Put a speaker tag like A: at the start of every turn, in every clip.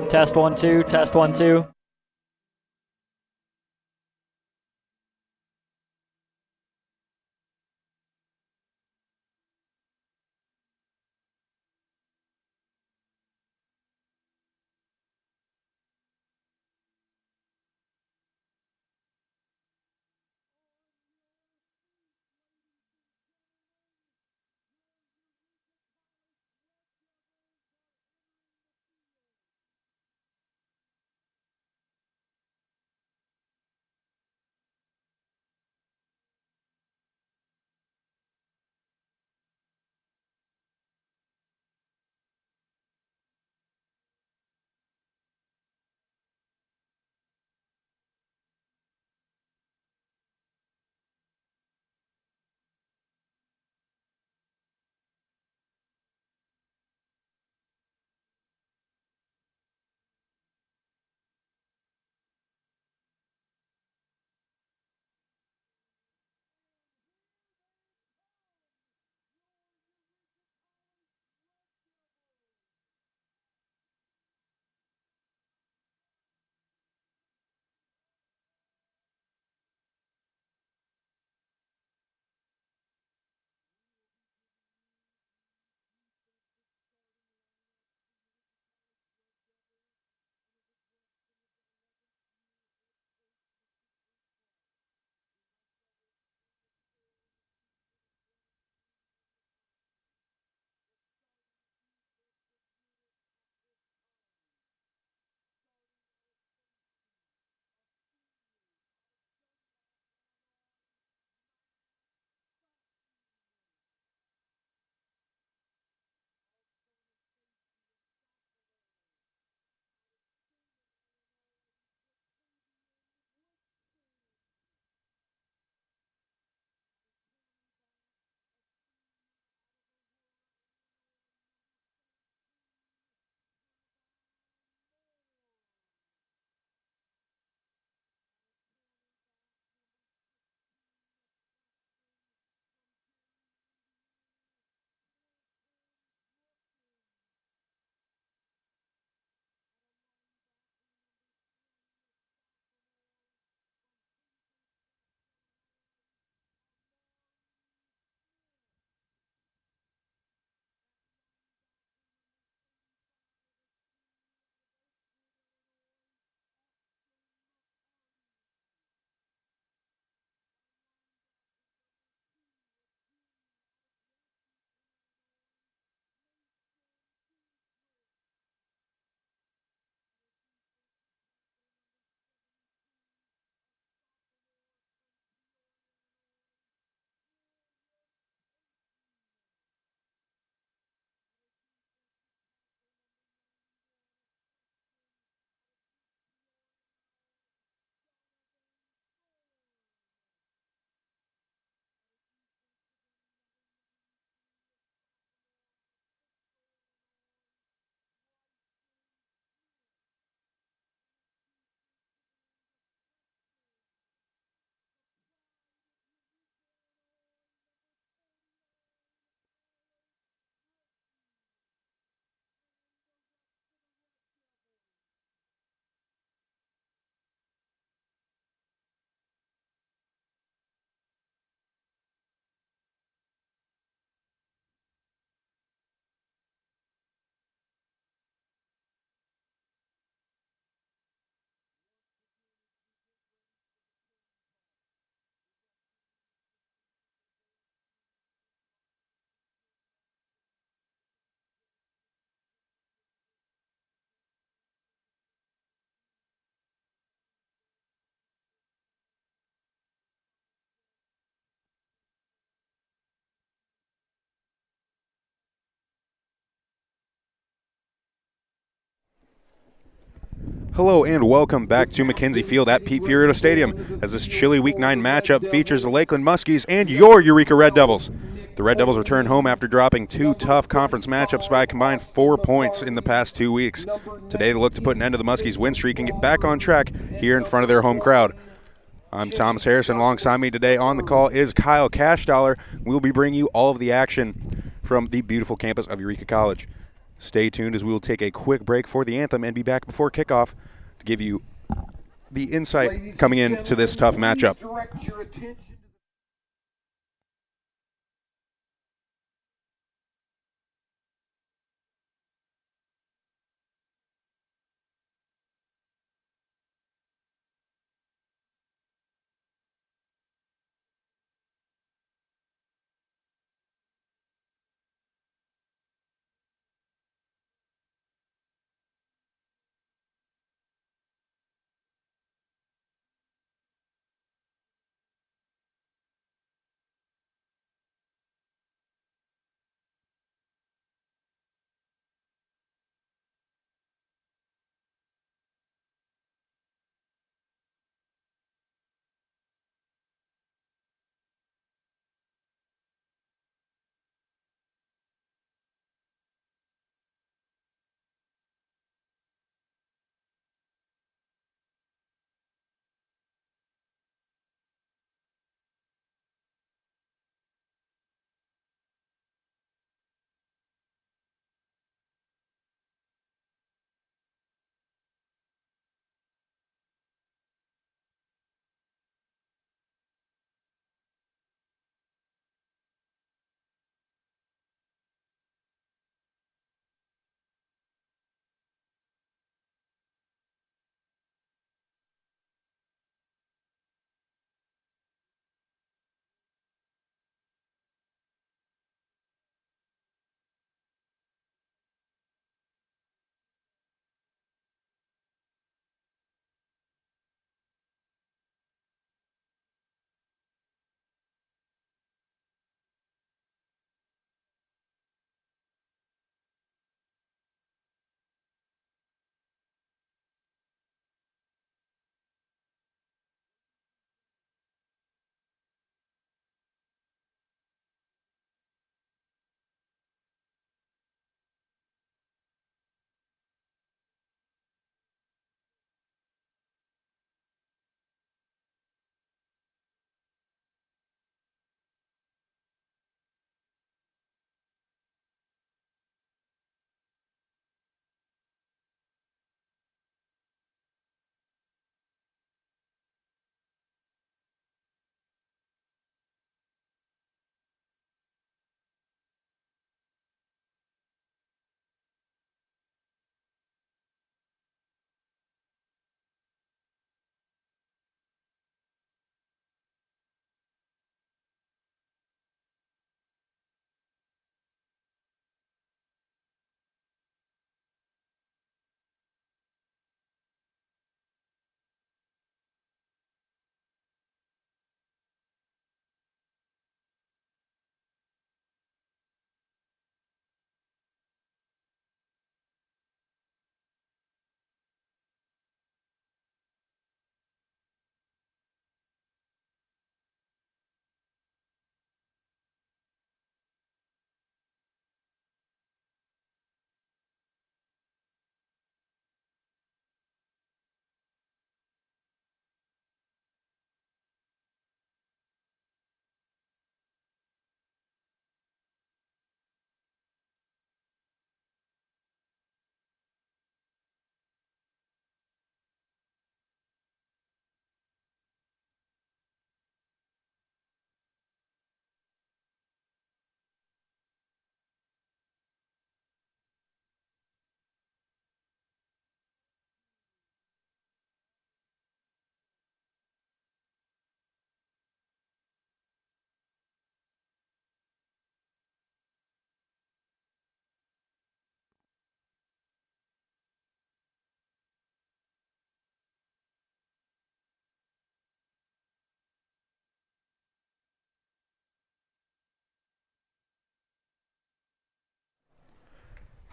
A: Test 1 2. Test 1 2.
B: Hello and welcome back to McKenzie Field at Pete Furioto Stadium as this chilly Week 9 matchup features the Lakeland Muskies and your Eureka Red Devils. The Red Devils return home after dropping two tough conference matchups by a combined 4 points in the past 2 weeks. Today they look to put an end to the Muskies' win streak and get back on track here in front of their home crowd. I'm Thomas Harrison. Alongside me today on the call is Kyle Cashdollar. We'll be bringing you all of the action from the beautiful campus of Eureka College. Stay tuned as we will take a quick break for the anthem and be back before kickoff to give you the insight coming into this tough matchup.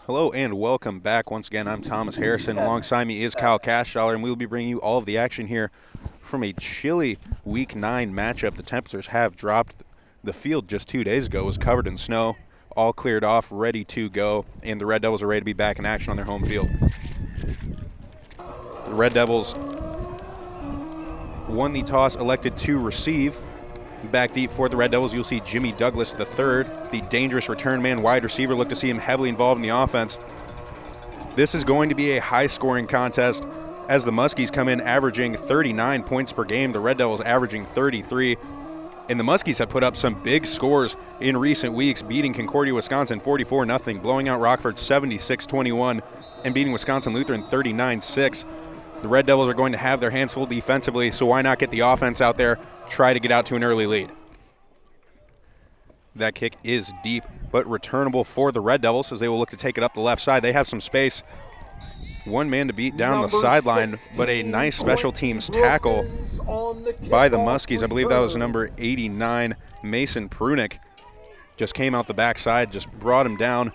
B: Hello and welcome back. Once again, I'm Thomas Harrison. Alongside me is Kyle Cashdollar, and we will be bringing you all of the action here from a chilly Week 9 matchup. The temperatures have dropped. The field just 2 days ago was covered in snow, all cleared off, ready to go, and the Red Devils are ready to be back in action on their home field. The Red Devils won the toss, elected to receive, Back deep for the Red Devils, you'll see Jimmy Douglas III, the dangerous return man wide receiver. Look to see him heavily involved in the offense. This is going to be a high-scoring contest as the Muskies come in averaging 39 points per game. The Red Devils averaging 33. And the Muskies have put up some big scores in recent weeks, beating Concordia, Wisconsin 44-0, blowing out Rockford 76-21, and beating Wisconsin Lutheran 39-6. The Red Devils are going to have their hands full defensively, so why not get the offense out there, try to get out to an early lead. That kick is deep, but returnable for the Red Devils as they will look to take it up the left side. They have some space. One man to beat down the sideline, but a nice special teams tackle by the Muskies. I believe that was number 89, Mason Prunick. Just came out the backside, just brought him down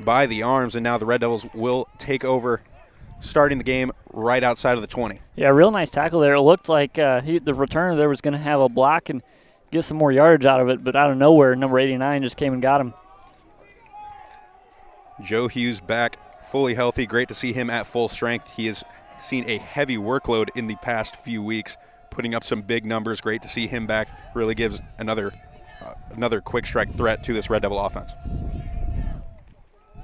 B: by the arms, and now the Red Devils will take over, starting the game right outside of the 20.
A: Yeah, real nice tackle there. It looked like the returner there was going to have a block and get some more yardage out of it, but out of nowhere, number 89 just came and got him.
B: Joe Hughes back fully healthy. Great to see him at full strength. He has seen a heavy workload in the past few weeks, putting up some big numbers. Great to see him back. Really gives another quick strike threat to this Red Devil offense.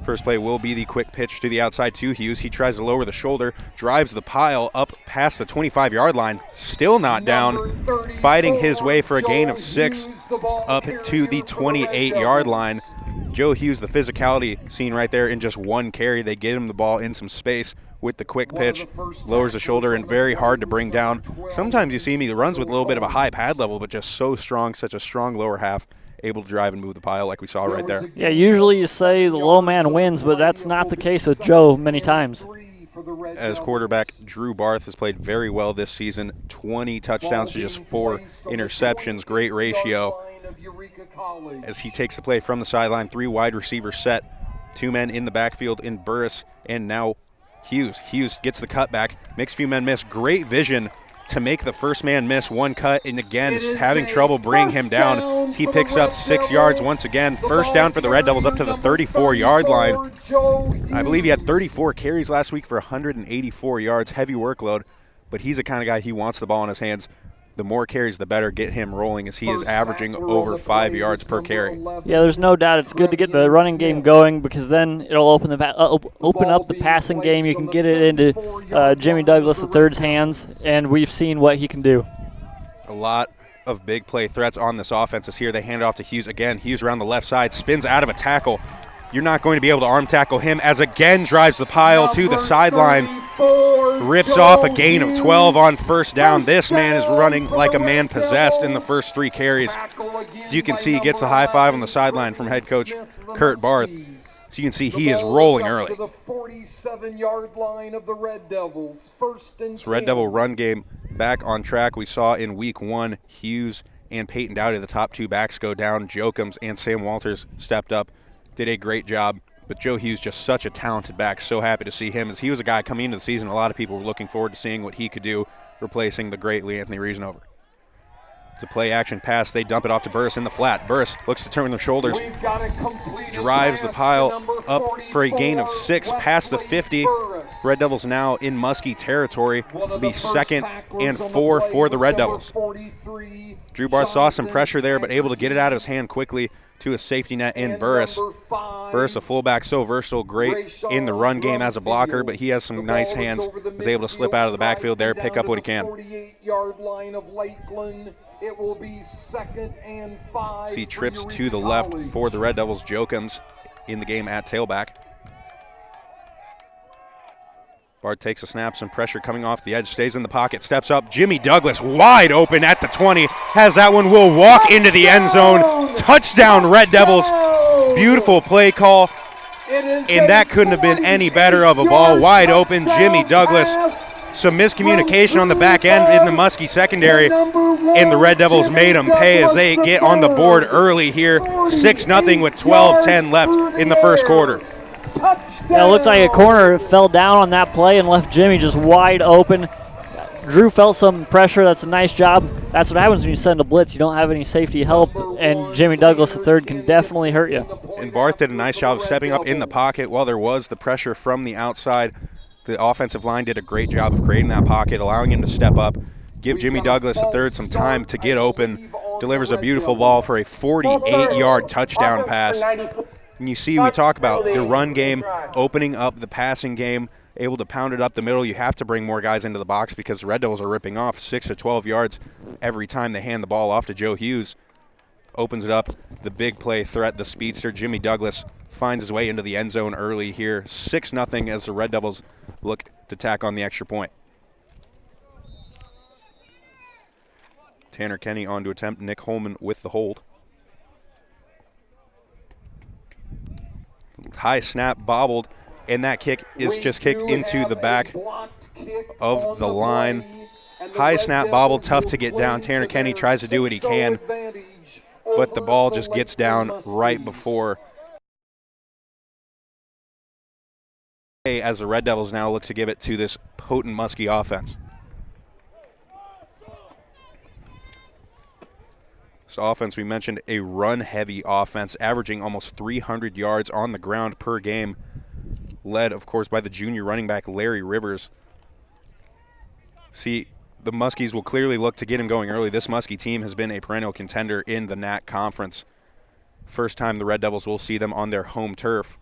B: First play will be the quick pitch to the outside to Hughes. He tries to lower the shoulder, drives the pile up past the 25-yard line, still not down, fighting his way for a gain of 6 up to the 28-yard line. Joe Hughes, the physicality seen right there in just one carry. They get him the ball in some space with the quick pitch, lowers the shoulder, and very hard to bring down. Sometimes you see him, he runs with a little bit of a high pad level, but just so strong, such a strong lower half, able to drive and move the pile like we saw right there.
A: Yeah, usually you say the low man wins, but that's not the case with Joe many times.
B: As quarterback, Drew Barth has played very well this season. 20 touchdowns to just 4 interceptions. Great ratio. As he takes the play from the sideline, 3 wide receiver set. 2 men in the backfield in Burris and now Hughes. Hughes gets the cutback, makes a few men miss. Great vision to make the first man miss one cut, and again having trouble bringing him down as he picks up 6 yards once again. First down for the Red Devils up to the 34-yard line. I believe he had 34 carries last week for 184 yards, heavy workload, but he's the kind of guy, he wants the ball in his hands. The more carries, the better. Get him rolling as he is averaging over 5 yards per carry.
A: Yeah, there's no doubt it's good to get the running game going because then it'll open up the passing game. You can get it into Jimmy Douglas III's hands, and we've seen what he can do.
B: A lot of big play threats on this offense is here. They hand it off to Hughes again. Hughes around the left side, spins out of a tackle. You're not going to be able to arm tackle him as again drives the pile to the sideline. Rips off a gain of 12 on first down. This man is running like a man possessed in the first 3 carries. As you can see, he gets the high five on the sideline from head coach Kurt Barth. So you can see he is rolling early. This Red Devil run game back on track. We saw in week 1, Hughes and Peyton Dowdy, the top 2 backs, go down. Jokums and Sam Walters stepped up, did a great job. But Joe Hughes, just such a talented back. So happy to see him, as he was a guy coming into the season. A lot of people were looking forward to seeing what he could do, replacing the great Lee Anthony Reasanover. It's a play-action pass. They dump it off to Burris in the flat. Burris looks to turn their shoulders, drives the pile up for a gain of 6 past the 50. Red Devils now in Muskie territory. It'll be 2nd and 4 for the Red Devils. Drew Barth saw some pressure there, but able to get it out of his hand quickly to a safety net in Burris. Burris, a fullback, so versatile, great in the run game as a blocker, but he has some nice hands. Is able to slip out of the backfield there, pick up what he can. See trips to the left for the Red Devils. Jokums in the game at tailback. Bart takes a snap, some pressure coming off the edge, stays in the pocket, steps up. Jimmy Douglas wide open at the 20, has that one, will walk into the end zone. Touchdown, Red Devils. Beautiful play call, and that couldn't have been any better of a ball. Wide open, Jimmy Douglas. Some miscommunication on the back end in the Muskie secondary, and the Red Devils made them pay as they get on the board early here. 6-0 with 12:10 left in the first quarter.
A: Yeah, it looked like a corner fell down on that play and left Jimmy just wide open. Drew felt some pressure. That's a nice job. That's what happens when you send a blitz. You don't have any safety help, and Jimmy Douglas III can definitely hurt you.
B: And Barth did a nice job of stepping up in the pocket while there was the pressure from the outside. The offensive line did a great job of creating that pocket, allowing him to step up, give Jimmy Douglas III some time to get open. delivers a beautiful ball for a 48-yard touchdown pass. And you see, we talk about the run game, opening up the passing game, able to pound it up the middle. You have to bring more guys into the box because the Red Devils are ripping off 6 to 12 yards every time they hand the ball off to Joe Hughes. Opens it up, the big play threat, the speedster, Jimmy Douglas, finds his way into the end zone early here. 6-0 as the Red Devils look to tack on the extra point. Tanner Kenny on to attempt. Nick Holman with the hold. High snap, bobbled, and that kick is just kicked into the back of the line. High snap, bobbled, tough to get down. Tanner Kenny tries to do what he can, but the ball just gets down right before. As the Red Devils now look to give it to this potent Muskie offense. This offense, we mentioned, a run-heavy offense, averaging almost 300 yards on the ground per game, led, of course, by the junior running back Larry Rivers. See, the Muskies will clearly look to get him going early. This Muskie team has been a perennial contender in the NAC Conference. First time the Red Devils will see them on their home turf.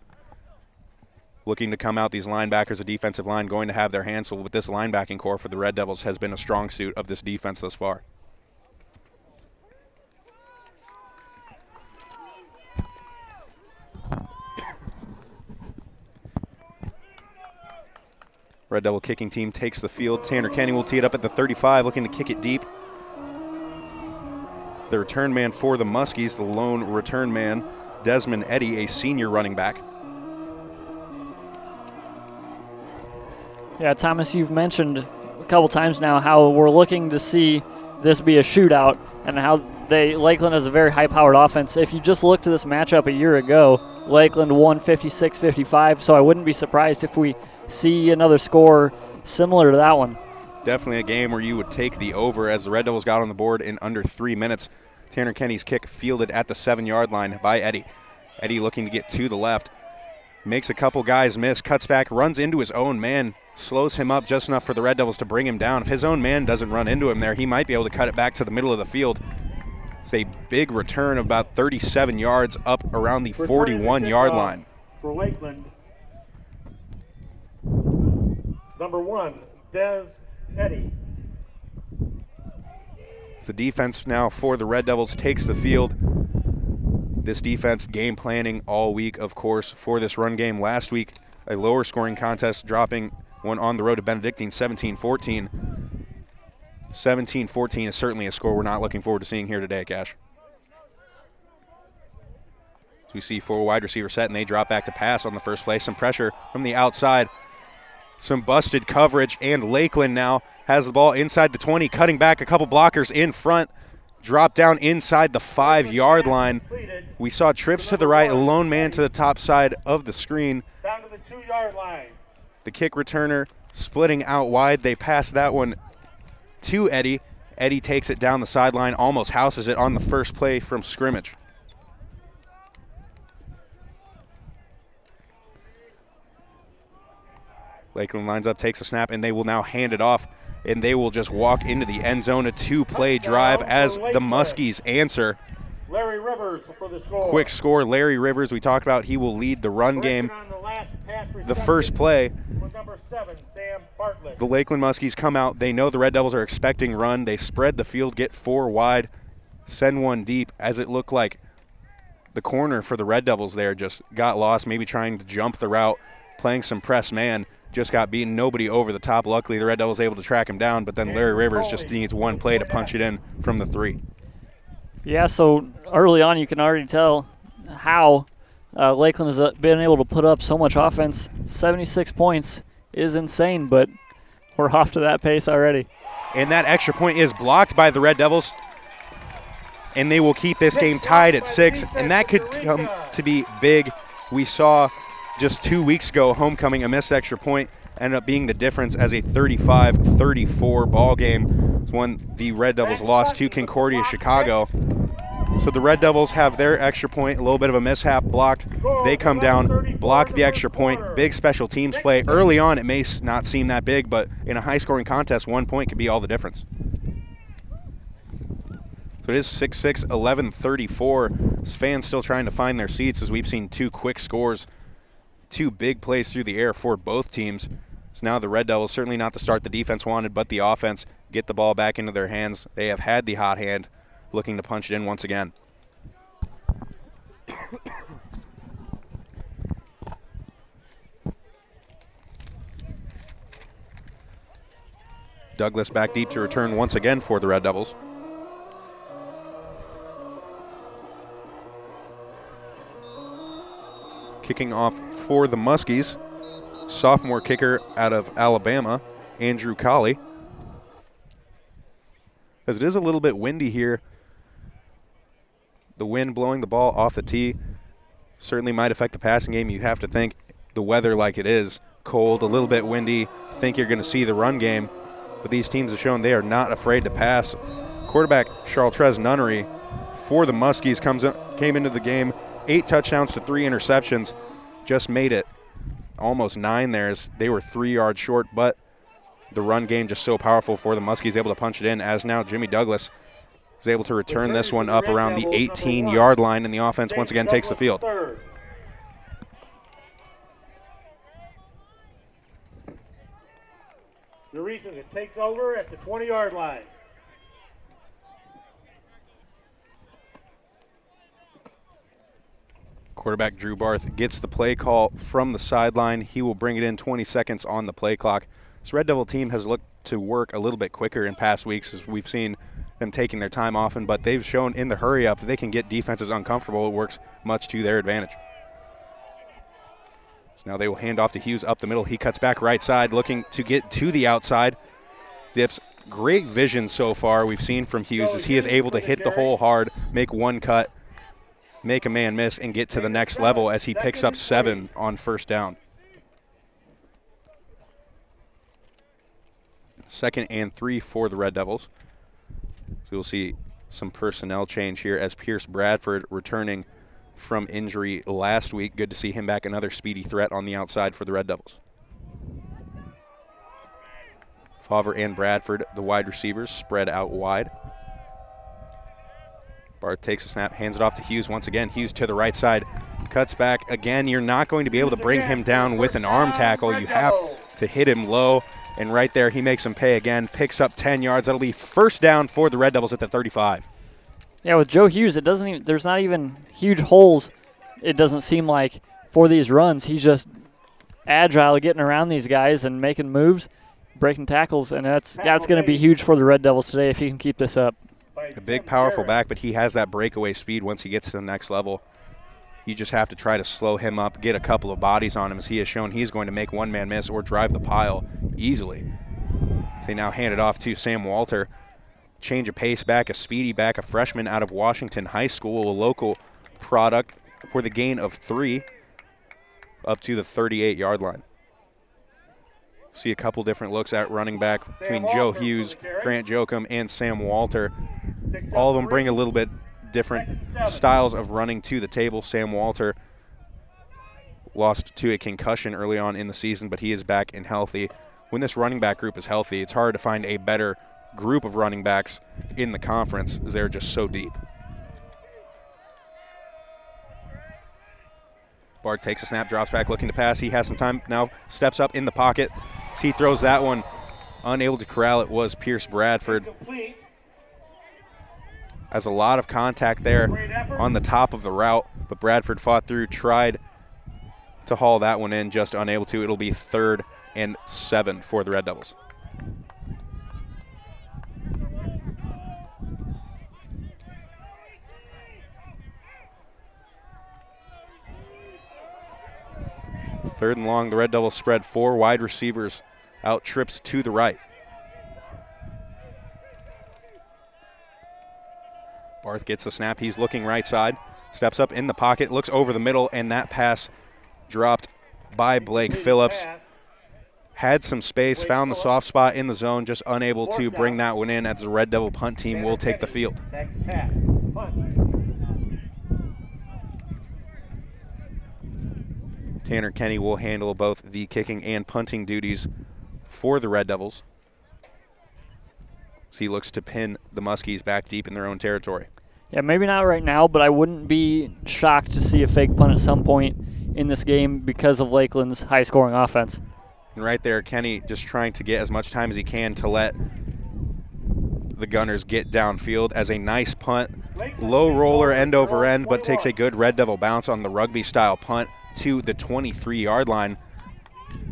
B: Looking to come out, these linebackers, the defensive line, going to have their hands full, but this linebacking core for the Red Devils has been a strong suit of this defense thus far. Red Devil kicking team takes the field. Tanner Kenny will tee it up at the 35, looking to kick it deep. The return man for the Muskies, the lone return man, Desmond Eddy, a senior running back.
A: Yeah, Thomas, you've mentioned a couple times now how we're looking to see this be a shootout and how Lakeland has a very high-powered offense. If you just look to this matchup a year ago, Lakeland won 56-55, so I wouldn't be surprised if we see another score similar to that one.
B: Definitely a game where you would take the over as the Red Devils got on the board in under 3 minutes. Tanner Kenny's kick fielded at the 7-yard line by Eddy. Eddy looking to get to the left. Makes a couple guys miss, cuts back, runs into his own man, slows him up just enough for the Red Devils to bring him down. If his own man doesn't run into him there, he might be able to cut it back to the middle of the field. It's a big return of about 37 yards up around the 41-yard line.
C: For Lakeland, number 1, Des Eddy.
B: The defense now for the Red Devils takes the field. This defense game planning all week, of course, for this run game. Last week, a lower scoring contest, dropping one on the road to Benedictine, 17-14. 17-14 is certainly a score we're not looking forward to seeing here today, Cash. As we see 4 wide receiver set, and they drop back to pass on the first play. Some pressure from the outside. Some busted coverage, and Lakeland now has the ball inside the 20, cutting back a couple blockers in front. Drop down inside the 5-yard line. We saw trips to the right, a lone man to the top side of the screen.
C: Down to the 2-yard line.
B: The kick returner splitting out wide. They pass that one to Eddy. Eddy takes it down the sideline, almost houses it on the first play from scrimmage. Lakeland lines up, takes a snap, and they will now hand it off, and they will just walk into the end zone. A 2-play drive as the Muskies answer.
C: Larry Rivers for the score.
B: Quick score, Larry Rivers, we talked about, he will lead the run game. The first play,
C: was number 7, Sam Bartlett.
B: the Lakeland Muskies come out. They know the Red Devils are expecting run. They spread the field, get 4 wide, send one deep, as it looked like the corner for the Red Devils there just got lost, maybe trying to jump the route, playing some press man. Just got beaten, nobody over the top. Luckily, the Red Devils able to track him down, but then Larry Rivers just needs one play to punch it in from the 3.
A: Yeah, so early on you can already tell how Lakeland has been able to put up so much offense. 76 points is insane, but we're off to that pace already.
B: And that extra point is blocked by the Red Devils, and they will keep this game tied at 6, and that could come to be big. We saw just 2 weeks ago, homecoming, a missed extra point ended up being the difference as a 35-34 ball game. It's when the Red Devils lost to Concordia Chicago. So the Red Devils have their extra point, a little bit of a mishap, blocked. They come down, block the extra point. Big special teams play. Early on, it may not seem that big, but in a high-scoring contest, 1 point could be all the difference. So it is 6-6, 11-34. Fans still trying to find their seats as we've seen two quick scores, two big plays through the air for both teams. So now the Red Devils, certainly not the start the defense wanted, but the offense get the ball back into their hands. They have had the hot hand, looking to punch it in once again. Douglas back deep to return once again for the Red Devils. Kicking off for the Muskies, sophomore kicker out of Alabama, Andrew Colley. As it is a little bit windy here, the wind blowing the ball off the tee certainly might affect the passing game. You have to think the weather like it is, cold, a little bit windy, think you're going to see the run game. But these teams have shown they are not afraid to pass. Quarterback Charles Nunnery for the Muskies came into the game, 8 touchdowns to 3 interceptions, just made it almost 9 there as they were 3 yards short, but the run game just so powerful for the Muskies, able to punch it in, as now Jimmy Douglas is able to return this one up around the 18-yard line, and the offense once again takes the field.
C: Eureka takes over at the 20-yard line.
B: Quarterback Drew Barth gets the play call from the sideline. He will bring it in 20 seconds on the play clock. This Red Devil team has looked to work a little bit quicker in past weeks, as we've seen them taking their time often, but they've shown in the hurry-up that they can get defenses uncomfortable. It works much to their advantage. So now they will hand off to Hughes up the middle. He cuts back right side, looking to get to the outside. Dips. Great vision so far we've seen from Hughes as he is able to hit the hole hard, make one cut, make a man miss, and get to the next level as he picks up 7 on first down. 2nd and 3 for the Red Devils. So we'll see some personnel change here as Pierce Bradford returning from injury last week. Good to see him back, another speedy threat on the outside for the Red Devils. Favre and Bradford, the wide receivers, spread out wide. Barth takes a snap, hands it off to Hughes once again. Hughes to the right side, cuts back. Again, you're not going to be able to bring him down with an arm tackle. You have to hit him low, and right there he makes him pay again, picks up 10 yards. That'll be first down for the Red Devils at the 35.
A: Yeah, with Joe Hughes, it doesn't even, there's not even huge holes, it doesn't seem like, for these runs. He's just agile getting around these guys and making moves, breaking tackles, and that's going to be huge for the Red Devils today if he can keep this up.
B: A big, powerful back, but he has that breakaway speed once he gets to the next level. You just have to try to slow him up, get a couple of bodies on him, as he has shown he's going to make one man miss or drive the pile easily. So they now hand it off to Sam Walter. Change of pace back, a speedy back, a freshman out of Washington High School, a local product, for the gain of 3 up to the 38-yard line. See a couple different looks at running back between Joe Hughes, Grant Jokum, and Sam Walter. All of them bring a little bit different styles of running to the table. Sam Walter lost to a concussion early on in the season, but he is back and healthy. When this running back group is healthy, it's hard to find a better group of running backs in the conference, as they're just so deep. Bart takes a snap, drops back, looking to pass. He has some time now, steps up in the pocket. As he throws that one, unable to corral it was Pierce Bradford. Has a lot of contact there on the top of the route, but Bradford fought through, tried to haul that one in, just unable to. It'll be 3rd and 7 for the Red Devils. Third and long, the Red Devils spread 4 wide receivers out, trips to the right. Barth gets the snap. He's looking right side, steps up in the pocket, looks over the middle, and that pass dropped by Blake Phillips. Had some space, found the soft spot in the zone, just unable to bring that one in, as the Red Devil punt team will take the field. Tanner Kenny will handle both the kicking and punting duties for the Red Devils. as he looks to pin the Muskies back deep in their own territory.
A: Yeah, maybe not right now, but I wouldn't be shocked to see a fake punt at some point in this game because of Lakeland's high-scoring offense.
B: And right there, Kenny just trying to get as much time as he can to let the Gunners get downfield as a nice punt. Low roller end over end, but takes a good Red Devil bounce on the rugby-style punt to the 23-yard line.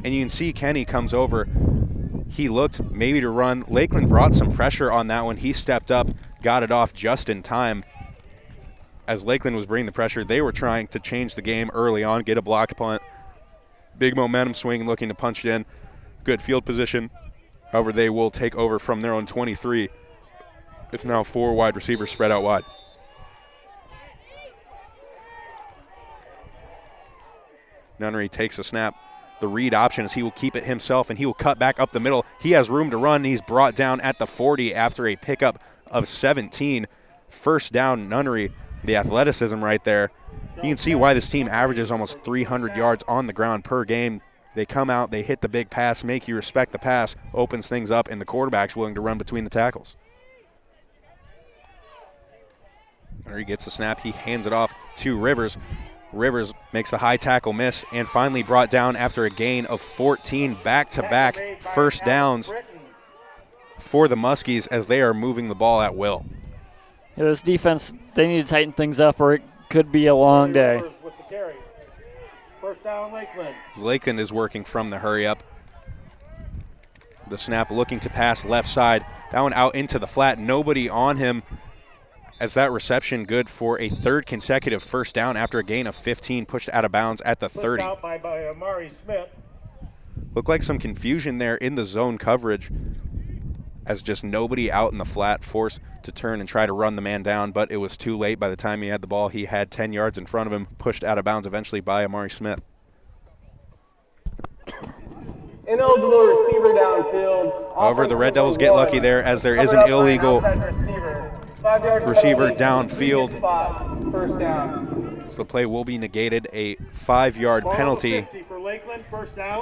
B: And you can see Kenny comes over. He looked maybe to run. Lakeland brought some pressure on that one. He stepped up, got it off just in time. As Lakeland was bringing the pressure, they were trying to change the game early on, get a blocked punt. Big momentum swing, looking to punch it in. Good field position. However, they will take over from their own 23. It's now 4 wide receivers spread out wide. Nunnery takes a snap. The read option is he will keep it himself, and he will cut back up the middle. He has room to run. He's brought down at the 40 after a pickup of 17. First down, Nunnery. The athleticism right there. You can see why this team averages almost 300 yards on the ground per game. They come out, they hit the big pass, make you respect the pass, opens things up, and the quarterback's willing to run between the tackles. Nunnery gets the snap. He hands it off to Rivers. Rivers makes the high tackle miss and finally brought down after a gain of 14 back-to-back first downs for the Muskies as they are moving the ball at will.
A: Yeah, this defense, they need to tighten things up or it could be a long day.
C: First down, Lakeland.
B: Lakeland is working from the hurry up. The snap looking to pass left side. That one out into the flat. Nobody on him as that reception good for a third consecutive first down after a gain of 15 pushed out of bounds at the 30.
C: Out by Amari Smith.
B: Looked like some confusion there in the zone coverage as just nobody out in the flat forced to turn and try to run the man down, but it was too late. By the time he had the ball, he had 10 yards in front of him, pushed out of bounds eventually by Amari Smith.
D: Ineligible receiver downfield.
B: However, the Red Devils get lucky there as there is an illegal receiver downfield.
D: First down.
B: So the play will be negated, a 5-yard penalty.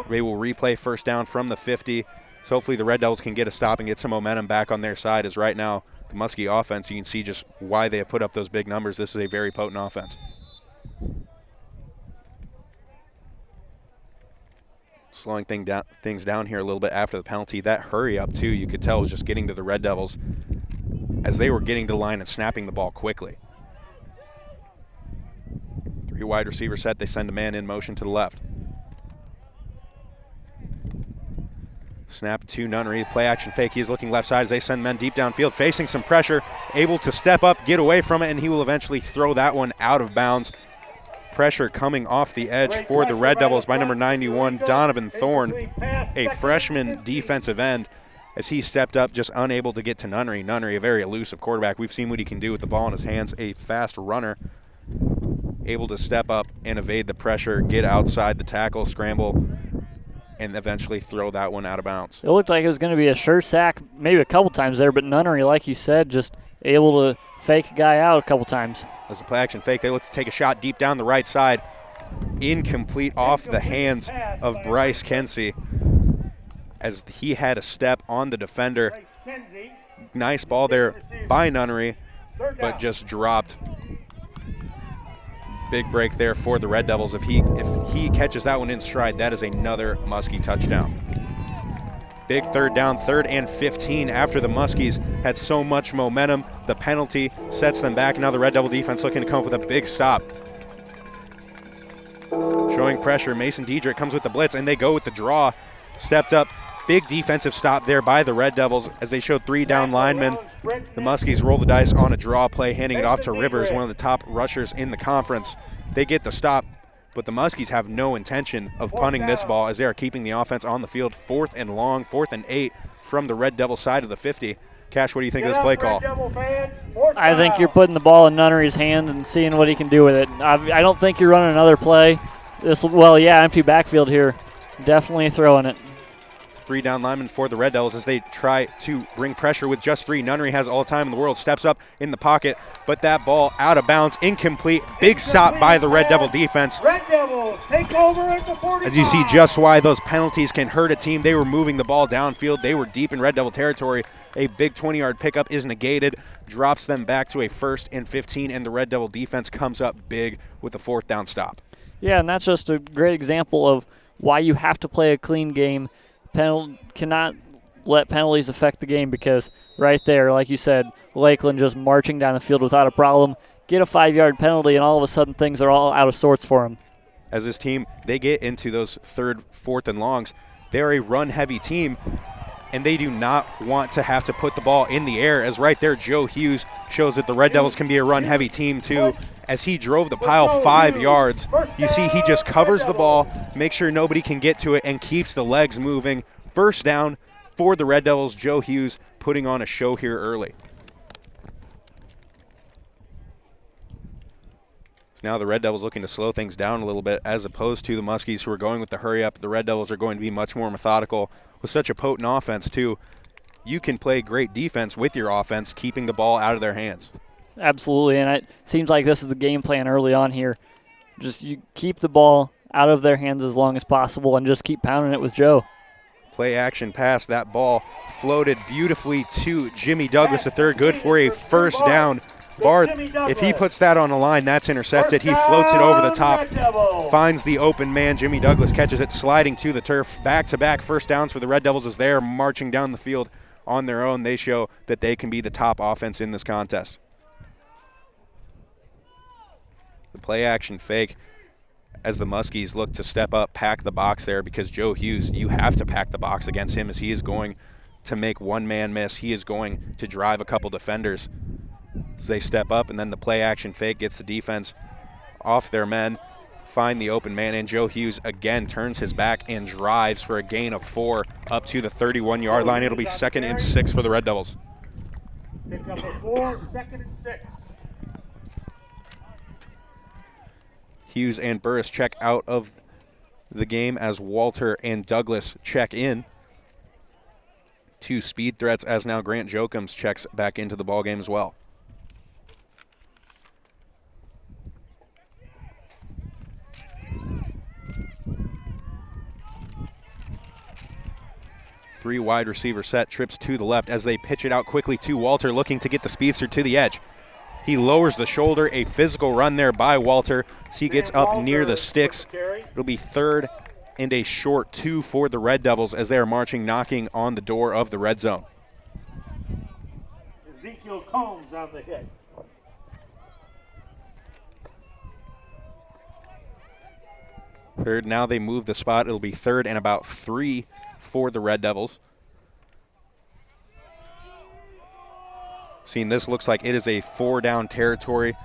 B: They will replay first down from the 50. So hopefully the Red Devils can get a stop and get some momentum back on their side, as right now the Muskie offense, you can see just why they have put up those big numbers. This is a very potent offense. Slowing things down here a little bit after the penalty. That hurry up, too, you could tell was just getting to the Red Devils as they were getting to the line and snapping the ball quickly. 3 wide receiver set. They send a man in motion to the left. Snap to Nunnery, play action fake. He is looking left side as they send men deep downfield, facing some pressure, able to step up, get away from it, and he will eventually throw that one out of bounds. Pressure coming off the edge for the Red Devils by number 91, Donovan Thorne, a freshman defensive end, as he stepped up, just unable to get to Nunnery. Nunnery, a very elusive quarterback. We've seen what he can do with the ball in his hands, a fast runner, able to step up and evade the pressure, get outside the tackle, scramble, and eventually throw that one out of bounds.
A: It looked like it was going to be a sure sack maybe a couple times there, but Nunnery, like you said, just able to fake a guy out a couple times.
B: As a play action fake, they look to take a shot deep down the right side. Incomplete off the hands of Bryce Kensey as he had a step on the defender. Nice ball there by Nunnery, but just dropped. Big break there for the Red Devils. If he catches that one in stride, that is another Muskie touchdown. Big third down, 3rd and 15 after the Muskies had so much momentum. The penalty sets them back. Now the Red Devil defense looking to come up with a big stop. Showing pressure, Mason Diedrich comes with the blitz, and they go with the draw. Stepped up, big defensive stop there by the Red Devils as they showed 3 down linemen. The Muskies roll the dice on a draw play, handing it off to Rivers, one of the top rushers in the conference. They get the stop, but the Muskies have no intention of punting this ball as they are keeping the offense on the field. 4th and long, 4th and 8 from the Red Devil side of the 50. Cash, what do you think of this play call?
A: I think you're putting the ball in Nunnery's hand and seeing what he can do with it. I don't think you're running another play. Empty backfield here. Definitely throwing it.
B: Three down linemen for the Red Devils as they try to bring pressure with just three. Nunnery has all the time in the world, steps up in the pocket, but that ball out of bounds, incomplete. Big stop by the Red Devil defense.
C: Red Devils take over at the 45.
B: As you see just why those penalties can hurt a team. They were moving the ball downfield. They were deep in Red Devil territory. A big 20-yard pickup is negated, drops them back to a 1st and 15, and the Red Devil defense comes up big with the 4th down stop.
A: Yeah, and that's just a great example of why you have to play a clean game. Cannot let penalties affect the game, because right there, like you said, Lakeland just marching down the field without a problem. Get a 5-yard penalty, and all of a sudden things are all out of sorts for them.
B: As this team, they get into those 3rd, 4th, and longs. They're a run-heavy team, and they do not want to have to put the ball in the air, as right there Joe Hughes shows that the Red Devils can be a run-heavy team too. As he drove the pile 5 yards, you see he just covers the ball, makes sure nobody can get to it, and keeps the legs moving. 1st down for the Red Devils. Joe Hughes putting on a show here early. So now the Red Devils looking to slow things down a little bit, as opposed to the Muskies, who are going with the hurry up. The Red Devils are going to be much more methodical. With such a potent offense too, you can play great defense with your offense, keeping the ball out of their hands.
A: Absolutely, and it seems like this is the game plan early on here. Just you keep the ball out of their hands as long as possible and just keep pounding it with Joe.
B: Play action pass. That ball floated beautifully to Jimmy Douglas III. Good for a 1st down. Barth, if he puts that on the line, that's intercepted. He floats it over the top, finds the open man. Jimmy Douglas catches it, sliding to the turf. Back-to-back 1st downs for the Red Devils as they're marching down the field on their own. They show that they can be the top offense in this contest. The play action fake as the Muskies look to step up, pack the box there, because Joe Hughes, you have to pack the box against him, as he is going to make one man miss. He is going to drive a couple defenders as they step up, and then the play action fake gets the defense off their men, find the open man, and Joe Hughes again turns his back and drives for a gain of 4 up to the 31-yard line. It'll be 2nd and 6 for the Red Devils.
C: Pick up a 4, 2nd and 6.
B: Hughes and Burris check out of the game as Walter and Douglas check in. 2 speed threats, as now Grant Jokums checks back into the ballgame as well. Three wide receiver set, trips to the left as they pitch it out quickly to Walter, looking to get the speedster to the edge. He lowers the shoulder, a physical run there by Walter as he gets up near the sticks. It'll be 3rd and a short 2 for the Red Devils as they are marching, knocking on the door of the red zone.
C: Ezekiel Combs on the hit.
B: Third, now they move the spot. It'll be 3rd and about 3 for the Red Devils. Seeing this, looks like it is a 4-down territory,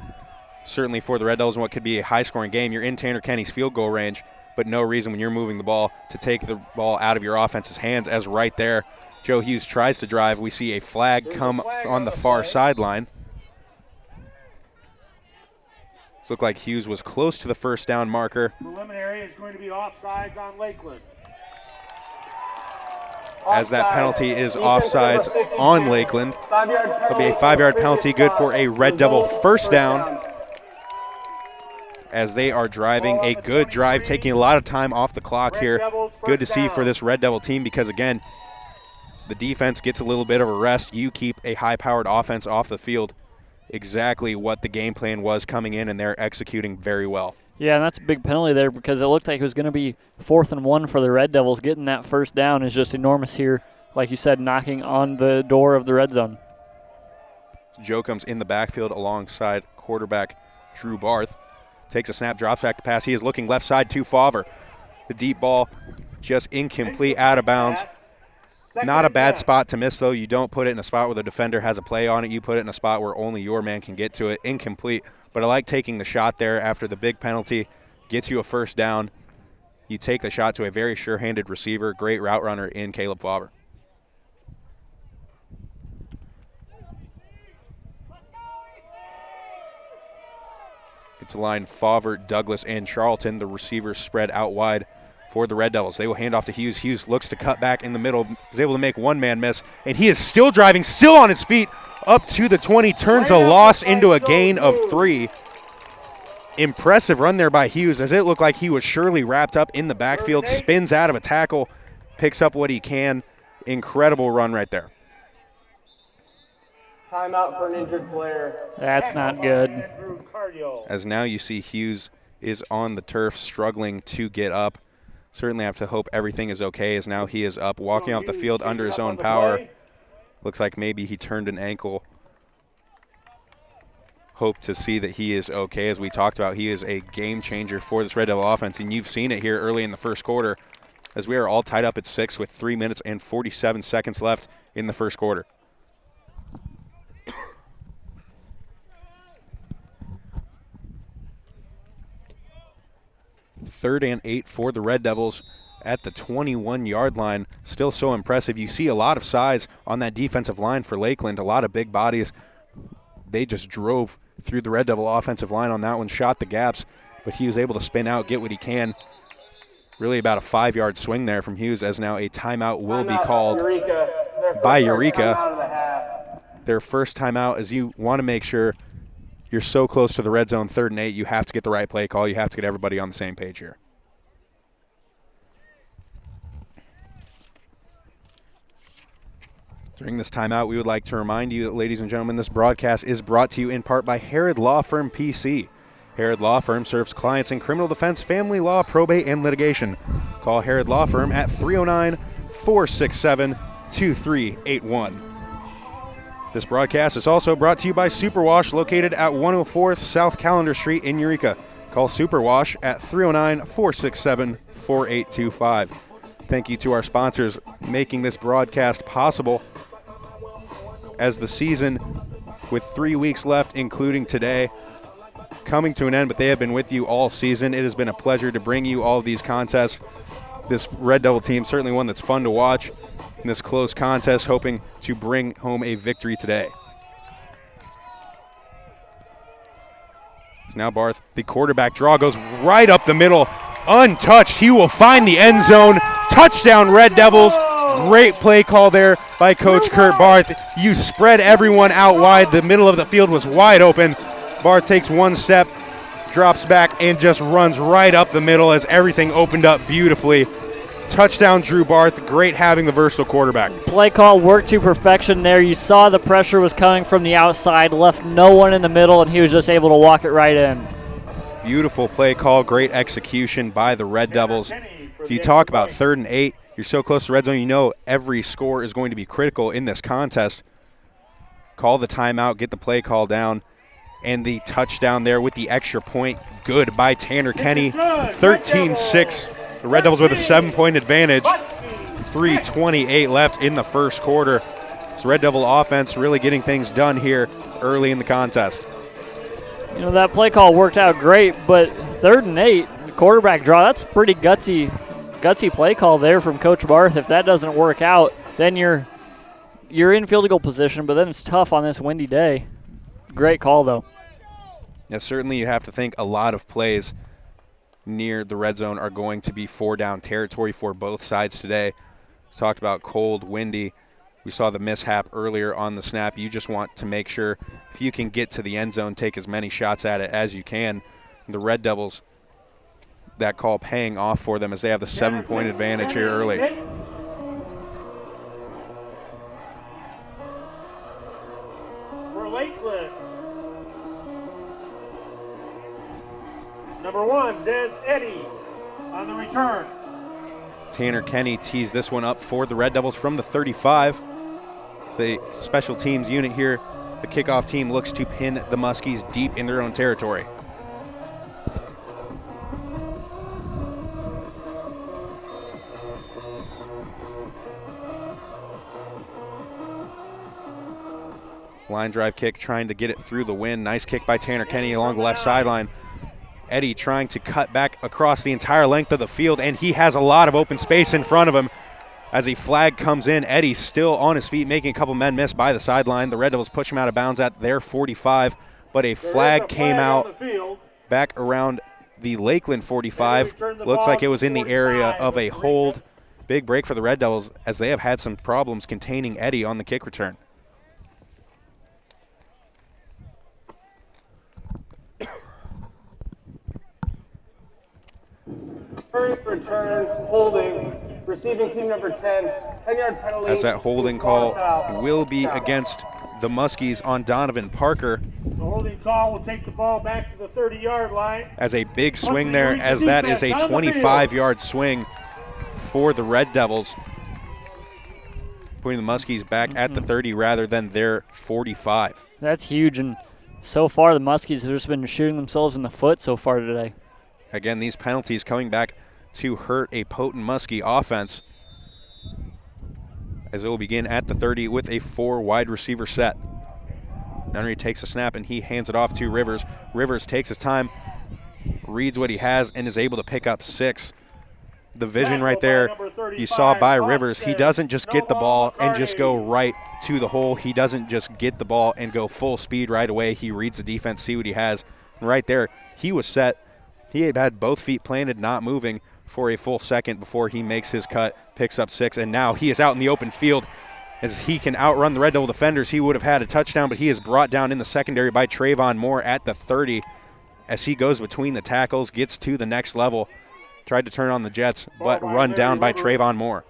B: certainly for the Red Devils, in what could be a high-scoring game. You're in Tanner Kenny's field goal range, but no reason when you're moving the ball to take the ball out of your offense's hands, as right there Joe Hughes tries to drive. We see a flag come on the far sideline. It looked like Hughes was close to the 1st down marker.
C: Preliminary is going to be offsides on Lakeland.
B: As that penalty is offsides on Lakeland. It'll be a 5-yard penalty, good for a Red Devil 1st down, as they are driving a good drive, taking a lot of time off the clock here. Good to see for this Red Devil team, because, again, the defense gets a little bit of a rest. You keep a high-powered offense off the field. Exactly what the game plan was coming in, and they're executing very well.
A: Yeah, and that's a big penalty there, because it looked like it was going to be 4th and 1 for the Red Devils. Getting that 1st down is just enormous here, like you said, knocking on the door of the red zone.
B: Joe comes in the backfield alongside quarterback Drew Barth. Takes a snap, drops back to pass. He is looking left side to Favre. The deep ball just incomplete, out of bounds. Not a bad spot to miss, though. You don't put it in a spot where the defender has a play on it. You put it in a spot where only your man can get to it. Incomplete. But I like taking the shot there after the big penalty. Gets you a 1st down. You take the shot to a very sure-handed receiver. Great route runner in Caleb Favre. It's a line Favre, Douglas, and Charlton. The receivers spread out wide for the Red Devils. They will hand off to Hughes. Hughes looks to cut back in the middle, is able to make one man miss, and he is still driving, still on his feet, up to the 20, turns a loss into a gain of 3. Impressive run there by Hughes, as it looked like he was surely wrapped up in the backfield, spins out of a tackle, picks up what he can. Incredible run right there.
D: Timeout for an injured player.
A: That's not good.
B: As now you see Hughes is on the turf struggling to get up. Certainly have to hope everything is okay, as now he is up, walking off the field under his own power. Looks like maybe he turned an ankle. Hope to see that he is okay. As we talked about, he is a game changer for this Red Devil offense, and you've seen it here early in the first quarter, as we are all tied up at 6 with 3 minutes and 47 seconds left in the first quarter. Third and 8 for the Red Devils at the 21-yard line. Still so impressive. You see a lot of size on that defensive line for Lakeland, a lot of big bodies. They just drove through the Red Devil offensive line on that one, shot the gaps, but he was able to spin out, get what he can. Really about a 5-yard swing there from Hughes, as now a timeout will be called by Eureka. Their first timeout, as you want to make sure you're so close to the red zone, 3rd and 8, you have to get the right play call. You have to get everybody on the same page here. During this timeout, we would like to remind you that, ladies and gentlemen, this broadcast is brought to you in part by Harrod Law Firm PC. Harrod Law Firm serves clients in criminal defense, family law, probate, and litigation. Call Harrod Law Firm at 309-467-2381. This broadcast is also brought to you by Superwash, located at 104th South Callender Street in Eureka. Call Superwash at 309-467-4825. Thank you to our sponsors making this broadcast possible. As the season, with 3 weeks left, including today, coming to an end, but they have been with you all season. It has been a pleasure to bring you all of these contests. This Red Devil team, certainly one that's fun to watch in this close contest, hoping to bring home a victory today. So now Barth, the quarterback draw, goes right up the middle, untouched. He will find the end zone. Touchdown, Red Devils. Great play call there by Coach Kurt Barth. You spread everyone out wide. The middle of the field was wide open. Barth takes one step, drops back, and just runs right up the middle as everything opened up beautifully. Touchdown, Drew Barth. Great having the versatile quarterback.
A: Play call worked to perfection there. You saw the pressure was coming from the outside, left no one in the middle, and he was just able to walk it right in.
B: Beautiful play call, great execution by the Red Devils. So you talk about 3rd and 8. You're so close to red zone, you know every score is going to be critical in this contest. Call the timeout, get the play call down, and the touchdown there with the extra point. Good by Tanner Kenny. 13-6. The Red Devils with a 7-point advantage. 3:28 left in the first quarter. So Red Devil offense really getting things done here early in the contest.
A: You know, that play call worked out great, but 3rd and 8, the quarterback draw, that's pretty gutsy play call there from Coach Barth. If that doesn't work out, then you're in field goal position, but then it's tough on this windy day. Great call, though.
B: Yeah, certainly you have to think a lot of plays near the red zone are going to be 4-down territory for both sides today. We talked about cold, windy. We saw the mishap earlier on the snap. You just want to make sure if you can get to the end zone, take as many shots at it as you can. The Red Devils, that call paying off for them as they have the 7-point advantage here early.
C: For Lakeland, number 1, Des Eddy on the return.
B: Tanner Kenny tees this one up for the Red Devils from the 35. The special teams unit here, the kickoff team looks to pin the Muskies deep in their own territory. Line drive kick, trying to get it through the wind. Nice kick by Tanner Kenny along the left sideline. Eddie trying to cut back across the entire length of the field, and he has a lot of open space in front of him. As a flag comes in, Eddie still on his feet, making a couple men miss by the sideline. The Red Devils push him out of bounds at their 45, but a flag came out back around the Lakeland 45. Looks like it was in the area of a hold. Big break for the Red Devils as they have had some problems containing Eddie on the kick return.
D: First return, holding, receiving team number 10, 10-yard penalty.
B: As that holding call will be against the Muskies on Donovan Parker.
C: The holding call will take the ball back to the 30-yard line.
B: As a big swing there, as that is a 25-yard swing for the Red Devils, putting the Muskies back at the 30 rather than their 45.
A: That's huge, and so far the Muskies have just been shooting themselves in the foot so far today.
B: Again, these penalties coming back to hurt a potent Muskie offense, as it will begin at the 30 with a 4 wide receiver set. Nunnery takes a snap and he hands it off to Rivers. Rivers takes his time, reads what he has, and is able to pick up 6. The vision right there you saw by Rivers. He doesn't just get the ball and just go right to the hole. He doesn't just get the ball and go full speed right away. He reads the defense, see what he has. And right there, he was set. He had both feet planted, not moving for a full second before he makes his cut, picks up 6, and now he is out in the open field as he can outrun the Red Devil defenders. He would have had a touchdown, but he is brought down in the secondary by Trayvon Moore at the 30 as he goes between the tackles, gets to the next level. Tried to turn on the Jets, but run down by Trayvon Moore.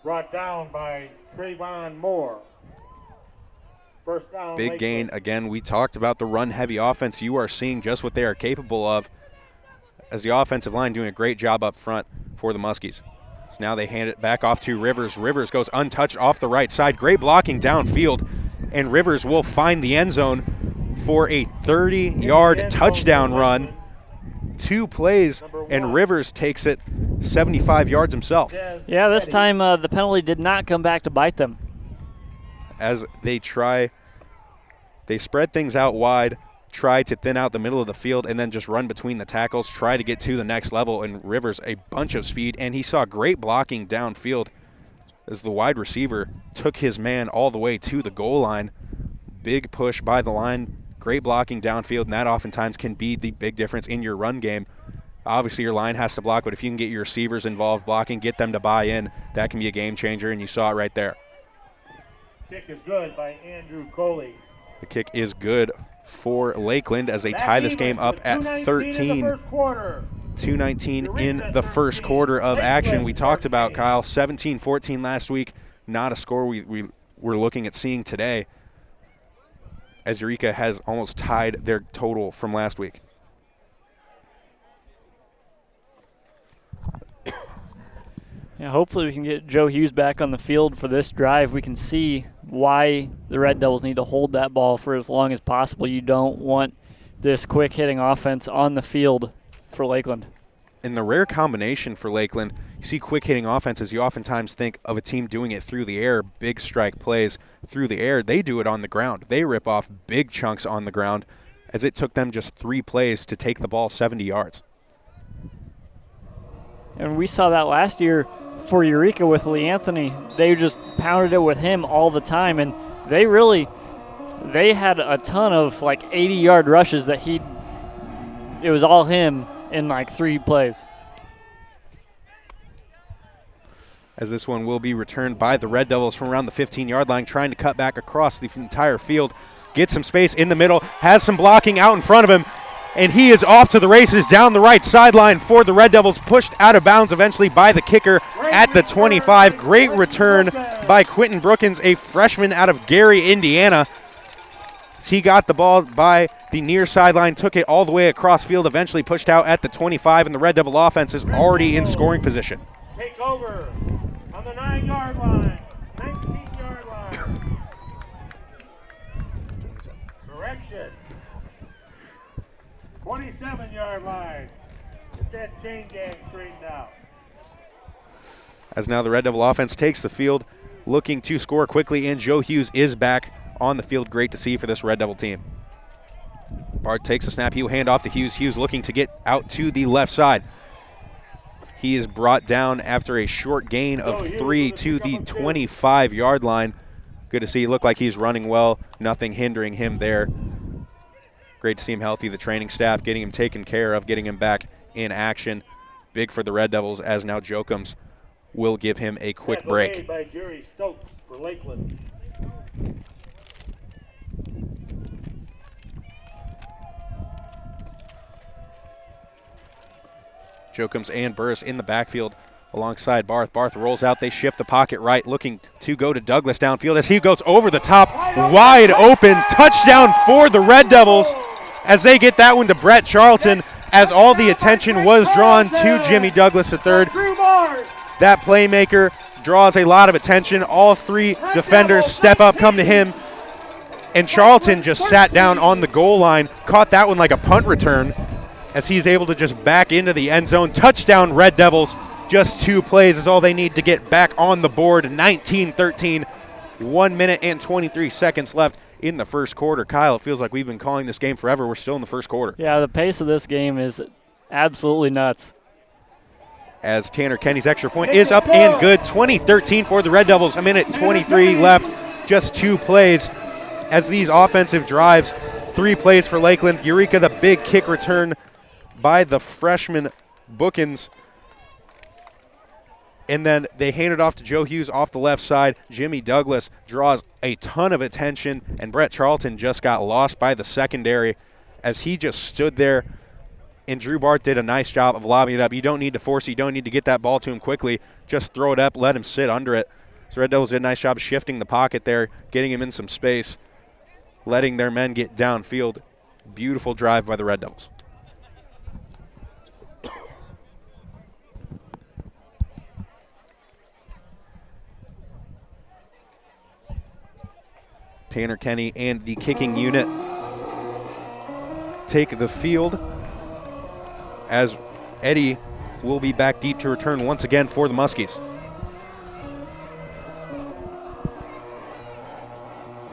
C: Brought down by Trayvon Moore. First down.
B: Big gain. Again, we talked about the run-heavy offense. You are seeing just what they are capable of as the offensive line doing a great job up front for the Muskies. So now they hand it back off to Rivers. Rivers goes untouched off the right side. Great blocking downfield, and Rivers will find the end zone for a 30-yard touchdown run. 2 plays, and Rivers takes it 75 yards himself.
A: Yeah, this time the penalty did not come back to bite them.
B: As they spread things out wide, try to thin out the middle of the field, and then just run between the tackles, try to get to the next level, and Rivers a bunch of speed, and he saw great blocking downfield as the wide receiver took his man all the way to the goal line. Big push by the line, great blocking downfield, and that oftentimes can be the big difference in your run game. Obviously, your line has to block, but if you can get your receivers involved blocking, get them to buy in, that can be a game changer, and you saw it right there.
C: Kick is good by Andrew Coley.
B: The kick is good for Lakeland as they tie this game up at 13. 2:19 in the first quarter of action. We talked about, Kyle, 17-14 last week. Not a score we were looking at seeing today, as Eureka has almost tied their total from last week.
A: Yeah, hopefully we can get Joe Hughes back on the field for this drive. We can see why the Red Devils need to hold that ball for as long as possible. You don't want this quick-hitting offense on the field for Lakeland.
B: In the rare combination for Lakeland, you see quick-hitting offenses, you oftentimes think of a team doing it through the air, big strike plays through the air. They do it on the ground. They rip off big chunks on the ground, as it took them just 3 plays to take the ball 70 yards. And
A: we saw that last year for Eureka with Lee Anthony. They just pounded it with him all the time, and they had a ton of like 80-yard rushes that it was all him in like 3 plays.
B: As this one will be returned by the Red Devils from around the 15-yard line, trying to cut back across the entire field, get some space in the middle, has some blocking out in front of him, and he is off to the races down the right sideline for the Red Devils, pushed out of bounds eventually by the kicker at the 25. Great return by Quentin Brookins, a freshman out of Gary, Indiana. He got the ball by the near sideline, took it all the way across field, eventually pushed out at the 25, and the Red Devil offense is already in scoring position.
C: Take over on the 9-yard line, 19-yard line. Correction. 27-yard line. Get that chain gang straightened out.
B: As now the Red Devil offense takes the field, looking to score quickly, and Joe Hughes is back on the field. Great to see for this Red Devil team. Bart takes a snap. He will hand off to Hughes. Hughes looking to get out to the left side. He is brought down after a short gain of 3 to the 25-yard line. Good to see. He looked like he's running well. Nothing hindering him there. Great to see him healthy. The training staff getting him taken care of, getting him back in action. Big for the Red Devils, as now Jokums will give him a quick break.
C: By Jerry Stokes for Lakeland.
B: Jokums and Burris in the backfield alongside Barth. Barth rolls out. They shift the pocket right, looking to go to Douglas downfield as he goes over the top. Wide open. Touchdown for the Red Devils as they get that one to Brett Charlton, as all the attention was drawn to Jimmy Douglas III. That playmaker draws a lot of attention. All three defenders step up, come to him, and Charlton just sat down on the goal line, caught that one like a punt return, as he's able to just back into the end zone. Touchdown, Red Devils. Just 2 plays is all they need to get back on the board. 19-13, 1 minute and 23 seconds left in the first quarter. Kyle, it feels like we've been calling this game forever. We're still in the first quarter.
A: Yeah, the pace of this game is absolutely nuts.
B: As Tanner Kenny's extra point is up and good. 20-13 for the Red Devils. 1:23 left, just 2 plays. As these offensive drives, 3 plays for Lakeland. Eureka, the big kick return by the freshman Bookins. And then they hand it off to Joe Hughes off the left side. Jimmy Douglas draws a ton of attention, and Brett Charlton just got lost by the secondary as he just stood there. And Drew Barth did a nice job of lobbing it up. You don't need to force it. You don't need to get that ball to him quickly. Just throw it up, let him sit under it. So Red Devils did a nice job shifting the pocket there, getting him in some space, letting their men get downfield. Beautiful drive by the Red Devils. Tanner Kenny and the kicking unit take the field, as Eddie will be back deep to return once again for the Muskies.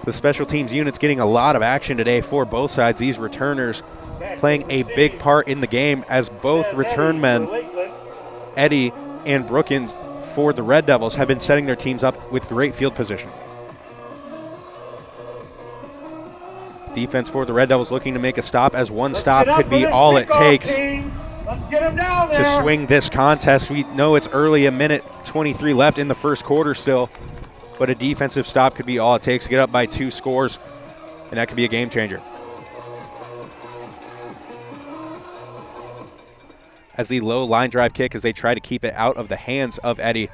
B: The special teams unit's getting a lot of action today for both sides. These returners playing a big part in the game, as both return men, Eddie and Brookins for the Red Devils, have been setting their teams up with great field position. Defense for the Red Devils looking to make a stop, as one stop could be all it takes to swing this contest. We know it's early, 1:23 left in the first quarter still, but a defensive stop could be all it takes to get up by 2 scores, and that could be a game changer. As the low line drive kick, as they try to keep it out of the hands of Eddie.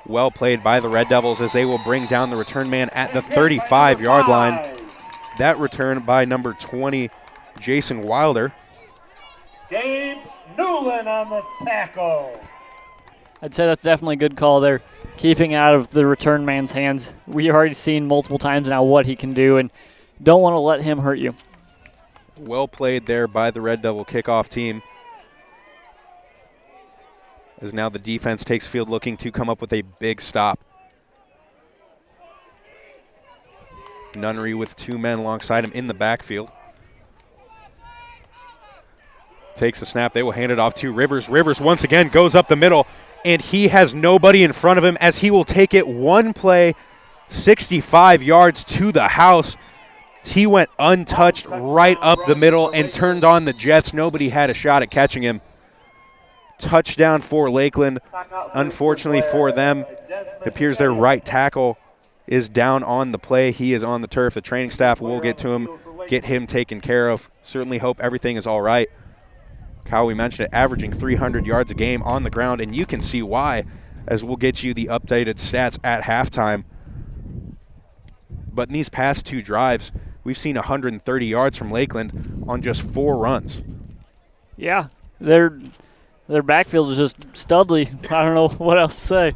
B: Well played by the Red Devils, as they will bring down the return man at the 35-yard line. That return by number 20, Jason Wilder.
C: Gabe Newland on the tackle.
A: I'd say that's definitely a good call there, keeping out of the return man's hands. We've already seen multiple times now what he can do, and don't want to let him hurt you.
B: Well played there by the Red Devil kickoff team, as now the defense takes field looking to come up with a big stop. Nunnery with 2 men alongside him in the backfield. Takes a snap. They will hand it off to Rivers. Rivers once again goes up the middle, and he has nobody in front of him, as he will take it one play, 65 yards to the house. He went untouched right up the middle and turned on the Jets. Nobody had a shot at catching him. Touchdown for Lakeland. Unfortunately for them, it appears their right tackle is down on the play. He is on the turf. The training staff will get to him, get him taken care of. Certainly hope everything is all right. Kyle, we mentioned it, averaging 300 yards a game on the ground, and you can see why, as we'll get you the updated stats at halftime. But in these past 2 drives, we've seen 130 yards from Lakeland on just 4 runs.
A: Yeah, their backfield is just studly. I don't know what else to say.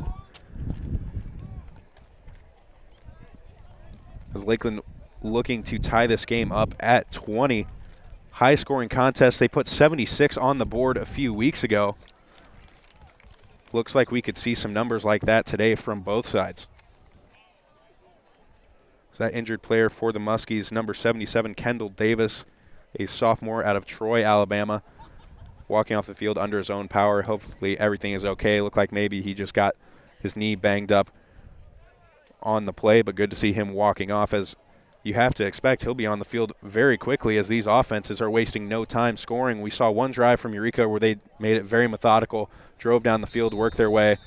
B: As Lakeland looking to tie this game up at 20. High-scoring contest. They put 76 on the board a few weeks ago. Looks like we could see some numbers like that today from both sides. So that injured player for the Muskies, number 77, Kendall Davis, a sophomore out of Troy, Alabama, walking off the field under his own power. Hopefully everything is okay. Looked like maybe he just got his knee banged up on the play, but good to see him walking off, as you have to expect he'll be on the field very quickly as these offenses are wasting no time scoring. We saw one drive from Eureka where they made it very methodical, drove down the field, worked their way.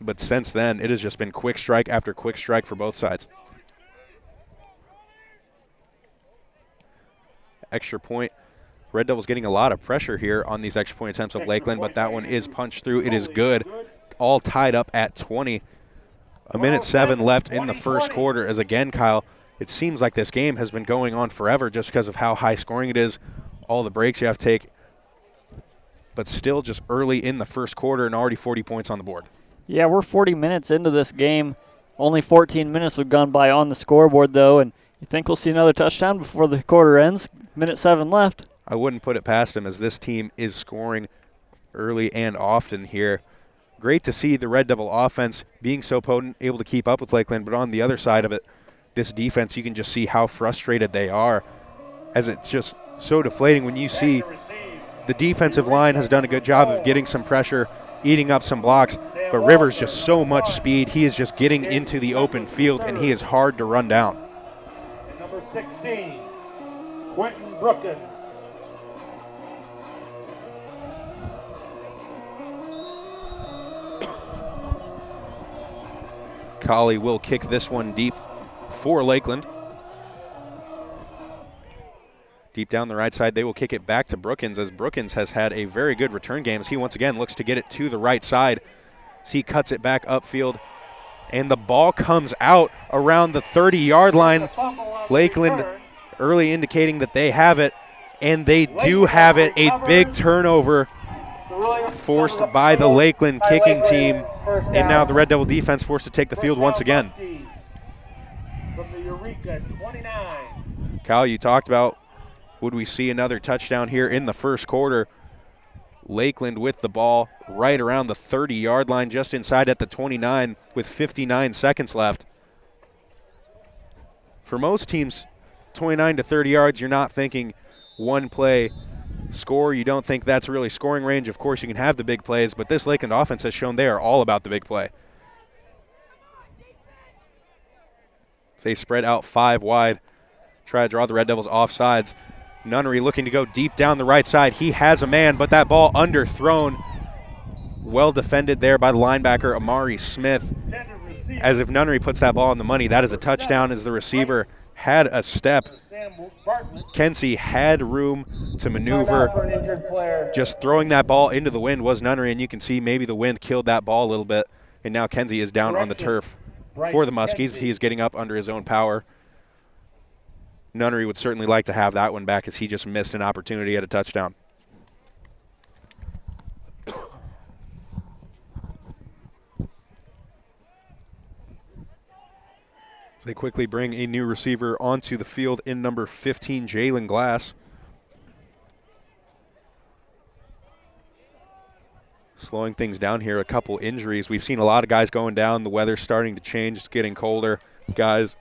B: But since then, it has just been quick strike after quick strike for both sides. Extra point. Red Devils getting a lot of pressure here on these extra point attempts of Lakeland, but that one is punched through. It is good. All tied up at 20. A minute 7 left in the first quarter as, again, Kyle, it seems like this game has been going on forever just because of how high scoring it is, all the breaks you have to take, but still just early in the first quarter and already 40 points on the board.
A: Yeah, we're 40 minutes into this game. Only 14 minutes have gone by on the scoreboard, though, and you think we'll see another touchdown before the quarter ends? Minute 7 left.
B: I wouldn't put it past him as this team is scoring early and often here. Great to see the Red Devil offense being so potent, able to keep up with Lakeland, but on the other side of it, this defense, you can just see how frustrated they are as it's just so deflating when you see the defensive line has done a good job of getting some pressure, eating up some blocks, but Rivers just so much speed. He is just getting into the open field, and he is hard to run down.
C: And number 16, Quentin Brookins.
B: Colley will kick this one deep for Lakeland. Deep down the right side, they will kick it back to Brookins as Brookins has had a very good return game as he once again looks to get it to the right side. As he cuts it back upfield, and the ball comes out around the 30-yard line. Lakeland early indicating that they have it, and they do have it. A big turnover forced by the Lakeland kicking team, and now the Red Devil defense forced to take the field once again.
C: From the Eureka 29.
B: Kyle, you talked about would we see another touchdown here in the first quarter. Lakeland with the ball right around the 30-yard line, just inside at the 29 with 59 seconds left. For most teams, 29 to 30 yards, you're not thinking one play score. You don't think that's really scoring range. Of course, you can have the big plays, but this Lakeland offense has shown they are all about the big play. So they spread out 5 wide, try to draw the Red Devils off sides. Nunnery looking to go deep down the right side. He has a man, but that ball underthrown. Well defended there by the linebacker, Amari Smith. As if Nunnery puts that ball on the money, that is a touchdown as the receiver had a step. Kenzie had room to maneuver. Just throwing that ball into the wind was Nunnery, and you can see maybe the wind killed that ball a little bit. And now Kenzie is down on the turf for the Muskies. He is getting up under his own power. Nunnery would certainly like to have that one back as he just missed an opportunity at a touchdown. So they quickly bring a new receiver onto the field in number 15, Jalen Glass. Slowing things down here, a couple injuries. We've seen a lot of guys going down. The weather's starting to change. It's getting colder. Guys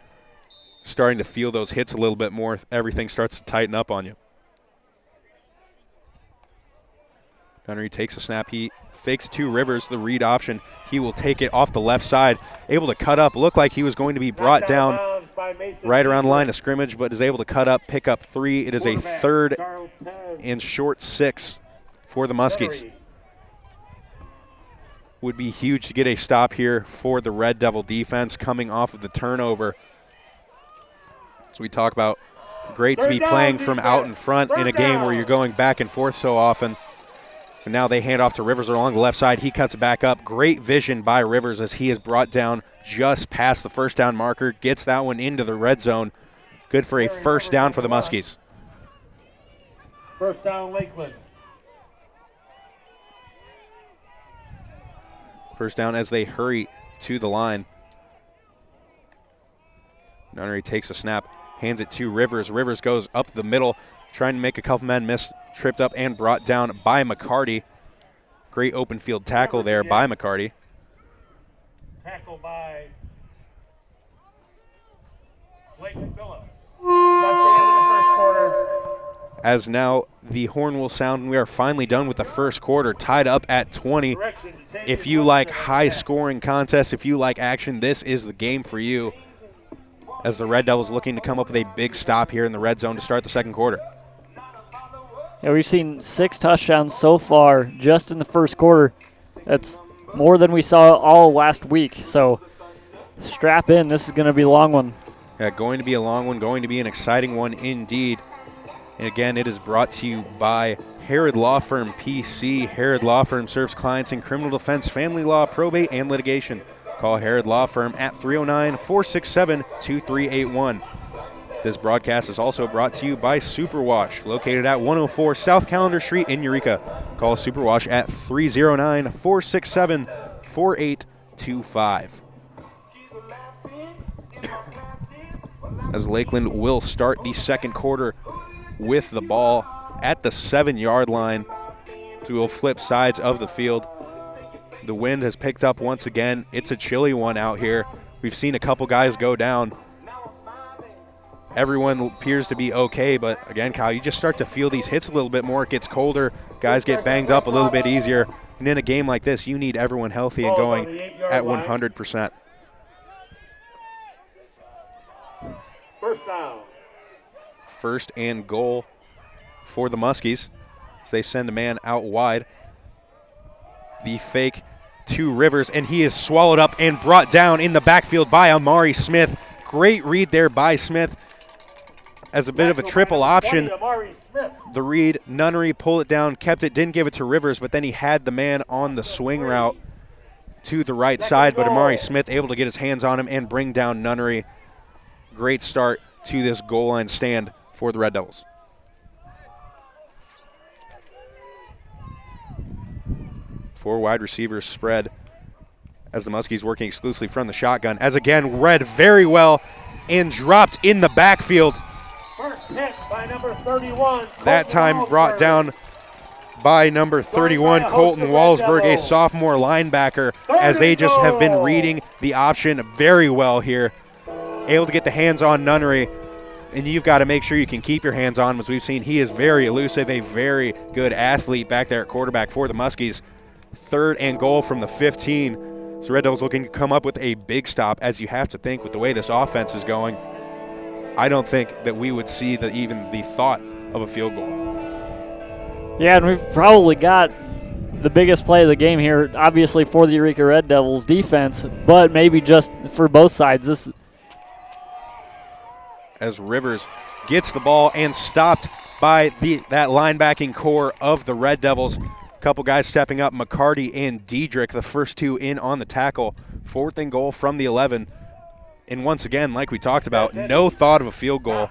B: starting to feel those hits a little bit more. Everything starts to tighten up on you. Nunnery takes a snap. He fakes to Rivers, the read option. He will take it off the left side. Able to cut up. Looked like he was going to be brought down right around the line of scrimmage, but is able to cut up, pick up 3. It is a 3rd and short 6 for the Muskies. Would be huge to get a stop here for the Red Devil defense coming off of the turnover. So we talk about great to be playing from out in front in a game where you're going back and forth so often. And now they hand off to Rivers along the left side. He cuts it back up. Great vision by Rivers as he is brought down just past the first down marker. Gets that one into the red zone. Good for a first down for the Muskies.
C: First down, Lakeland.
B: First down as they hurry to the line. Nunnery takes a snap, hands it to Rivers. Rivers goes up the middle, trying to make a couple men miss, tripped up and brought down by McCarty. Great open field tackle there by McCarty.
C: Tackle by Blake Phillips.
D: That's the end of the first quarter.
B: As now the horn will sound and we are finally done with the first quarter, tied up at 20. If you like high-scoring contests, if you like action, this is the game for you. as the Red Devils looking to come up with a big stop here in the red zone to start the second quarter.
A: Yeah, we've seen 6 touchdowns so far just in the first quarter. That's more than we saw all last week. So strap in. This is going to be a long one.
B: Yeah, going to be a long one, going to be an exciting one indeed. And again, it is brought to you by Herod Law Firm PC. Herod Law Firm serves clients in criminal defense, family law, probate, and litigation. Call Herod Law Firm at 309-467-2381. This broadcast is also brought to you by Superwash, located at 104 South Calendar Street in Eureka. Call Superwash at 309-467-4825. As Lakeland will start the second quarter with the ball at the 7-yard line. So we'll flip sides of the field. The wind has picked up once again. It's a chilly one out here. We've seen a couple guys go down. Everyone appears to be okay, but again, Kyle, you just start to feel these hits a little bit more. It gets colder. Guys get banged up a little bit easier. And in a game like this, you need everyone healthy and going at 100%.
C: First down.
B: First and goal for the Muskies as they send a man out wide. The fake to Rivers, and he is swallowed up and brought down in the backfield by Amari Smith. Great read there by Smith. As a bit of a triple option, the read, Nunnery pulled it down, kept it, didn't give it to Rivers, but then he had the man on the swing route to the right side, but Amari Smith able to get his hands on him and bring down Nunnery. Great start to this goal line stand for the Red Devils. Four wide receivers spread as the Muskies working exclusively from the shotgun, as again read very well and dropped in the backfield.
C: First hit by number 31.
B: That time brought down by number 31, Colton Walsberg, a sophomore linebacker, as they just have been reading the option very well here. Able to get the hands on Nunnery, and you've got to make sure you can keep your hands on him. As we've seen, he is very elusive, a very good athlete back there at quarterback for the Muskies. Third and goal from the 15. So Red Devils looking to come up with a big stop, as you have to think with the way this offense is going. I don't think that we would see even the thought of a field goal.
A: Yeah, and we've probably got the biggest play of the game here, obviously for the Eureka Red Devils defense, but maybe just for both sides.
B: As Rivers gets the ball and stopped by that linebacking core of the Red Devils. A couple guys stepping up, McCarty and Diedrich, the first two in on the tackle. Fourth and goal from the 11. And once again, like we talked about, no thought of a field goal.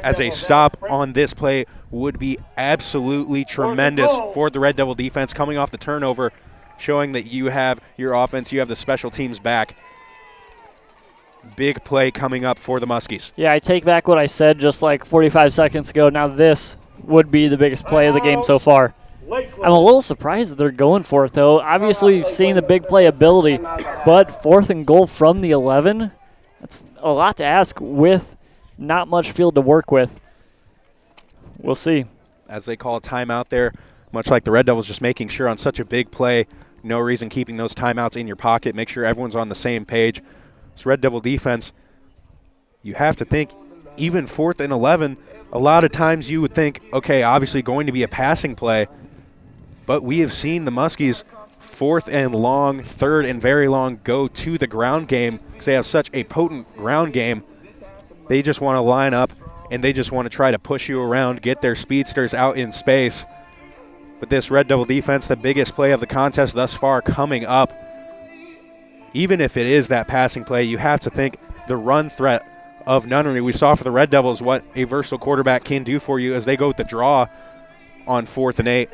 B: As a stop on this play would be absolutely tremendous for the Red Devil defense, coming off the turnover, showing that you have your offense, you have the special teams back. Big play coming up for the Muskies.
A: Yeah, I take back what I said just like 45 seconds ago. Now this would be the biggest play of the game so far. I'm a little surprised that they're going for it, though. Obviously, you've seen the big play ability, but fourth and goal from the 11, that's a lot to ask with not much field to work with. We'll see.
B: As they call a timeout there, much like the Red Devils, just making sure on such a big play, no reason keeping those timeouts in your pocket, make sure everyone's on the same page. This Red Devil defense, you have to think, even 4th and 11, a lot of times you would think, okay, obviously going to be a passing play, but we have seen the Muskies 4th and long, 3rd and very long go to the ground game because they have such a potent ground game. They just want to line up and they just want to try to push you around, get their speedsters out in space. But this Red Devil defense, the biggest play of the contest thus far coming up, even if it is that passing play, you have to think the run threat of Nunnery. We saw for the Red Devils what a versatile quarterback can do for you as they go with the draw on 4th and 8.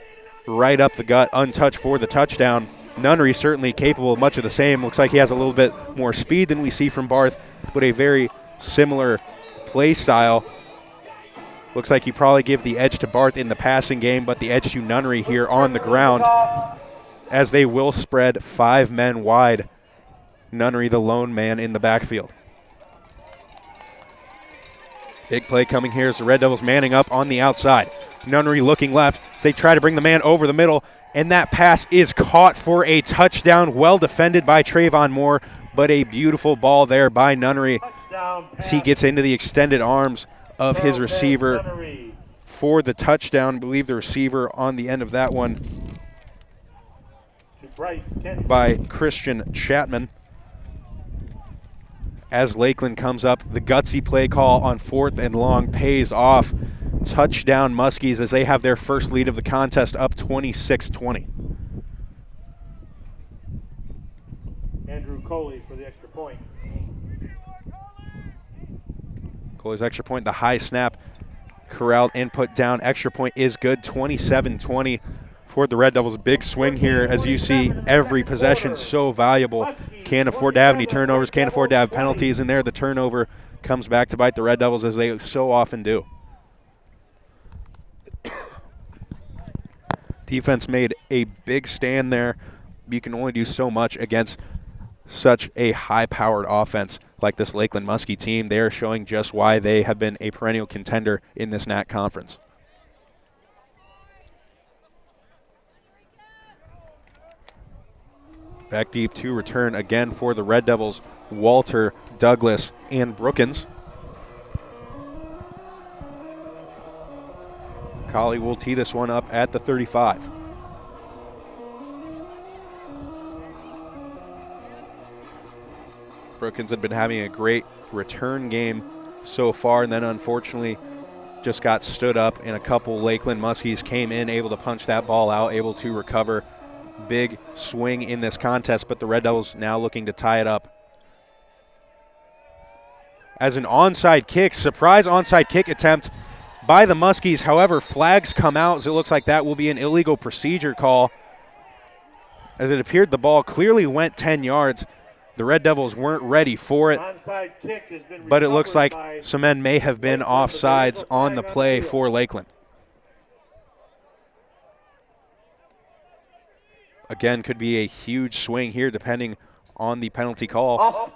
B: Right up the gut, untouched for the touchdown. Nunnery certainly capable of much of the same. Looks like he has a little bit more speed than we see from Barth, but a very similar play style. Looks like you probably give the edge to Barth in the passing game, but the edge to Nunnery here on the ground, as they will spread 5 men wide. Nunnery the lone man in the backfield. Big play coming here as the Red Devils manning up on the outside. Nunnery looking left as they try to bring the man over the middle, and that pass is caught for a touchdown. Well defended by Trayvon Moore. but a beautiful ball there by Nunnery
C: Touchdown
B: as he
C: pass.
B: gets into the extended arms of his
C: Pearl
B: receiver
C: Nunnery.
B: for the touchdown. I believe the receiver on the end of that one
C: To Bryce Kenzie.
B: by Christian Chapman. As Lakeland comes up, the gutsy play call on 4th and long pays off. Touchdown Muskies as they have their first lead of the contest, up 26-20.
C: Andrew Coley for the extra point.
B: Coley's extra point, the high snap, corralled and put down. Extra point is good, 27-20 for the Red Devils. Big swing here as you see every possession so valuable. Can't afford to have any turnovers, can't afford to have penalties in there. The turnover comes back to bite the Red Devils as they so often do. Defense made a big stand there. You can only do so much against such a high-powered offense like this Lakeland Muskie team. They are showing just why they have been a perennial contender in this NAC conference. Back deep to return again for the Red Devils, Walter, Douglas, and Brookins. Colley will tee this one up at the 35. Brookins had been having a great return game so far, and then unfortunately just got stood up, and a couple Lakeland Muskies came in, able to punch that ball out, able to recover. Big swing in this contest, but the Red Devils now looking to tie it up. As an onside kick, surprise onside kick attempt by the Muskies. However, flags come out as it looks like that will be an illegal procedure call. As it appeared the ball clearly went 10 yards. The Red Devils weren't ready for it,
C: Onside kick has been
B: but it looks like
C: recovered by
B: some men may have been offsides on the play for Lakeland. Again, could be a huge swing here depending on the penalty call.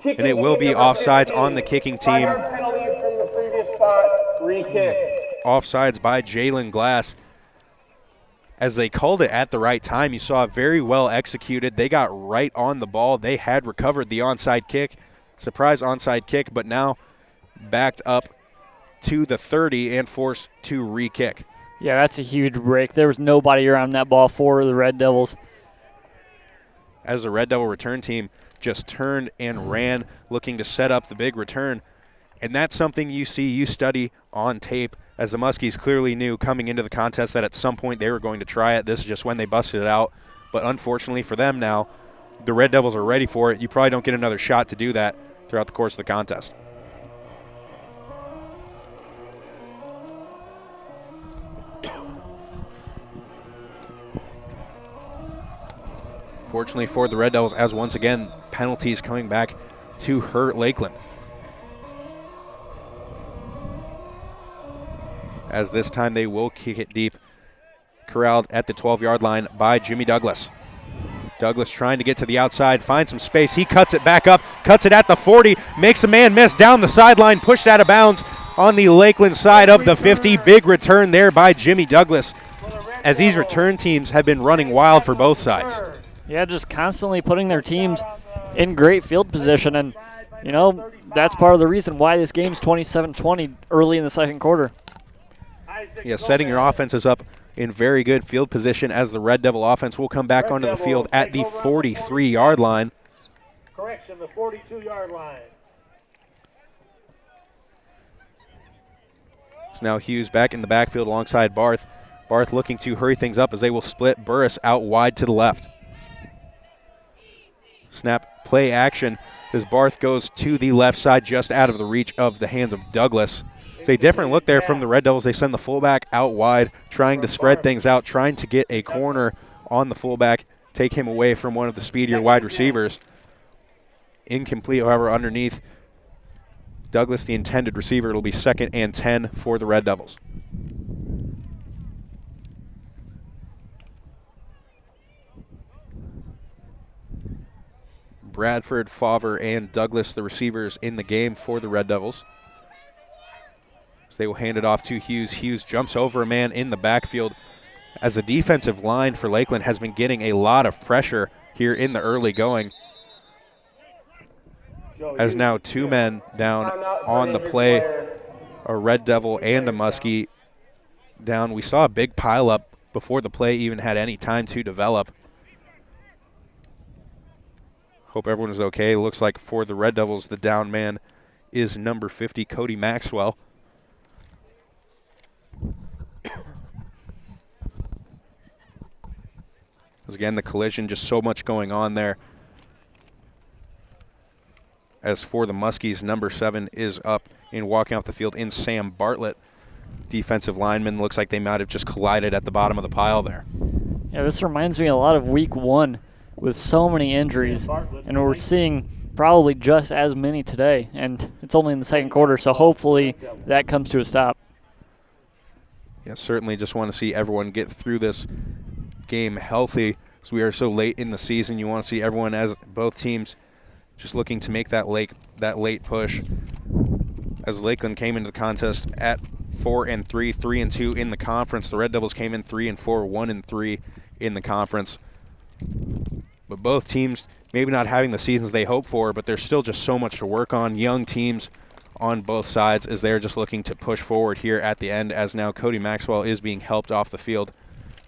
B: And it will be offsides on the kicking team.
D: Penalty from the previous spot, re-kick.
B: Offsides by Jalen Glass. As they called it at the right time, you saw it very well executed. They got right on the ball. They had recovered the onside kick. Surprise onside kick, but now backed up to the 30 and forced to re-kick.
A: Yeah, that's a huge break. There was nobody around that ball for the Red Devils.
B: As the Red Devil return team just turned and ran, looking to set up the big return. And that's something you see, you study on tape, as the Muskies clearly knew coming into the contest that at some point they were going to try it. This is just when they busted it out. But unfortunately for them now, the Red Devils are ready for it. You probably don't get another shot to do that throughout the course of the contest. Fortunately for the Red Devils, as once again, penalties coming back to hurt Lakeland. As this time they will kick it deep, corralled at the 12-yard line by Jimmy Douglas. Douglas trying to get to the outside, finds some space. He cuts it back up, cuts it at the 40, makes a man miss down the sideline, pushed out of bounds on the Lakeland side of the 50. Big return there by Jimmy Douglas, as these return teams have been running wild for both sides.
A: Yeah, just constantly putting their teams in great field position. And, you know, that's part of the reason why this game's 27-20 early in the second quarter.
B: Yeah, setting your offenses up in very good field position as the Red Devil offense will come back onto the field at the 43-yard line.
C: Correction, the 42-yard line.
B: So now Hughes back in the backfield alongside Barth. Barth looking to hurry things up as they will split Burris out wide to the left. Snap, play action as Barth goes to the left side, just out of the reach of the hands of Douglas. It's a different look there from the Red Devils. They send the fullback out wide, trying to spread things out, trying to get a corner on the fullback, take him away from one of the speedier wide receivers. Incomplete, however, underneath Douglas, the intended receiver. It'll be 2nd and 10 for the Red Devils. Bradford, Favre, and Douglas, the receivers in the game for the Red Devils. So they will hand it off to Hughes. Hughes jumps over a man in the backfield as the defensive line for Lakeland has been getting a lot of pressure here in the early going. as now 2 men down on the play, a Red Devil and a Muskie down. We saw a big pileup before the play even had any time to develop. Hope everyone is okay. Looks like for the Red Devils, the down man is number 50, Cody Maxwell. Again, the collision, just so much going on there. As for the Muskies, number 7 is up and walking off the field in Sam Bartlett. Defensive lineman, looks like they might have just collided at the bottom of the pile there.
A: Yeah, this reminds me a lot of week 1 with so many injuries, and we're seeing probably just as many today, and it's only in the second quarter, so hopefully that comes to a stop.
B: Yeah, certainly just want to see everyone get through this game healthy, as we are so late in the season. You want to see everyone, as both teams, just looking to make that late push. As Lakeland came into the contest at 4-3, 3-2 in the conference, the Red Devils came in 3-4, 1-3 in the conference. But both teams maybe not having the seasons they hope for, but there's still just so much to work on. Young teams on both sides, as they're just looking to push forward here at the end, as now Cody Maxwell is being helped off the field.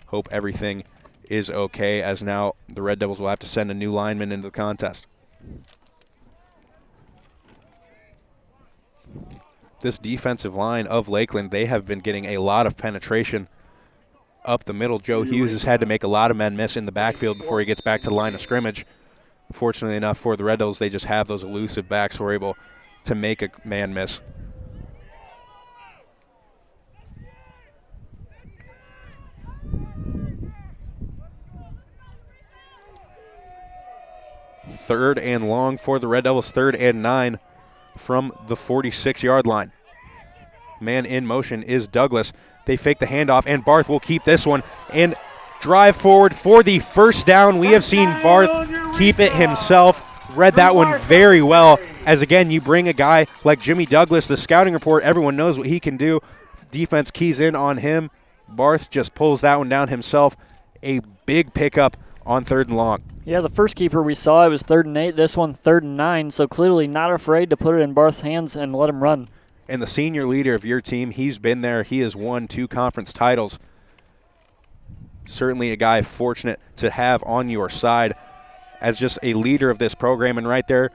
B: Hope everything is okay, as now the Red Devils will have to send a new lineman into the contest. This defensive line of Lakeland, they have been getting a lot of penetration up the middle. Joe Hughes has had to make a lot of men miss in the backfield before he gets back to the line of scrimmage. Fortunately enough for the Red Devils, they just have those elusive backs who are able to make a man miss. Third and long for the Red Devils, 3rd and 9 from the 46-yard line. Man in motion is Douglas. They fake the handoff, and Barth will keep this one and drive forward for the first down. We have seen Barth keep it himself. Read that one very well, as again, you bring a guy like Jimmy Douglas, the scouting report, everyone knows what he can do. Defense keys in on him. Barth just pulls that one down himself. A big pickup on 3rd and long.
A: Yeah, the first keeper we saw, it was 3rd and 8. This one, 3rd and 9, so clearly not afraid to put it in Barth's hands and let him run.
B: And the senior leader of your team, he's been there. He has won 2 conference titles. Certainly a guy fortunate to have on your side as just a leader of this program. And right there,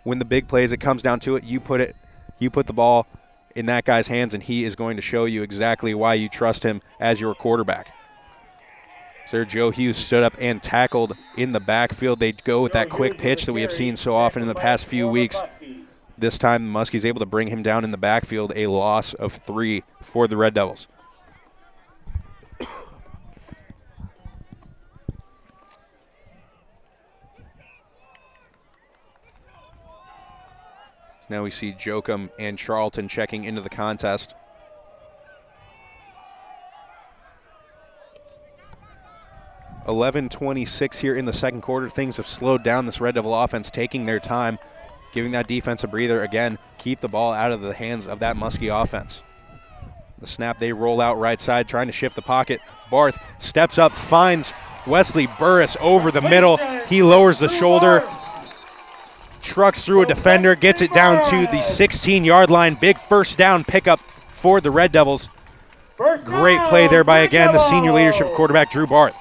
B: when the big plays, it comes down to it, you put the ball in that guy's hands, and he is going to show you exactly why you trust him as your quarterback. Sir Joe Hughes stood up and tackled in the backfield. They go with that quick pitch that we have seen so often in the past few weeks. This time, Muskie's able to bring him down in the backfield, a loss of 3 for the Red Devils. Now we see Jokum and Charlton checking into the contest. .26 here in the second quarter. Things have slowed down. This Red Devil offense taking their time, giving that defense a breather. Again, keep the ball out of the hands of that Muskie offense. The snap, they roll out right side, trying to shift the pocket. Barth steps up, finds Wesley Burris over the middle. He lowers the shoulder, trucks through a defender, gets it down to the 16-yard line. Big first down pickup for the Red Devils. Great play there by, again, the senior leadership quarterback, Drew Barth.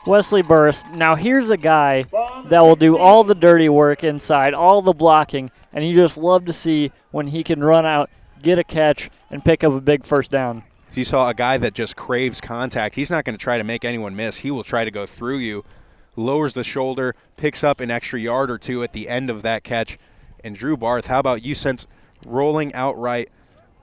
A: Wesley Burris. Now here's a guy that will do all the dirty work inside, all the blocking, and you just love to see when he can run out, get a catch, and pick up a big first down.
B: You saw a guy that just craves contact. He's not going to try to make anyone miss. He will try to go through you, lowers the shoulder, picks up an extra yard or 2 at the end of that catch. And Drew Barth, how about you, since rolling outright,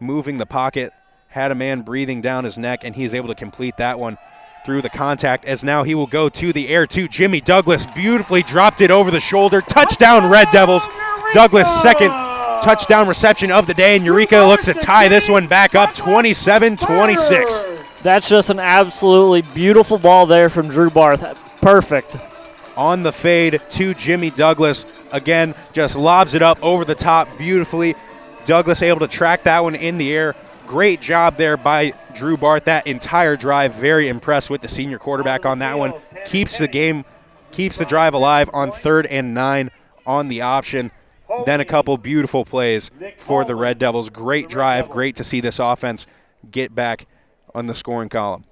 B: moving the pocket, had a man breathing down his neck, and he's able to complete that one through the contact, as now he will go to the air to Jimmy Douglas. Beautifully dropped it over the shoulder. Touchdown, Red Devils. Douglas' second touchdown reception of the day, and Eureka looks to tie this one back up 27-26.
A: That's just an absolutely beautiful ball there from Drew Barth. Perfect.
B: On the fade to Jimmy Douglas. Again, just lobs it up over the top beautifully. Douglas able to track that one in the air. Great job there by Drew Barth that entire drive. Very impressed with the senior quarterback on that one. Keeps the drive alive on 3rd and 9 on the option. then a couple beautiful plays for the Red Devils. Great drive, great to see this offense get back on the scoring column.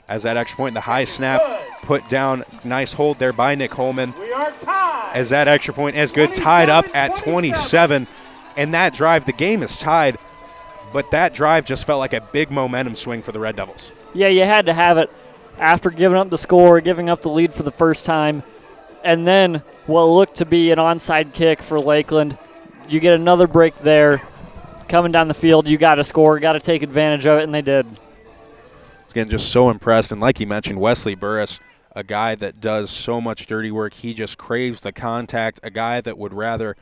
B: As that extra point, the high snap put down, nice hold there by Nick Holman.
C: We are tied.
B: As that extra point is good, tied up at 27. And that drive, the game is tied, but that drive just felt like a big momentum swing for the Red Devils.
A: Yeah, you had to have it after giving up the score, giving up the lead for the first time, and then what looked to be an onside kick for Lakeland. You get another break there. Coming down the field, you got to score, got to take advantage of it, and they did.
B: Again, just so impressed. And like you mentioned, Wesley Burris, a guy that does so much dirty work. He just craves the contact, a guy that would rather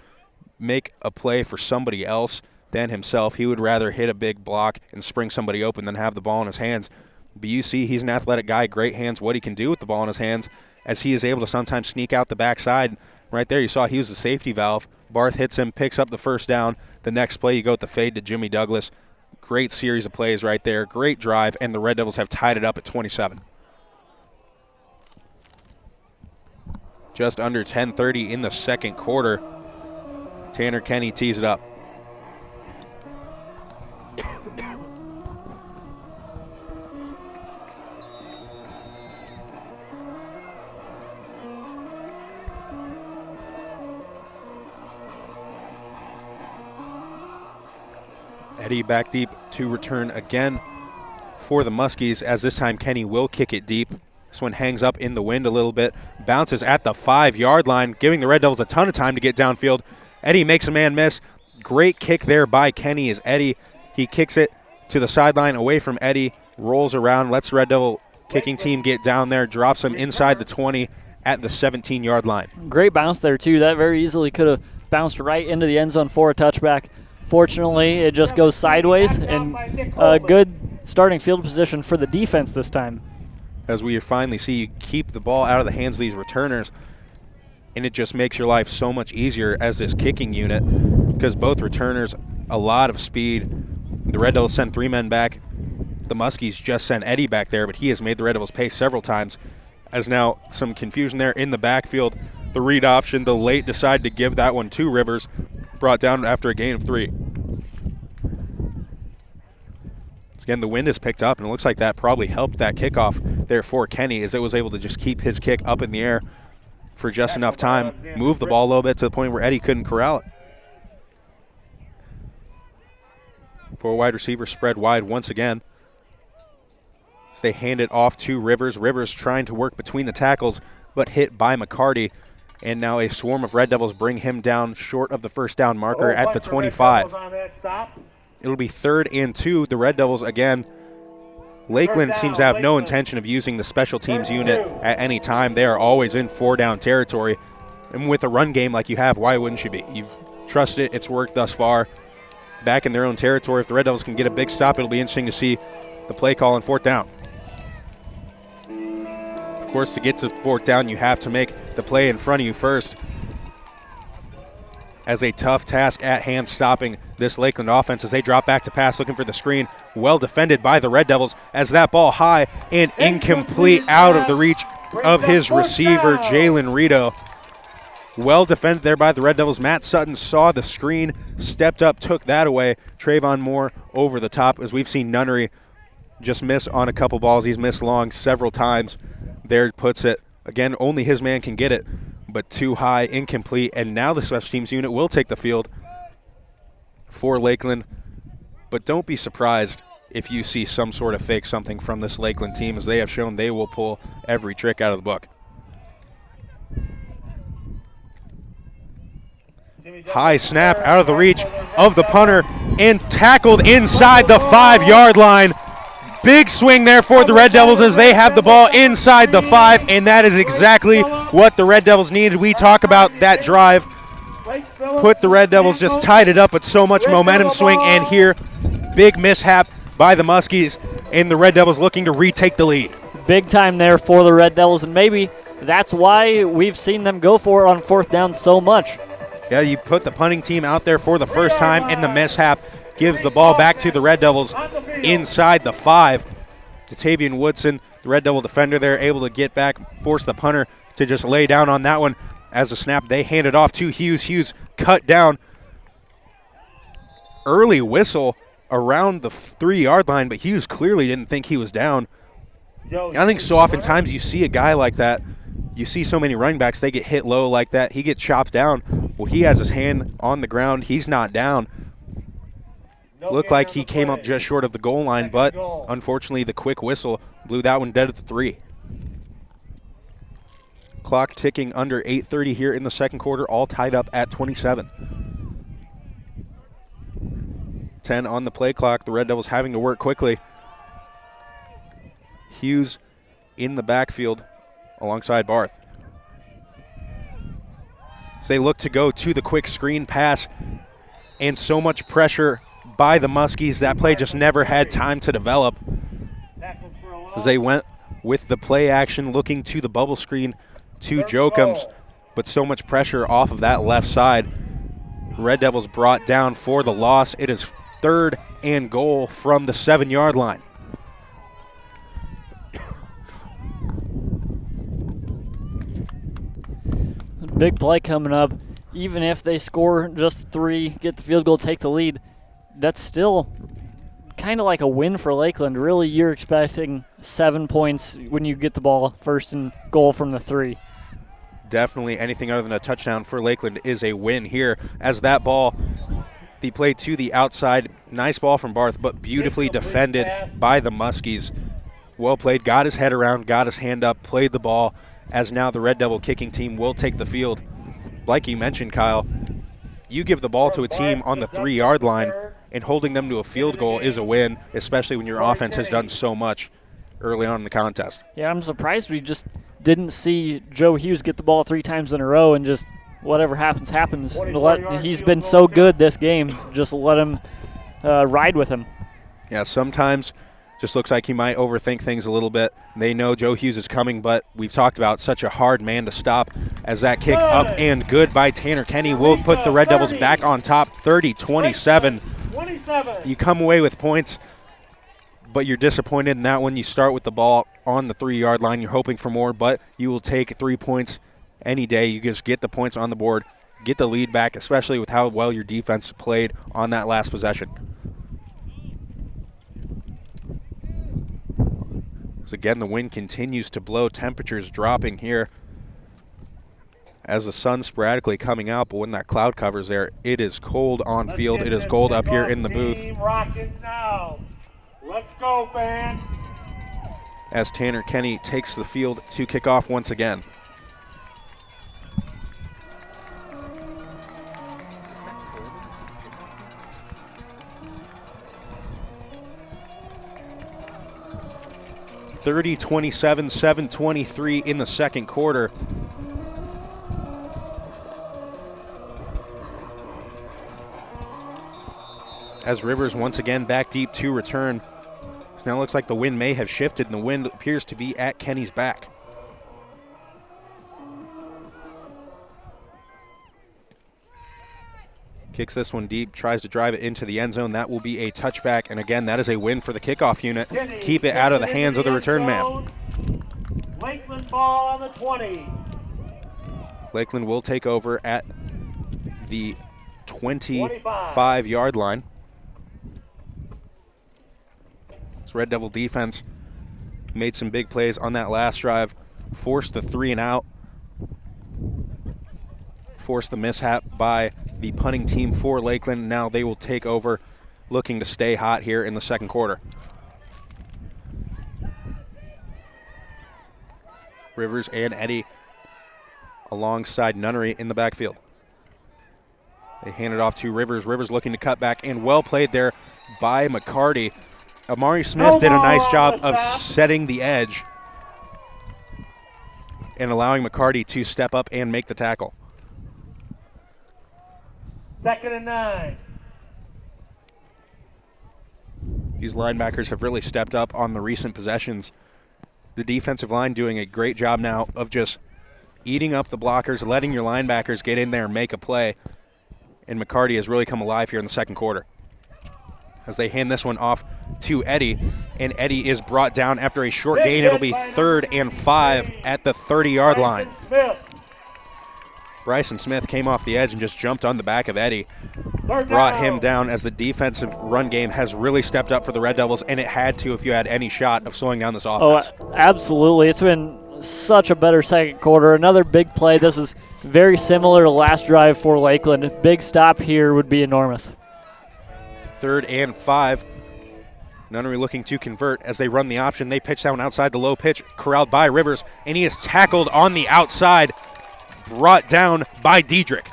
B: make a play for somebody else than himself. He would rather hit a big block and spring somebody open than have the ball in his hands. But you see he's an athletic guy, great hands, what he can do with the ball in his hands, as he is able to sometimes sneak out the backside. Right there you saw he was the safety valve. Barth hits him, picks up the first down. The next play you go with the fade to Jimmy Douglas. Great series of plays right there. Great drive, and the Red Devils have tied it up at 27. Just under 10:30 in the second quarter. Tanner Kenny tees it up. Eddie back deep to return again for the Muskies, as this time Kenny will kick it deep. This one hangs up in the wind a little bit, bounces at the 5-yard line, giving the Red Devils a ton of time to get downfield. Eddie makes a man miss. Great kick there by Kenny as Eddie, he kicks it to the sideline away from Eddie, rolls around, lets the Red Devil kicking team get down there, drops him inside the 20 at the 17-yard line.
A: Great bounce there, too. That very easily could have bounced right into the end zone for a touchback. Fortunately, it just goes sideways, and a good starting field position for the defense this time.
B: As we finally see you keep the ball out of the hands of these returners, and it just makes your life so much easier as this kicking unit, because both returners, a lot of speed. The Red Devils sent 3 men back. The Muskies just sent Eddie back there, but he has made the Red Devils pay several times. As now some confusion there in the backfield. The read option, the late decide to give that one to Rivers, brought down after a gain of 3. Again, the wind is picked up, and it looks like that probably helped that kickoff there for Kenny, as it was able to just keep his kick up in the air for just enough time, move the ball a little bit to the point where Eddie couldn't corral it. 4 wide receivers spread wide once again, as they hand it off to Rivers. Rivers trying to work between the tackles, but hit by McCarty. And now a swarm of Red Devils bring him down short of the first down marker at the 25. It'll be 3rd and 2. The Red Devils again. Lakeland seems to have no intention of using the special teams unit at any time. They are always in 4-down territory. And with a run game like you have, why wouldn't you be? You've trusted it. It's worked thus far. Back in their own territory, if the Red Devils can get a big stop, it'll be interesting to see the play call on 4th down. Of course, to get to 4th down, you have to make the play in front of you first. As a tough task at hand stopping this Lakeland offense as they drop back to pass, looking for the screen. Well defended by the Red Devils as that ball high and incomplete, out of the reach of his receiver, Jalen Rito. Well defended there by the Red Devils. Matt Sutton saw the screen, stepped up, took that away. Trayvon Moore over the top, as we've seen Nunnery just miss on a couple balls. He's missed long several times. There puts it. Again, only his man can get it, but too high, incomplete, and now the special teams unit will take the field for Lakeland. But don't be surprised if you see some sort of fake something from this Lakeland team, as they have shown they will pull every trick out of the book. High snap out of the reach of the punter and tackled inside the 5-yard line. Big swing there for the Red Devils as they have the ball inside the 5, and that is exactly what the Red Devils needed. We talk about that drive. Put the Red Devils, just tied it up with so much momentum swing, and here, big mishap by the Muskies, and the Red Devils looking to retake the lead.
A: Big time there for the Red Devils, and maybe that's why we've seen them go for it on 4th down so much.
B: Yeah, you put the punting team out there for the first time, and the mishap gives the ball back to the Red Devils inside the 5. Tavian Woodson, the Red Devil defender there, able to get back, force the punter to just lay down on that one. As a snap, they hand it off to Hughes. Hughes cut down. Early whistle around the 3-yard line, but Hughes clearly didn't think he was down. I think so oftentimes you see a guy like that, you see so many running backs, they get hit low like that. He gets chopped down. Well, he has his hand on the ground. He's not down. Looked like he came up just short of the goal line, but unfortunately the quick whistle blew that one dead at the 3. Clock ticking under 8:30 here in the second quarter, all tied up at 27. 10 on the play clock. The Red Devils having to work quickly. Hughes in the backfield alongside Barth. As they look to go to the quick screen pass, and so much pressure by the Muskies. That play just never had time to develop. As they went with the play action, looking to the bubble screen to Jokums, but so much pressure off of that left side. Red Devils brought down for the loss. It is 3rd and goal from the 7-yard line.
A: Big play coming up. Even if they score just 3, get the field goal, take the lead, that's still kind of like a win for Lakeland. Really, you're expecting 7 points when you get the ball 1st and goal from the 3.
B: Definitely anything other than a touchdown for Lakeland is a win here, as that ball, the play to the outside, nice ball from Barth, but beautifully defended by the Muskies. Well played, got his head around, got his hand up, played the ball, as now the Red Devil kicking team will take the field. Like you mentioned, Kyle, you give the ball to a team on the 3-yard line, and holding them to a field goal is a win, especially when your offense has done so much early on in the contest.
A: Yeah, I'm surprised we just didn't see Joe Hughes get the ball 3 times in a row and just whatever happens, happens. He's been so good this game. Just let him ride with him.
B: Yeah, sometimes just looks like he might overthink things a little bit. They know Joe Hughes is coming, but we've talked about such a hard man to stop, as that kick up and good by Tanner Kenny will put the Red Devils back on top, 30-27. You come away with points, but you're disappointed in that one. You start with the ball on the 3-yard line. You're hoping for more, but you will take 3 points any day. You just get the points on the board, get the lead back, especially with how well your defense played on that last possession. So again, the wind continues to blow. Temperatures dropping here as the sun sporadically coming out, but when that cloud covers there, it is cold on field. It is cold up here in the booth.
C: Let's go, fans.
B: As Tanner Kenny takes the field to kick off once again. (30-27, 7:23 in the second quarter. As Rivers once again back deep to return. So now it looks like the wind may have shifted, and the wind appears to be at Kenny's back. Kicks this one deep, tries to drive it into the end zone. That will be a touchback, and again, that is a win for the kickoff unit. Keep it out of the hands of the return man.
C: Lakeland ball on the 20.
B: Lakeland will take over at the 25-yard line. This Red Devil defense made some big plays on that last drive, forced the 3-and-out, forced the mishap by the punting team for Lakeland. Now they will take over, looking to stay hot here in the second quarter. Rivers and Eddy alongside Nunnery in the backfield. They hand it off to Rivers. Rivers looking to cut back, and well played there by McCarty. Amari Smith did a nice job of setting the edge and allowing McCarty to step up and make the tackle.
C: 2nd and 9.
B: These linebackers have really stepped up on the recent possessions. The defensive line doing a great job now of just eating up the blockers, letting your linebackers get in there and make a play. And McCarty has really come alive here in the second quarter. As they hand this one off to Eddy, and Eddy is brought down after a short gain. It'll be 3rd and 5 at the 30-yard line. Bryson Smith came off the edge and just jumped on the back of Eddie.
C: Third
B: Brought
C: down.
B: him down as the defensive run game has really stepped up for the Red Devils, and it had to if you had any shot of slowing down this offense.
A: Oh, absolutely. It's been such a better second quarter. Another big play. This is very similar to last drive for Lakeland. A big stop here would be enormous.
B: 3rd and 5. Nunnery looking to convert as they run the option. They pitch down outside the low pitch, corralled by Rivers, and he is tackled on the outside, brought down by Diedrich.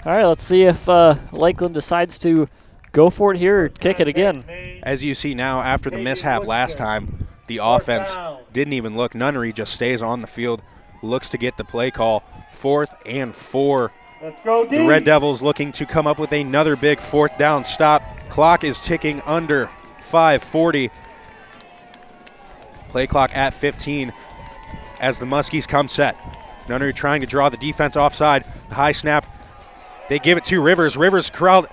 A: All right, let's see if Lakeland decides to go for it here or kick it again.
B: As you see now, after the mishap last time, the offense didn't even look. Nunnery just stays on the field, looks to get the play call. 4th and 4.
C: Let's go,
B: The Red Devils looking to come up with another big 4th down stop. Clock is ticking under 5:40. Play clock at 15 as the Muskies come set. Nunnery trying to draw the defense offside. The high snap. They give it to Rivers. Rivers corralled,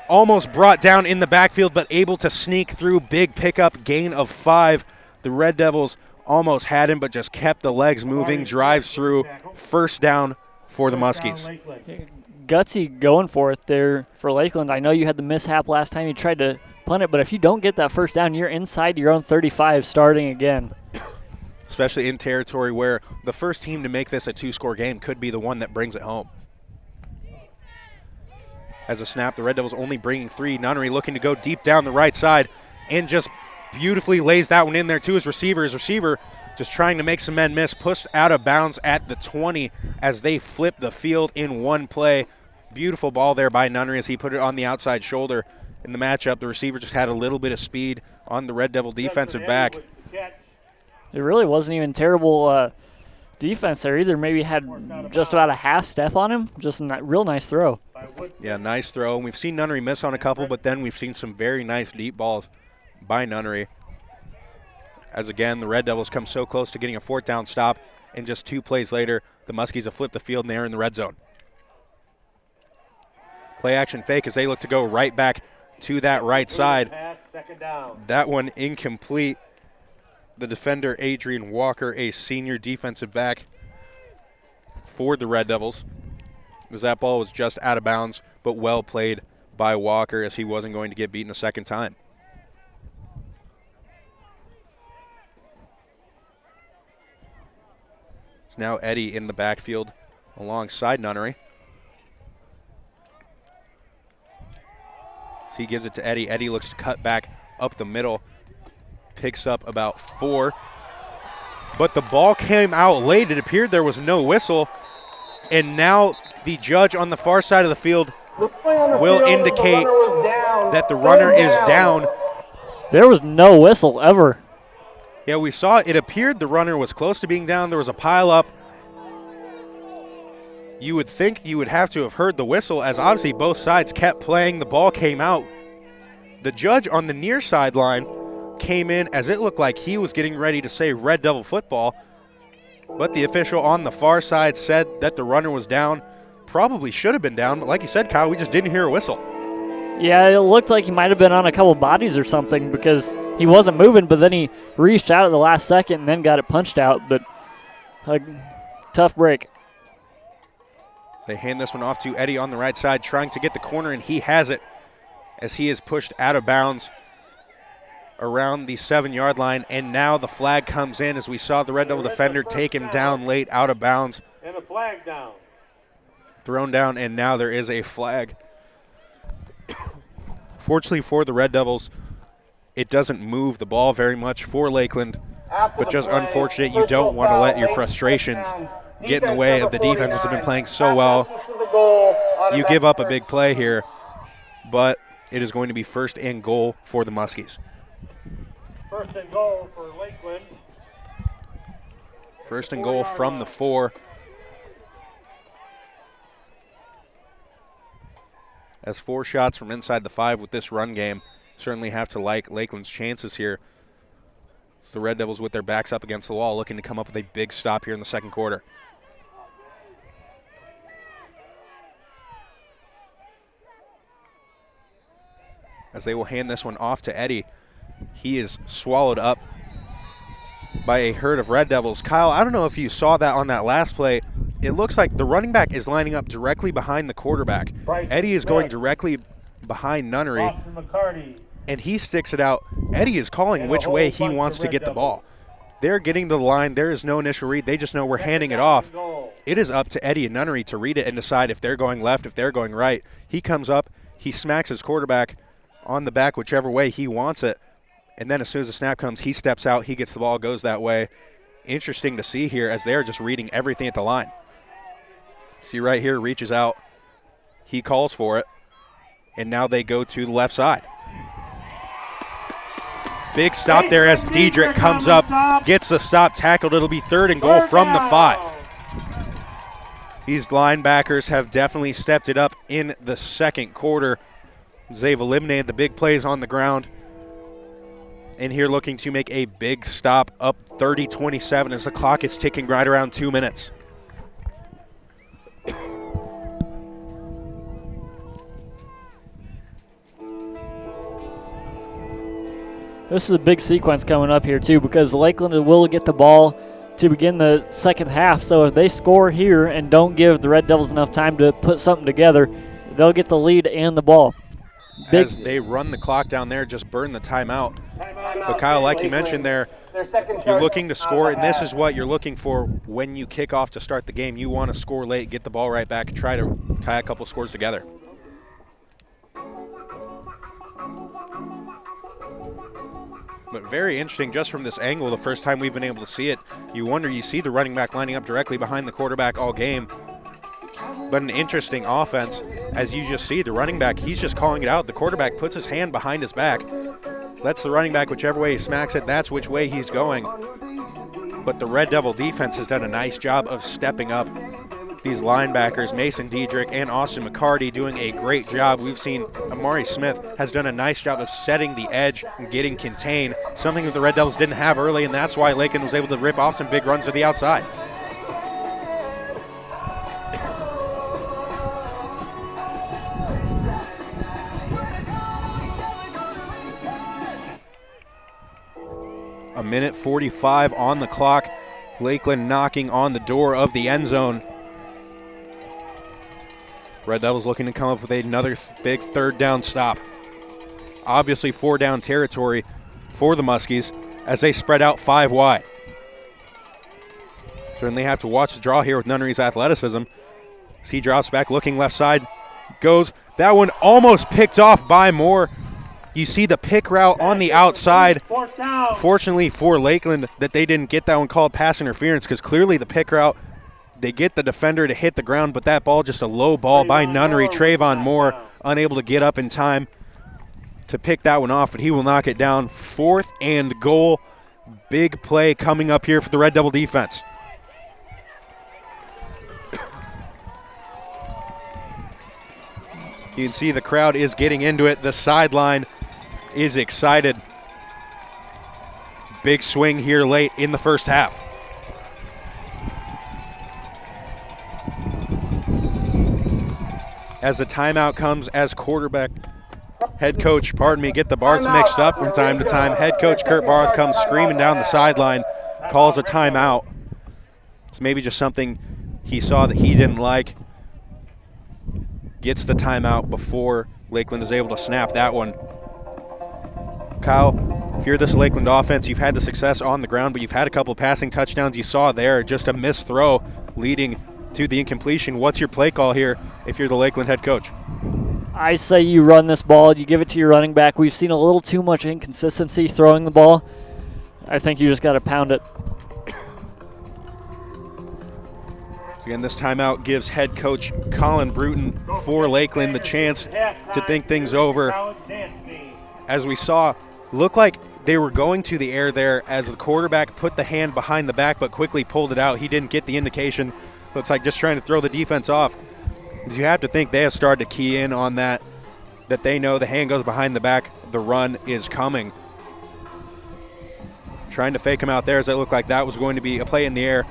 B: almost brought down in the backfield, but able to sneak through. Big pickup, gain of 5. The Red Devils almost had him, but just kept the legs moving. Drives through. 1st down for the Muskies.
A: Gutsy going for it there for Lakeland. I know you had the mishap last time you tried to punt it, but if you don't get that 1st down, you're inside your own 35 starting again.
B: Especially in territory where the first team to make this a 2-score game could be the one that brings it home. As a snap, the Red Devils only bringing 3. Nunnery looking to go deep down the right side and just beautifully lays that one in there to his receiver. His receiver just trying to make some men miss, pushed out of bounds at the 20 as they flip the field in one play. Beautiful ball there by Nunnery as he put it on the outside shoulder. In the matchup, the receiver just had a little bit of speed on the Red Devil defensive back.
A: It really wasn't even terrible defense there either. Maybe had just about a half step on him. Just a real nice throw.
B: Yeah, nice throw. And we've seen Nunnery miss on a couple, but then we've seen some very nice deep balls by Nunnery. As again, the Red Devils come so close to getting a 4th down stop, and just 2 plays later, the Muskies have flipped the field and they're in the red zone. Play action fake as they look to go right back to that right side. That one incomplete. The defender, Adrian Walker, a senior defensive back for the Red Devils. Because that ball was just out of bounds, but well played by Walker as he wasn't going to get beaten a second time. It's now Eddie in the backfield alongside Nunnery. So he gives it to Eddie. Eddie looks to cut back up the middle. Picks up about 4. But the ball came out late. It appeared there was no whistle. And now the judge on the far side of the field will indicate that the runner is down.
A: There was no whistle ever.
B: Yeah, we saw it. It appeared the runner was close to being down. There was a pile up. You would think you would have to have heard the whistle as obviously both sides kept playing. The ball came out. The judge on the near sideline came in as it looked like he was getting ready to say Red Devil football, but the official on the far side said that the runner was down. Probably should have been down, but like you said, Kyle, we just didn't hear a whistle.
A: Yeah, it looked like he might have been on a couple bodies or something because he wasn't moving, but then he reached out at the last second and then got it punched out, but a tough break.
B: They hand this one off to Eddie on the right side, trying to get the corner, and he has it as he is pushed out of bounds around the 7-yard line, and now the flag comes in as we saw the Red Devil defender take him down late out of bounds.
C: And a flag down.
B: Thrown down, and now there is a flag. Fortunately for the Red Devils, it doesn't move the ball very much for Lakeland, but just unfortunate you don't want to let your frustrations get in the way of the defenses have been playing so well. You give up a big play here, but it is going to be 1st and goal for the Muskies.
C: 1st and goal for Lakeland.
B: 1st and goal from the 4. As 4 shots from inside the 5 with this run game, certainly have to like Lakeland's chances here. It's the Red Devils with their backs up against the wall looking to come up with a big stop here in the second quarter. As they will hand this one off to Eddie. He is swallowed up by a herd of Red Devils. Kyle, I don't know if you saw that on that last play. it looks like the running back is lining up directly behind the quarterback. Eddie is going directly behind Nunnery, and he sticks it out. Eddie is calling which way he wants to get the ball. They're getting the line. There is no initial read. They just know we're handing it off. It is up to Eddie and Nunnery to read it and decide if they're going left, if they're going right. He comes up. He smacks his quarterback on the back whichever way he wants it. And then as soon as the snap comes, he steps out. He gets the ball, goes that way. Interesting to see here as they're just reading everything at the line. See right here, reaches out. He calls for it. And now they go to the left side. Big stop there as Diedrich comes up, gets the stop, tackled. It'll be 3rd and goal from the 5. These linebackers have definitely stepped it up in the second quarter. They've eliminated the big plays on the ground. And here looking to make a big stop, up 30-27 as the clock is ticking right around 2 minutes.
A: This is a big sequence coming up here, too, because Lakeland will get the ball to begin the second half. So if they score here and don't give the Red Devils enough time to put something together, they'll get the lead and the ball.
B: As they run the clock down there, just burn the timeout. But, Kyle, like you mentioned there, you're looking to score, and this is what you're looking for when you kick off to start the game. You want to score late, get the ball right back, and try to tie a couple scores together. But very interesting just from this angle, the first time we've been able to see it. You see the running back lining up directly behind the quarterback all game. But an interesting offense, as you just see, the running back, he's just calling it out. The quarterback puts his hand behind his back, lets the running back, whichever way he smacks it, that's which way he's going. But the Red Devil defense has done a nice job of stepping up. These linebackers, Mason Diedrich and Austin McCarty, doing a great job. We've seen Amari Smith has done a nice job of setting the edge and getting contained, something that the Red Devils didn't have early, and that's why Lakeland was able to rip off some big runs to the outside. A minute 45 on the clock. Lakeland knocking on the door of the end zone. Red Devils looking to come up with another big 3rd down stop. Obviously 4 down territory for the Muskies as they spread out 5 wide. Certainly have to watch the draw here with Nunnery's athleticism. As he drops back looking left side, goes. That one almost picked off by Moore. You see the pick route on the outside. Fortunately for Lakeland that they didn't get that one called pass interference, because clearly the pick route, they get the defender to hit the ground, but that ball just a low ball by Nunnery. Trayvon Moore unable to get up in time to pick that one off, but he will knock it down. 4th and goal. Big play coming up here for the Red Devil defense. You can see the crowd is getting into it. The sideline is excited. Big swing here late in the first half. As the timeout comes, as head coach, get the Barths mixed up from time to time. Head coach Kurt Barth comes screaming down the sideline, calls a timeout. It's maybe just something he saw that he didn't like. Gets the timeout before Lakeland is able to snap that one. Kyle, if you're this Lakeland offense, you've had the success on the ground, but you've had a couple of passing touchdowns. You saw there just a missed throw leading to the incompletion. What's your play call here if you're the Lakeland head coach?
A: I say you run this ball, you give it to your running back. We've seen a little too much inconsistency throwing the ball. I think you just got to pound it.
B: So again, this timeout gives head coach Colin Bruton for Lakeland the chance to think things over. As we saw, looked like they were going to the air there as the quarterback put the hand behind the back but quickly pulled it out. He didn't get the indication. Looks like just trying to throw the defense off. You have to think they have started to key in on that they know the hand goes behind the back, the run is coming. Trying to fake him out there as it looked like that was going to be a play in the air.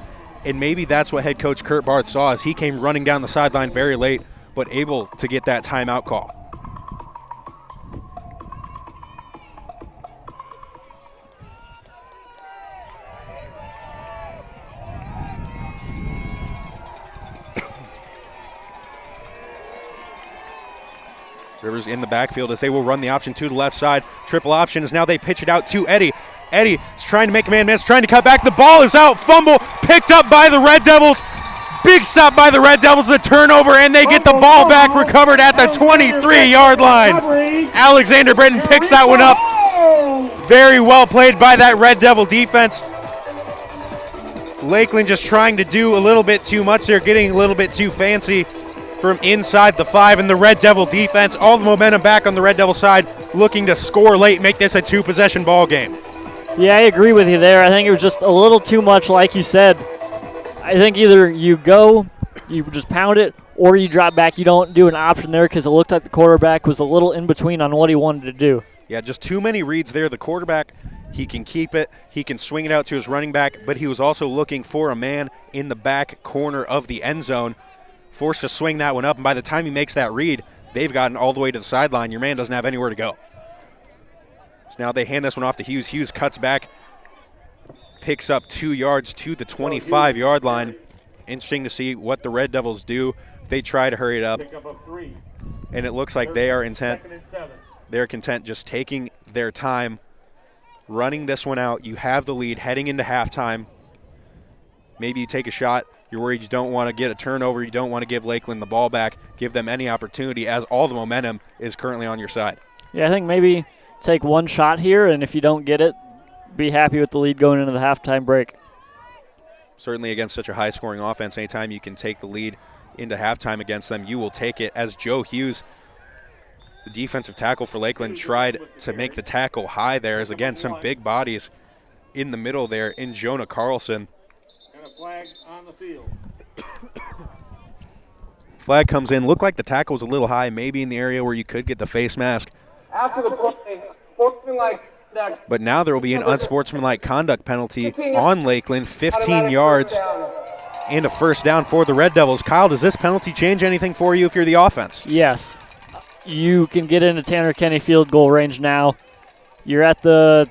B: And maybe that's what head coach Kurt Barth saw as he came running down the sideline very late, but able to get that timeout call. receivers in the backfield as they will run the option to the left side. Triple option is now they pitch it out to Eddie. Eddie is trying to make a man miss, trying to cut back. The ball is out. Fumble picked up by the Red Devils. Big stop by the Red Devils, the turnover, and they get the ball back, recovered at the 23-yard line. Alexander Britton picks that one up. Very well played by that Red Devil defense. Lakeland just trying to do a little bit too much. They're getting a little bit too fancy from inside the 5, and the Red Devil defense, all the momentum back on the Red Devil side, looking to score late, make this a 2-possession ball game.
A: Yeah, I agree with you there. I think it was just a little too much, like you said. I think either you just pound it, or you drop back. You don't do an option there because it looked like the quarterback was a little in between on what he wanted to do.
B: Yeah, just too many reads there. The quarterback, he can keep it. He can swing it out to his running back, but he was also looking for a man in the back corner of the end zone, forced to swing that one up, and by the time he makes that read, they've gotten all the way to the sideline. Your man doesn't have anywhere to go. So now they hand this one off to Hughes. Hughes cuts back, picks up 2 yards to the 25-yard line. Interesting to see what the Red Devils do. They try to hurry it up, and it looks like they are intent. They're content just taking their time, running this one out. You have the lead heading into halftime. Maybe you take a shot. You're worried you don't want to get a turnover. You don't want to give Lakeland the ball back, give them any opportunity, as all the momentum is currently on your side.
A: Yeah, I think maybe take one shot here, and if you don't get it, be happy with the lead going into the halftime break.
B: Certainly against such a high-scoring offense, anytime you can take the lead into halftime against them, you will take it. As Joe Hughes, the defensive tackle for Lakeland, tried to make the tackle high there, as again some big bodies in the middle there in Jonah Carlson.
C: And a flag on the field.
B: Flag comes in. Looked like the tackle was a little high, maybe in the area where you could get the face mask.
D: After the play, sportsmanlike conduct.
B: But now there will be an unsportsmanlike conduct penalty on Lakeland, 15 yards and a first down for the Red Devils. Kyle, does this penalty change anything for you if you're the offense?
A: Yes. You can get into Tanner Kenny field goal range now. You're at the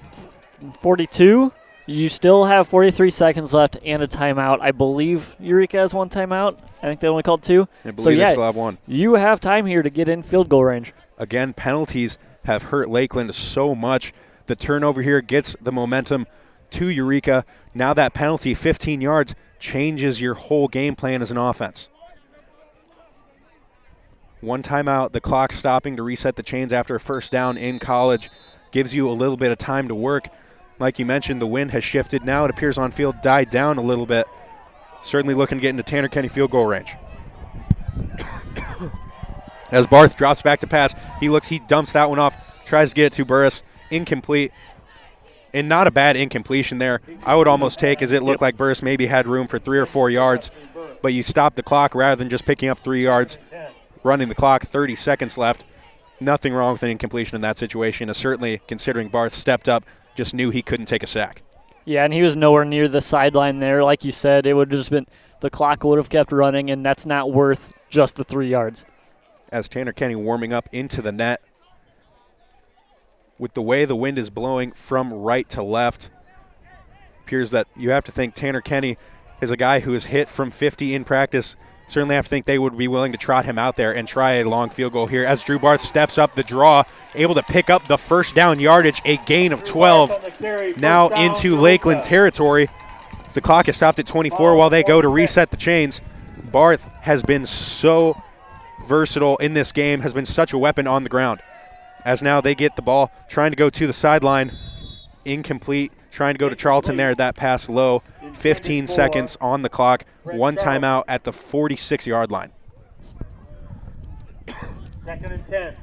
A: 42. You still have 43 seconds left and a timeout. I believe Eureka has one timeout. I think they only called 2.
B: I believe they still have one.
A: You have time here to get in field goal range.
B: Again, penalties have hurt Lakeland so much. The turnover here gets the momentum to Eureka. Now that penalty, 15 yards, changes your whole game plan as an offense. One timeout, the clock stopping to reset the chains after a first down in college. Gives you a little bit of time to work. Like you mentioned, the wind has shifted. Now it appears on field died down a little bit. Certainly looking to get into Tanner Kenny field goal range. As Barth drops back to pass, he dumps that one off, tries to get it to Burris. Incomplete. And not a bad incompletion there. I would almost take, as it looked like Burris maybe had room for 3 or 4 yards, but you stop the clock rather than just picking up 3 yards, running the clock, 30 seconds left. Nothing wrong with an incompletion in that situation, certainly considering Barth stepped up, just knew he couldn't take a sack.
A: Yeah, and he was nowhere near the sideline there. Like you said, it would have just been, the clock would have kept running, and that's not worth just the 3 yards.
B: As Tanner Kenny warming up into the net, with the way the wind is blowing from right to left, appears that you have to think Tanner Kenny is a guy who is hit from 50 in practice. Certainly have to think they would be willing to trot him out there and try a long field goal here as Drew Barth steps up the draw, able to pick up the first down yardage, a gain of 12, now into Lakeland territory. As the clock is stopped at 24 while they go to reset the chains. Barth has been so versatile in this game, has been such a weapon on the ground. As now they get the ball, trying to go to the sideline, incomplete, trying to go to Charlton there, that pass low, 15 seconds on the clock, one timeout at the 46-yard line.
C: 2nd and 10.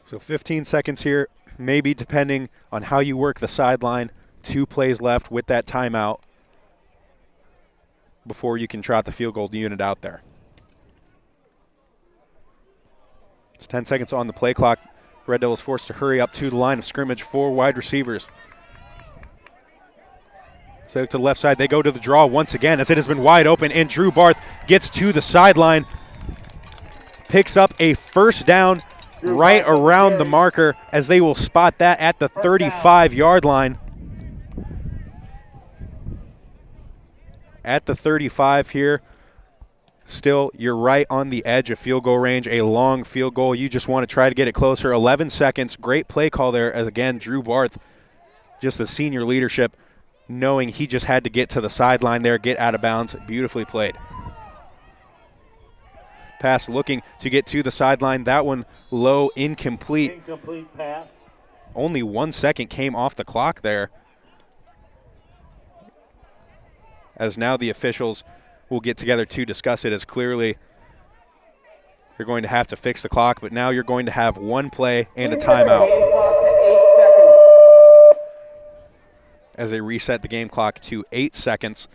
B: So 15 seconds here, maybe depending on how you work the sideline, 2 plays left with that timeout before you can trot the field goal unit out there. It's 10 seconds on the play clock. Red Devils forced to hurry up to the line of scrimmage, 4 wide receivers. So to the left side, they go to the draw once again as it has been wide open, and Drew Barth gets to the sideline, picks up a first down right around the marker as they will spot that at the 35-yard line. at the 35 here. Still, you're right on the edge of field goal range, a long field goal. You just want to try to get it closer. 11 seconds. Great play call there as, again, Drew Barth, just the senior leadership, knowing he just had to get to the sideline there, get out of bounds. Beautifully played. Pass looking to get to the sideline. That one low, incomplete.
C: Incomplete pass.
B: Only 1 second came off the clock there. As now the officials will get together to discuss it, as clearly you're going to have to fix the clock, but now you're going to have one play and a timeout as they reset the game clock to 8 seconds.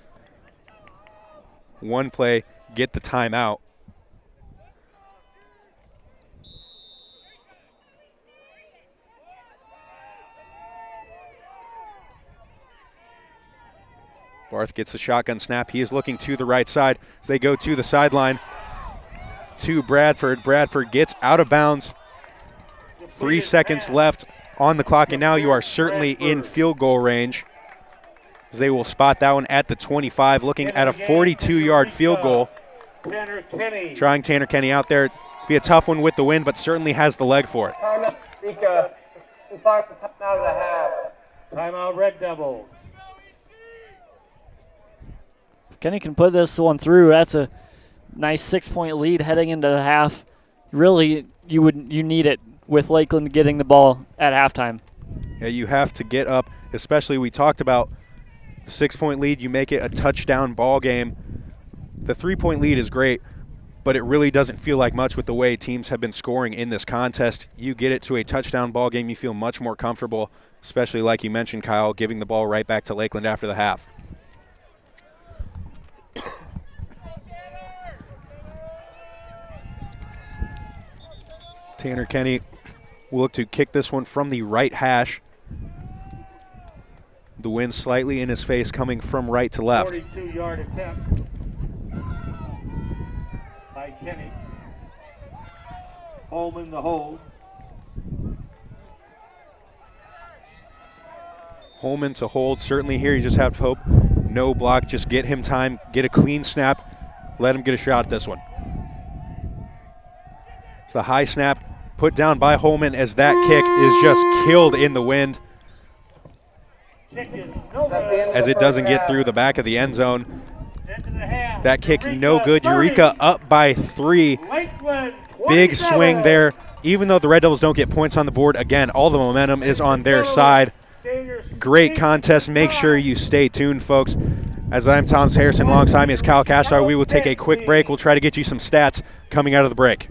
B: One play, get the timeout. Barth gets the shotgun snap. He is looking to the right side as they go to the sideline to Bradford. Bradford gets out of bounds. 3 seconds left on the clock, and now you are certainly in field goal range as they will spot that one at the 25, looking at a 42-yard field goal. Trying Tanner Kenny out there. Be a tough one with the wind, but certainly has the leg for it.
D: Eureka. 5 to timeout and a half.
C: Timeout, Red Devils.
A: If Kenny can put this one through, that's a nice 6-point lead heading into the half. Really, you need it with Lakeland getting the ball at halftime.
B: Yeah, you have to get up, especially we talked about the 6-point lead. You make it a touchdown ball game. The 3-point lead is great, but it really doesn't feel like much with the way teams have been scoring in this contest. You get it to a touchdown ball game, you feel much more comfortable, especially like you mentioned, Kyle, giving the ball right back to Lakeland after the half. Tanner Kenny will look to kick this one from the right hash. The wind slightly in his face, coming from right to left.
C: 42-yard attempt by Kenny. Holman the hold.
B: Holman to hold. Certainly here you just have to hope no block. Just get him time, get a clean snap, let him get a shot at this one. It's the high snap put down by Holman as that kick is just killed in the wind as it doesn't get through the back of the end zone. That kick no good. Eureka up by 3. Big swing there. Even though the Red Devils don't get points on the board, again, all the momentum is on their side. Great contest. Make sure you stay tuned, folks. As I'm Thomas Harrison, alongside me is Kyle Cashar. We will take a quick break. We'll try to get you some stats coming out of the break.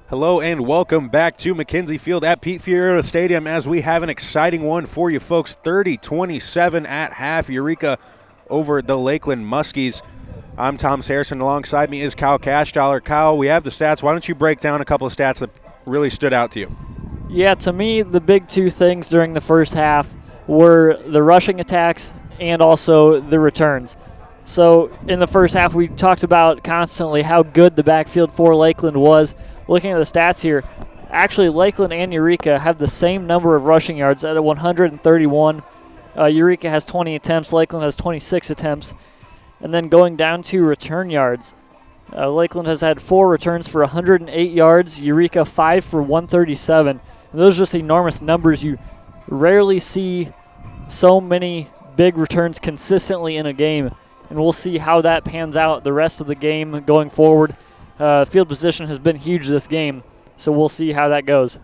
B: Hello and welcome back to McKenzie Field at Pete Fierro Stadium as we have an exciting one for you folks. 30-27 at half, Eureka over the Lakeland Muskies. I'm Tom Saracen. Alongside me is Kyle Cashdollar. Kyle, we have the stats. Why don't you break down a couple of stats that really stood out to you?
A: Yeah, to me, the big two things during the first half were the rushing attacks and also the returns. So in the first half, we talked about constantly how good the backfield for Lakeland was. Looking at the stats here, actually Lakeland and Eureka have the same number of rushing yards at 131. Eureka has 20 attempts, Lakeland has 26 attempts. And then going down to return yards, Lakeland has had 4 returns for 108 yards, Eureka 5 for 137. And those are just enormous numbers. You rarely see so many big returns consistently in a game. And we'll see how that pans out the rest of the game going forward. Field position has been huge this game, so we'll see how that goes.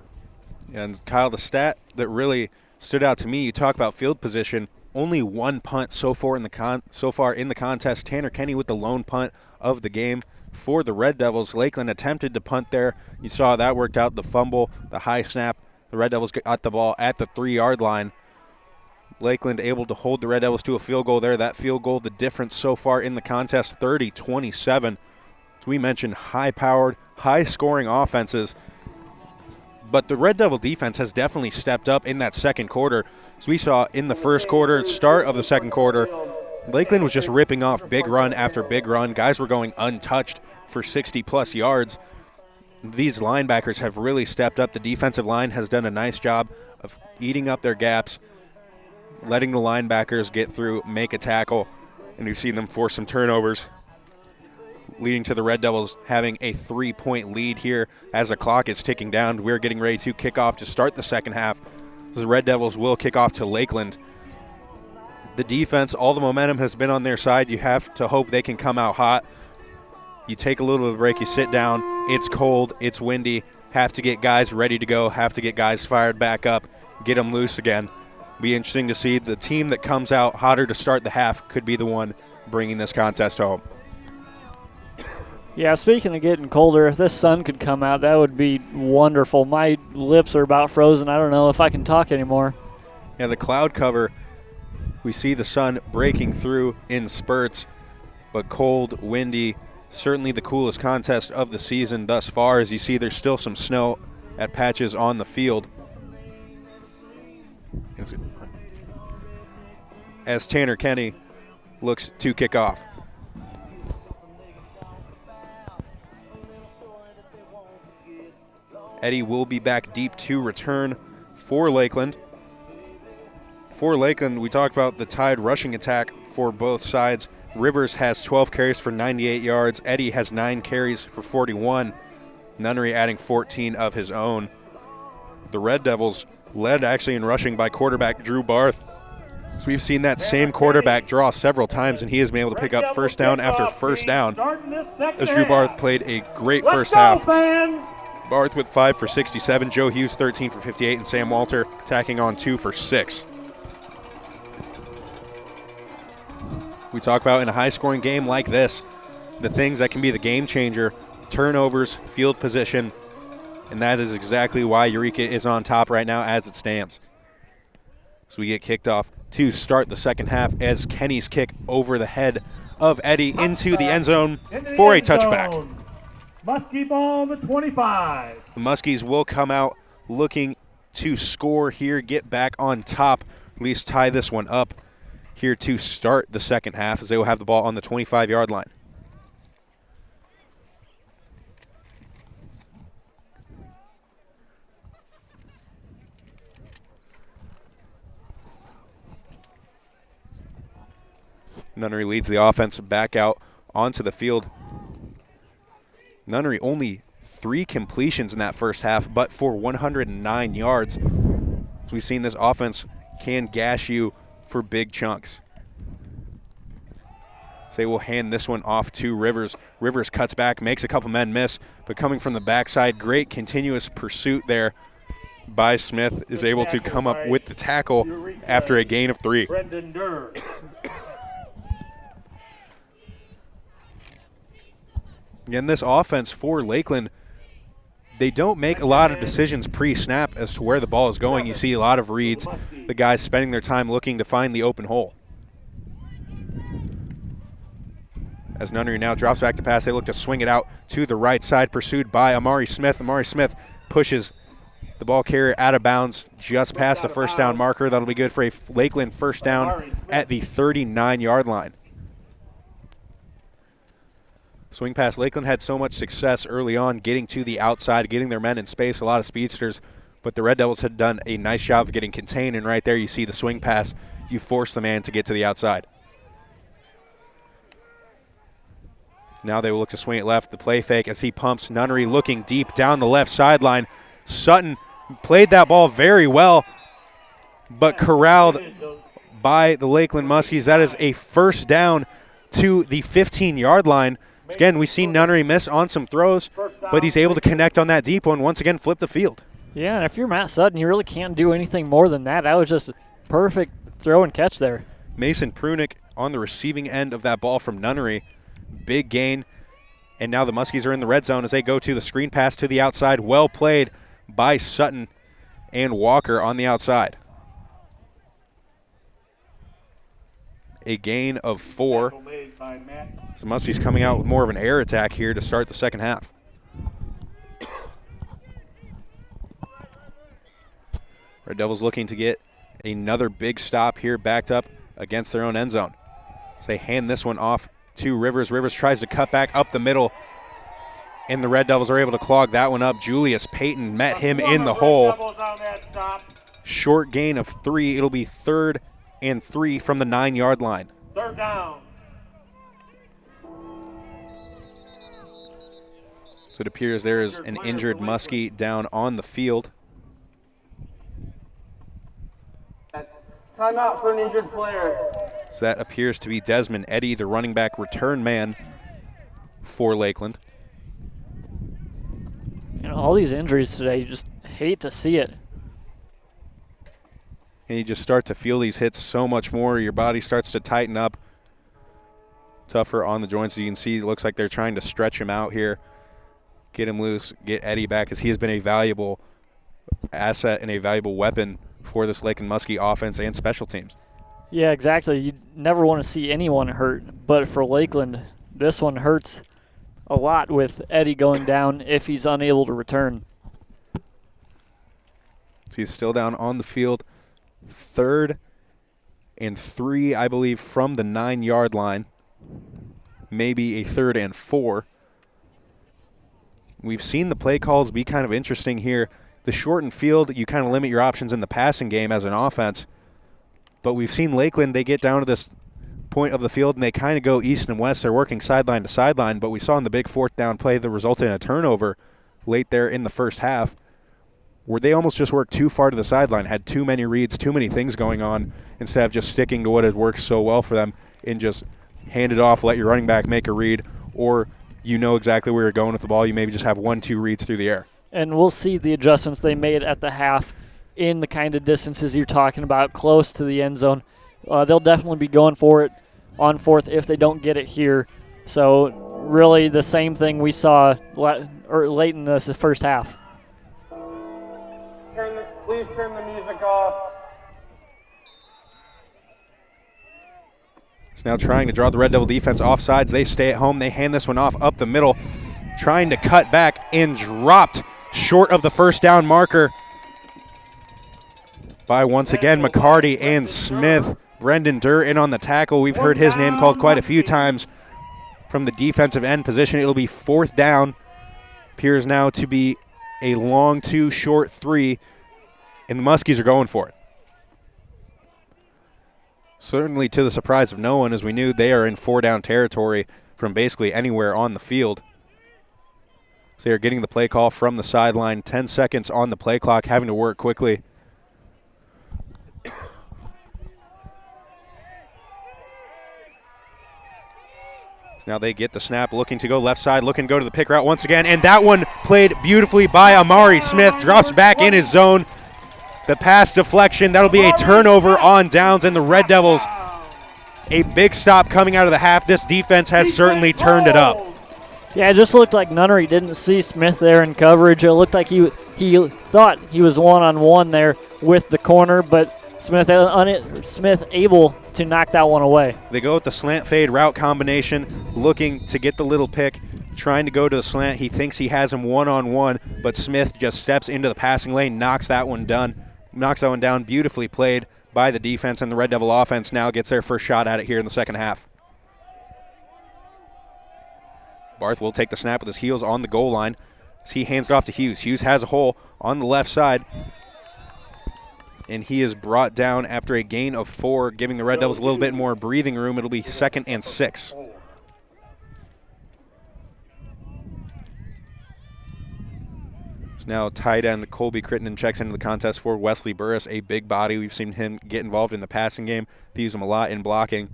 B: And Kyle, the stat that really stood out to me, you talk about field position, only one punt so far in the contest. Tanner Kenny with the lone punt of the game for the Red Devils. Lakeland attempted to punt there. You saw that worked out, the fumble, the high snap. The Red Devils got the ball at the 3-yard line. Lakeland able to hold the Red Devils to a field goal there. That field goal, the difference so far in the contest, 30-27. As we mentioned, high-powered, high-scoring offenses. But the Red Devil defense has definitely stepped up in that second quarter. As we saw in the first quarter, start of the second quarter, Lakeland was just ripping off big run after big run. Guys were going untouched for 60-plus yards. These linebackers have really stepped up. The defensive line has done a nice job of eating up their gaps, letting the linebackers get through, make a tackle, and we've seen them force some turnovers, leading to the Red Devils having a 3-point lead here as the clock is ticking down. We're getting ready to kick off to start the second half. The Red Devils will kick off to Lakeland. The defense, all the momentum has been on their side. You have to hope they can come out hot. You take a little bit of a break, you sit down. It's cold, it's windy. Have to get guys ready to go, have to get guys fired back up, get them loose again. Be interesting to see. The team that comes out hotter to start the half could be the one bringing this contest home.
A: Yeah, speaking of getting colder, if this sun could come out, that would be wonderful. My lips are about frozen. I don't know if I can talk anymore.
B: Yeah, the cloud cover, we see the sun breaking through in spurts, but cold, windy, certainly the coolest contest of the season thus far. As you see, there's still some snow at patches on the field. As Tanner Kenny looks to kick off. Eddie will be back deep to return for Lakeland. For Lakeland, we talked about the tied rushing attack for both sides. Rivers has 12 carries for 98 yards. Eddie has 9 carries for 41. Nunnery adding 14 of his own. The Red Devils led actually in rushing by quarterback Drew Barth. So we've seen that same quarterback draw several times, and he has been able to pick up first down after first down. As Drew Barth played a great first half. Barth with 5 for 67, Joe Hughes 13 for 58, and Sam Walter tacking on 2 for 6. We talk about in a high-scoring game like this, the things that can be the game changer, turnovers, field position, and that is exactly why Eureka is on top right now as it stands. So we get kicked off to start the second half as Kenny's kick over the head of Eddie into the end zone for a touchback.
C: Muskie ball, the 25.
B: The Muskies will come out looking to score here, get back on top, at least tie this one up here to start the second half as they will have the ball on the 25-yard line. Nunnery leads the offense back out onto the field. Nunnery only 3 completions in that first half, but for 109 yards. As we've seen, this offense can gash you for big chunks. So they will hand this one off to Rivers. Rivers cuts back, makes a couple men miss, but coming from the backside, great continuous pursuit there by Smith, is able to come up with the tackle after a gain of 3.
C: Brendan Durr.
B: Again, this offense for Lakeland, they don't make a lot of decisions pre-snap as to where the ball is going. You see a lot of reads, the guys spending their time looking to find the open hole. As Nunnery now drops back to pass, they look to swing it out to the right side, pursued by Amari Smith. Amari Smith pushes the ball carrier out of bounds just past the first down marker. That'll be good for a Lakeland first down at the 39-yard line. Swing pass. Lakeland had so much success early on getting to the outside, getting their men in space, a lot of speedsters, but the Red Devils had done a nice job of getting contained, and right there you see the swing pass. You force the man to get to the outside. Now they will look to swing it left. The play fake as he pumps. Nunnery looking deep down the left sideline. Sutton played that ball very well, but corralled by the Lakeland Muskies. That is a first down to the 15-yard line. Again, we've seen Nunnery miss on some throws, but he's able to connect on that deep one, once again flip the field.
A: Yeah, and if you're Matt Sutton, you really can't do anything more than that. That was just a perfect throw and catch there.
B: Mason Prunick on the receiving end of that ball from Nunnery. Big gain, and now the Muskies are in the red zone as they go to the screen pass to the outside. Well played by Sutton and Walker on the outside. A gain of 4. So Muskies coming out with more of an air attack here to start the second half. Red Devils looking to get another big stop here, backed up against their own end zone. So they hand this one off to Rivers. Rivers tries to cut back up the middle, and the Red Devils are able to clog that one up. Julius Payton met him in the hole. Short gain of 3. It'll be 3rd and 3 from the 9-yard line.
C: Third down.
B: So it appears there is an injured Muskie down on the field.
D: Timeout for an injured player.
B: So that appears to be Desmond Eddy, the running back return man for Lakeland.
A: You know, all these injuries today, you just hate to see it.
B: And you just start to feel these hits so much more. Your body starts to tighten up. Tougher on the joints. You can see it looks like they're trying to stretch him out here, get him loose, get Eddy back, as he has been a valuable asset and a valuable weapon for this Lakeland Muskie offense and special teams.
A: Yeah, exactly. You never want to see anyone hurt, but for Lakeland, this one hurts a lot with Eddy going down if he's unable to return.
B: So he's still down on the field. 3rd and 3, I believe, from the 9-yard line. Maybe a 3rd and 4. We've seen the play calls be kind of interesting here. The shortened field, you kind of limit your options in the passing game as an offense. But we've seen Lakeland, they get down to this point of the field and they kind of go east and west. They're working sideline to sideline, but we saw in the big 4th down play that resulted in a turnover late there in the first half, where they almost just worked too far to the sideline, had too many reads, too many things going on, instead of just sticking to what had worked so well for them and just hand it off, let your running back make a read, or you know exactly where you're going with the ball. You maybe just have 1-2 reads through the air. And
A: we'll see the adjustments they made at the half in the kind of distances you're talking about, close to the end zone. They'll definitely be going for it on 4th if they don't get it here. So really the same thing we saw late in the first half.
D: Please turn the music off.
B: It's now trying to draw the Red Devil defense off sides. They stay at home. They hand this one off up the middle, trying to cut back and dropped short of the first down marker by, once again, McCarty and Smith. Brendan Durr in on the tackle. We've heard his name called quite a few times from the defensive end position. It'll be 4th down. Appears now to be a long 2, short 3, and the Muskies are going for it. Certainly to the surprise of no one, as we knew they are in 4-down territory from basically anywhere on the field. So they are getting the play call from the sideline. 10 seconds on the play clock, having to work quickly. So now they get the snap, looking to go left side, looking to go to the pick route once again. And that one played beautifully by Amari Smith. Drops back in his zone. The pass deflection, that'll be a turnover on downs, and the Red Devils, a big stop coming out of the half. This defense has certainly turned it up.
A: Yeah, it just looked like Nunnery didn't see Smith there in coverage. It looked like he thought he was one-on-one there with the corner, but Smith able to knock that one away.
B: They go with the slant fade route combination, looking to get the little pick, trying to go to the slant. He thinks he has him one-on-one, but Smith just steps into the passing lane, knocks that one down. Beautifully played by the defense, and the Red Devil offense now gets their first shot at it here in the second half. Barth will take the snap with his heels on the goal line. He hands it off to Hughes. Hughes has a hole on the left side, and he is brought down after a gain of 4, giving the Red Devils a little bit more breathing room. It'll be 2nd and 6. So now tight end Colby Crittenden checks into the contest for Wesley Burris, a big body. We've seen him get involved in the passing game. They use him a lot in blocking.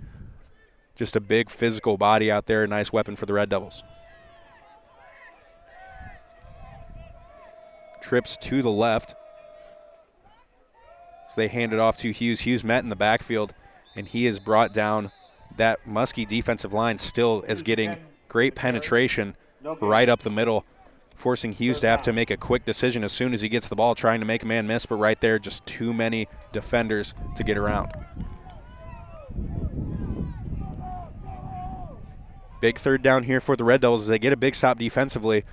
B: Just a big physical body out there, a nice weapon for the Red Devils. Trips to the left. So they hand it off to Hughes. Hughes met in the backfield, and he is brought down. That Muskie defensive line still is getting great penetration right up the middle, forcing Hughes to have to make a quick decision as soon as he gets the ball, trying to make a man miss, but right there, just too many defenders to get around. Big third down here for the Red Devils as they get a big stop defensively,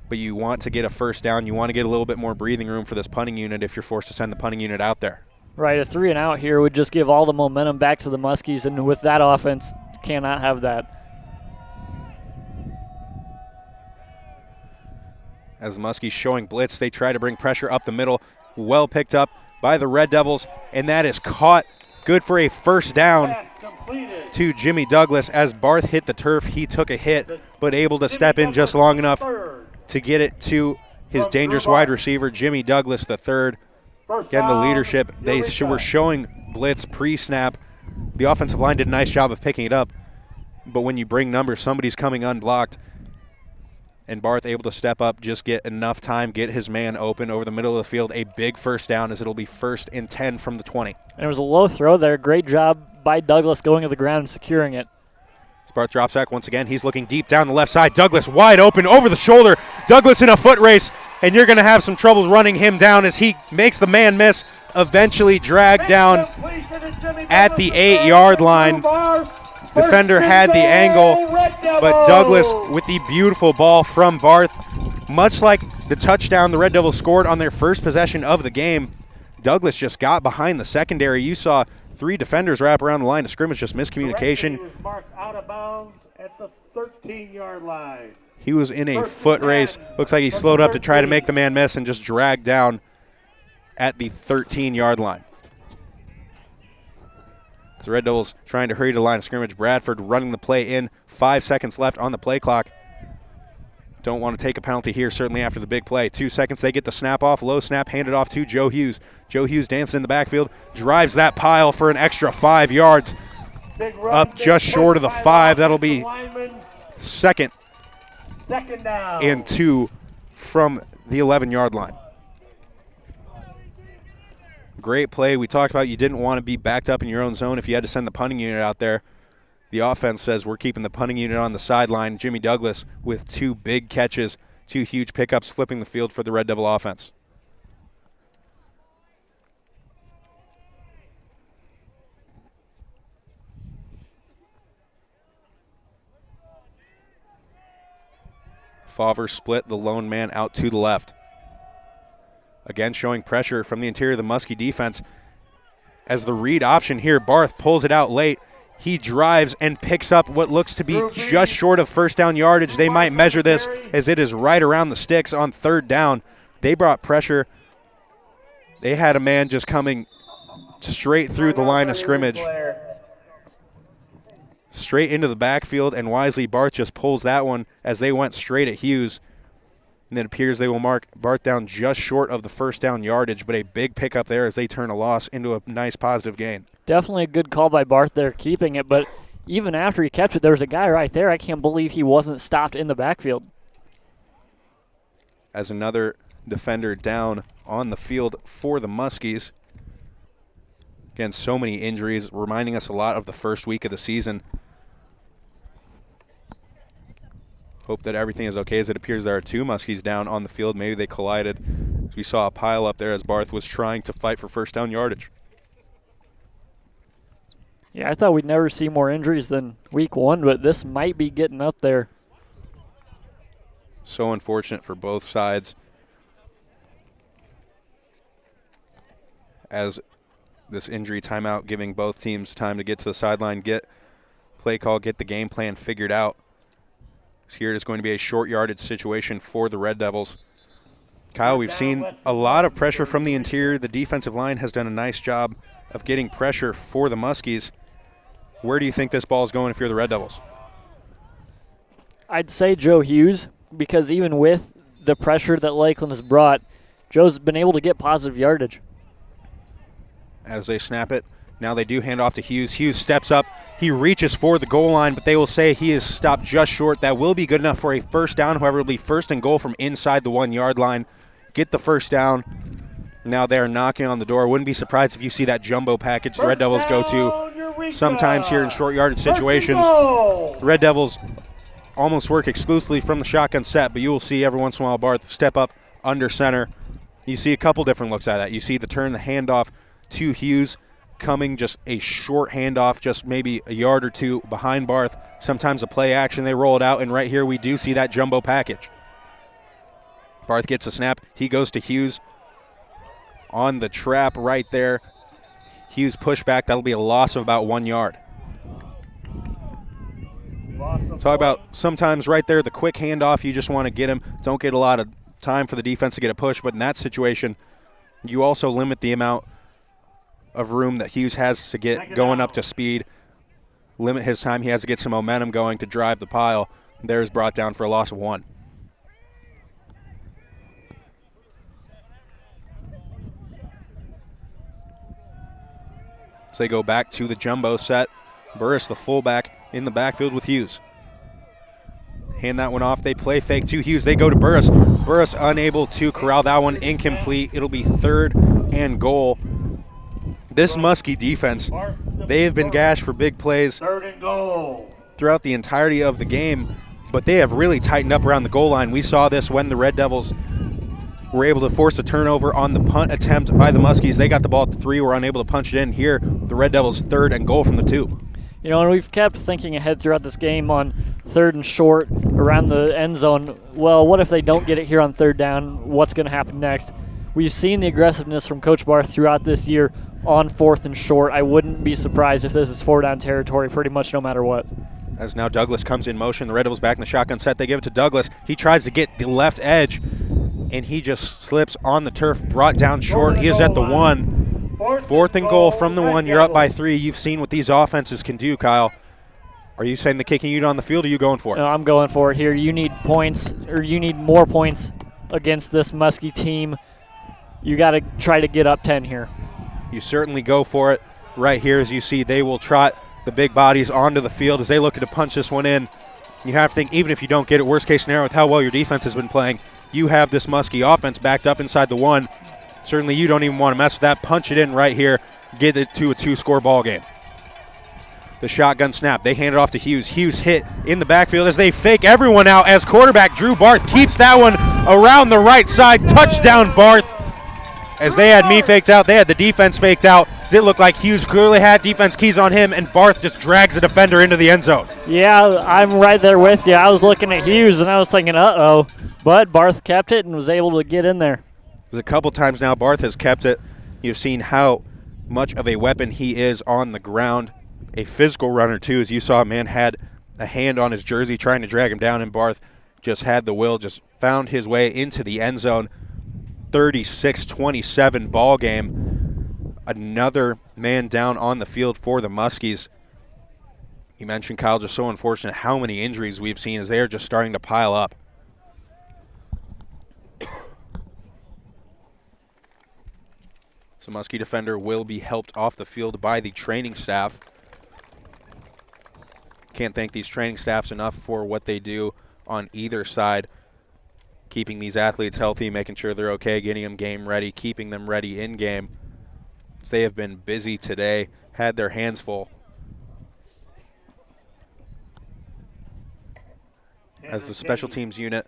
B: but you want to get a first down. You want to get a little bit more breathing room for this punting unit if you're forced to send the punting unit out there.
A: Right, a 3 and out here would just give all the momentum back to the Muskies, and with that offense, cannot have that.
B: As the Muskies showing blitz, they try to bring pressure up the middle. Well picked up by the Red Devils, and that is caught. Good for a first down to Jimmy Douglas. As Barth hit the turf, he took a hit, but able to step in just long enough to get it to his dangerous wide receiver, Jimmy Douglas III. Again, the leadership. They were showing blitz pre-snap. The offensive line did a nice job of picking it up, but when you bring numbers, somebody's coming unblocked. And Barth able to step up, just get enough time, get his man open over the middle of the field. A big first down as it'll be 1st and 10 from the 20.
A: And it was a low throw there. Great job by Douglas going to the ground and securing it.
B: Barth drops back once again. He's looking deep down the left side. Douglas wide open over the shoulder. Douglas in a foot race, and you're going to have some trouble running him down as he makes the man miss, eventually dragged down at the 8-yard line. Defender had the angle, but Douglas with the beautiful ball from Barth. Much like the touchdown the Red Devils scored on their first possession of the game, Douglas just got behind the secondary. You saw 3 defenders wrap around the line of scrimmage, just miscommunication.
C: He was marked out of bounds at the 13-yard line.
B: He was in a foot race. Looks like he slowed up to try to make the man miss and just dragged down at the 13-yard line. The Red Devils trying to hurry to the line of scrimmage. Bradford running the play in. 5 seconds left on the play clock. Don't want to take a penalty here, certainly after the big play. 2 seconds, they get the snap off. Low snap, handed off to Joe Hughes. Joe Hughes dances in the backfield, drives that pile for an extra 5 yards. Up just short of the 5. That'll be second
C: down
B: and 2 from the 11-yard line. Great play. We talked about you didn't want to be backed up in your own zone if you had to send the punting unit out there. The offense says we're keeping the punting unit on the sideline. Jimmy Douglas with 2 big catches, 2 huge pickups, flipping the field for the Red Devil offense. Favre split the lone man out to the left. Again, showing pressure from the interior of the Muskie defense. As the read option here, Barth pulls it out late. He drives and picks up what looks to be just short of first down yardage. They might measure this as it is right around the sticks on 3rd down. They brought pressure. They had a man just coming straight through the line of scrimmage, straight into the backfield, and wisely Barth just pulls that one as they went straight at Hughes. And it appears they will mark Barth down just short of the first down yardage, but a big pickup there as they turn a loss into a nice positive gain.
A: Definitely a good call by Barth there, keeping it, but even after he kept it, there was a guy right there. I can't believe he wasn't stopped in the backfield.
B: As another defender down on the field for the Muskies. Again, so many injuries, reminding us a lot of the first week of the season. Hope that everything is okay, as it appears there are 2 Muskies down on the field. Maybe they collided. We saw a pile up there as Barth was trying to fight for first down yardage.
A: Yeah, I thought we'd never see more injuries than week 1, but this might be getting up there.
B: So unfortunate for both sides, as this injury timeout giving both teams time to get to the sideline, get play call, get the game plan figured out. So here it is going to be a short yardage situation for the Red Devils. Kyle, we've seen a lot of pressure from the interior. The defensive line has done a nice job of getting pressure for the Muskies. Where do you think this ball is going if you're the Red Devils?
A: I'd say Joe Hughes, because even with the pressure that Lakeland has brought, Joe's been able to get positive yardage.
B: As they snap it, now they do hand off to Hughes. Hughes steps up. He reaches for the goal line, but they will say he is stopped just short. That will be good enough for a first down. However, it will be first and goal from inside the 1-yard line. Get the first down. Now they're knocking on the door. Wouldn't be surprised if you see that jumbo package the Red Devils go to sometimes here in short yardage situations. The Red Devils almost work exclusively from the shotgun set, but you will see every once in a while Barth step up under center. You see a couple different looks at that. You see the turn, the handoff to Hughes, coming just a short handoff, just maybe a yard or 2 behind Barth. Sometimes a play action, they roll it out, and right here we do see that jumbo package. Barth gets a snap. He goes to Hughes on the trap right there. Hughes pushback. That'll be a loss of about 1 yard. Talk about sometimes right there, the quick handoff, you just want to get him. Don't get a lot of time for the defense to get a push, but in that situation, you also limit the amount of room that Hughes has to get going up to speed. Limit his time. He has to get some momentum going to drive the pile. There's brought down for a loss of 1. So they go back to the jumbo set. Burris, the fullback, in the backfield with Hughes. Hand that one off. They play fake to Hughes. They go to Burris. Burris unable to corral that one. Incomplete. It'll be 3rd and goal. This Muskie defense, they have been gashed for big plays
C: 3rd and goal
B: throughout the entirety of the game, but they have really tightened up around the goal line. We saw this when the Red Devils were able to force a turnover on the punt attempt by the Muskies. They got the ball at the 3, were unable to punch it in. Here, the Red Devils 3rd and goal from the 2.
A: You know, and we've kept thinking ahead throughout this game on 3rd and short around the end zone. Well, what if they don't get it here on 3rd down? What's going to happen next? We've seen the aggressiveness from Coach Barth throughout this year on 4th and short. I wouldn't be surprised if this is 4-down territory pretty much no matter what.
B: As now Douglas comes in motion, the Red Devils back in the shotgun set. They give it to Douglas. He tries to get the left edge, and he just slips on the turf, brought down short. He is at the 1. 4th and goal from the 1. You're up by 3. You've seen what these offenses can do, Kyle. Are you saying the kicking unit on the field, or are you going for it?
A: No, I'm going for it here. You need points, or you need more points against this Muskie team. You got to try to get up 10 here.
B: You certainly go for it. Right here, as you see, they will trot the big bodies onto the field as they look to punch this one in. You have to think, even if you don't get it, worst case scenario with how well your defense has been playing, you have this Muskie offense backed up inside the 1. Certainly you don't even want to mess with that. Punch it in right here. Get it to a 2-score ball game. The shotgun snap. They hand it off to Hughes. Hughes hit in the backfield as they fake everyone out as quarterback Drew Barth keeps that one around the right side. Touchdown Barth. As they had me faked out, they had the defense faked out. As it looked like Hughes clearly had defense keys on him, and Barth just drags the defender into the end zone.
A: Yeah, I'm right there with you. I was looking at Hughes, and I was thinking, uh-oh. But Barth kept it and was able to get in there.
B: There's a couple times now Barth has kept it. You've seen how much of a weapon he is on the ground. A physical runner, too, as you saw, man had a hand on his jersey trying to drag him down, and Barth just had the will, just found his way into the end zone. 36-27 ball game. Another man down on the field for the Muskies. You mentioned, Kyle, just so unfortunate how many injuries we've seen as they are just starting to pile up. So Muskie defender will be helped off the field by the training staff. Can't thank these training staffs enough for what they do on either side. Keeping these athletes healthy, making sure they're okay, getting them game ready, keeping them ready in game. So they have been busy today, had their hands full. as the special teams unit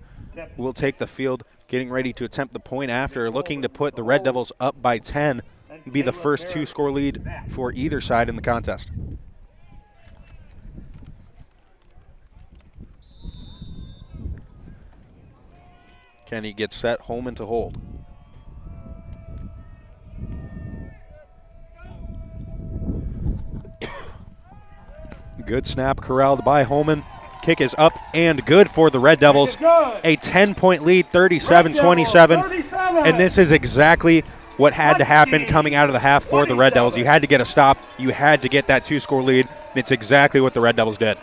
B: will take the field, getting ready to attempt the point after, looking to put the Red Devils up by 10, be the first two-score lead for either side in the contest. Kenny gets set, Holman to hold. Good snap corralled by Holman. Kick is up and good for the Red Devils. A 10-point lead, 37-27. And this is exactly what had to happen coming out of the half for the Red Devils. You had to get a stop. You had to get that two-score lead. And it's exactly what the Red Devils did.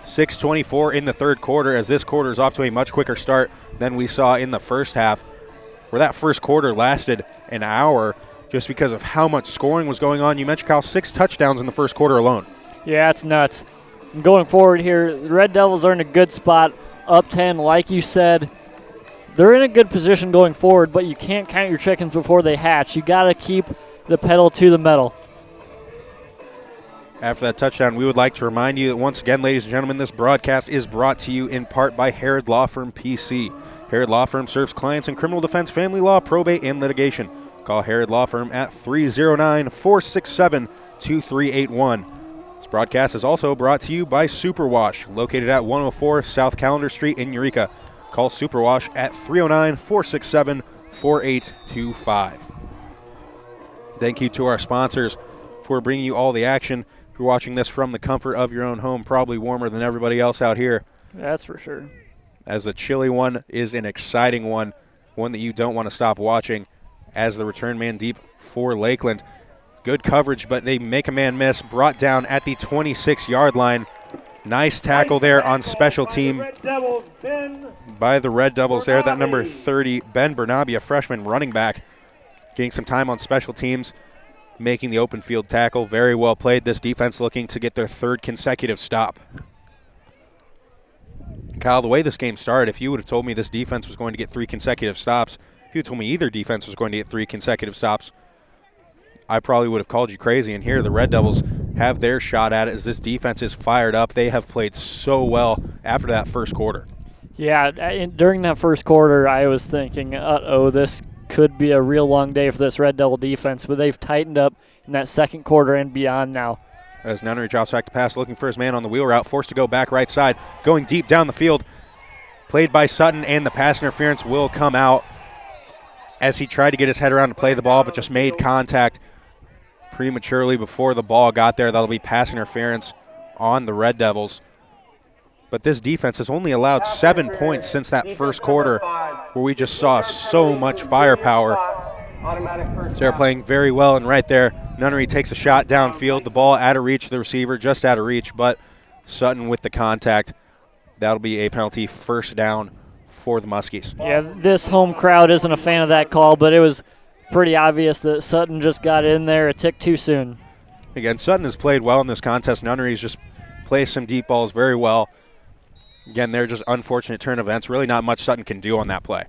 B: 6:24 in the third quarter, as this quarter is off to a much quicker start than we saw in the first half, where that first quarter lasted an hour just because of how much scoring was going on. You mentioned, Kyle, 6 touchdowns in the first quarter alone.
A: Yeah, it's nuts. Going forward here, the Red Devils are in a good spot, up 10, like you said. They're in a good position going forward, but you can't count your chickens before they hatch. You got to keep the pedal to the metal.
B: After that touchdown, we would like to remind you that once again, ladies and gentlemen, this broadcast is brought to you in part by Harrod Law Firm PC. Harrod Law Firm serves clients in criminal defense, family law, probate, and litigation. Call Harrod Law Firm at 309-467-2381. This broadcast is also brought to you by Superwash, located at 104 South Calendar Street in Eureka. Call Superwash at 309-467-4825. Thank you to our sponsors for bringing you all the action. If you're watching this from the comfort of your own home, probably warmer than everybody else out here.
A: That's for sure.
B: As the chilly one is an exciting one that you don't want to stop watching, as the return man deep for Lakeland. Good coverage, but they make a man miss, brought down at the 26-yard line. Nice tackle there on special team by the Red Devils there. That number 30, Ben Bernabe, a freshman running back, getting some time on special teams, making the open field tackle. Very well played. This defense looking to get their third consecutive stop. Kyle, the way this game started, if you would have told me this defense was going to get 3 consecutive stops, if you told me either defense was going to get 3 consecutive stops, I probably would have called you crazy. And here the Red Devils have their shot at it as this defense is fired up. They have played so well after that first quarter.
A: Yeah, during that first quarter, I was thinking, this could be a real long day for this Red Devil defense, but they've tightened up in that second quarter and beyond now.
B: As Nunnery drops back to pass, looking for his man on the wheel route, forced to go back right side, going deep down the field. Played by Sutton, and the pass interference will come out as he tried to get his head around to play the ball, but just made contact prematurely before the ball got there. That'll be pass interference on the Red Devils. But this defense has only allowed 7 points since that first quarter, where we just saw so much firepower. So they're playing very well, and right there, Nunnery takes a shot downfield. The ball out of reach, the receiver just out of reach, but Sutton with the contact. That'll be a penalty, first down for the Muskies.
A: Yeah, this home crowd isn't a fan of that call, but it was pretty obvious that Sutton just got in there a tick too soon.
B: Again, Sutton has played well in this contest. Nunnery's just plays some deep balls very well. Again, they're just unfortunate turn of events. Really not much Sutton can do on that play.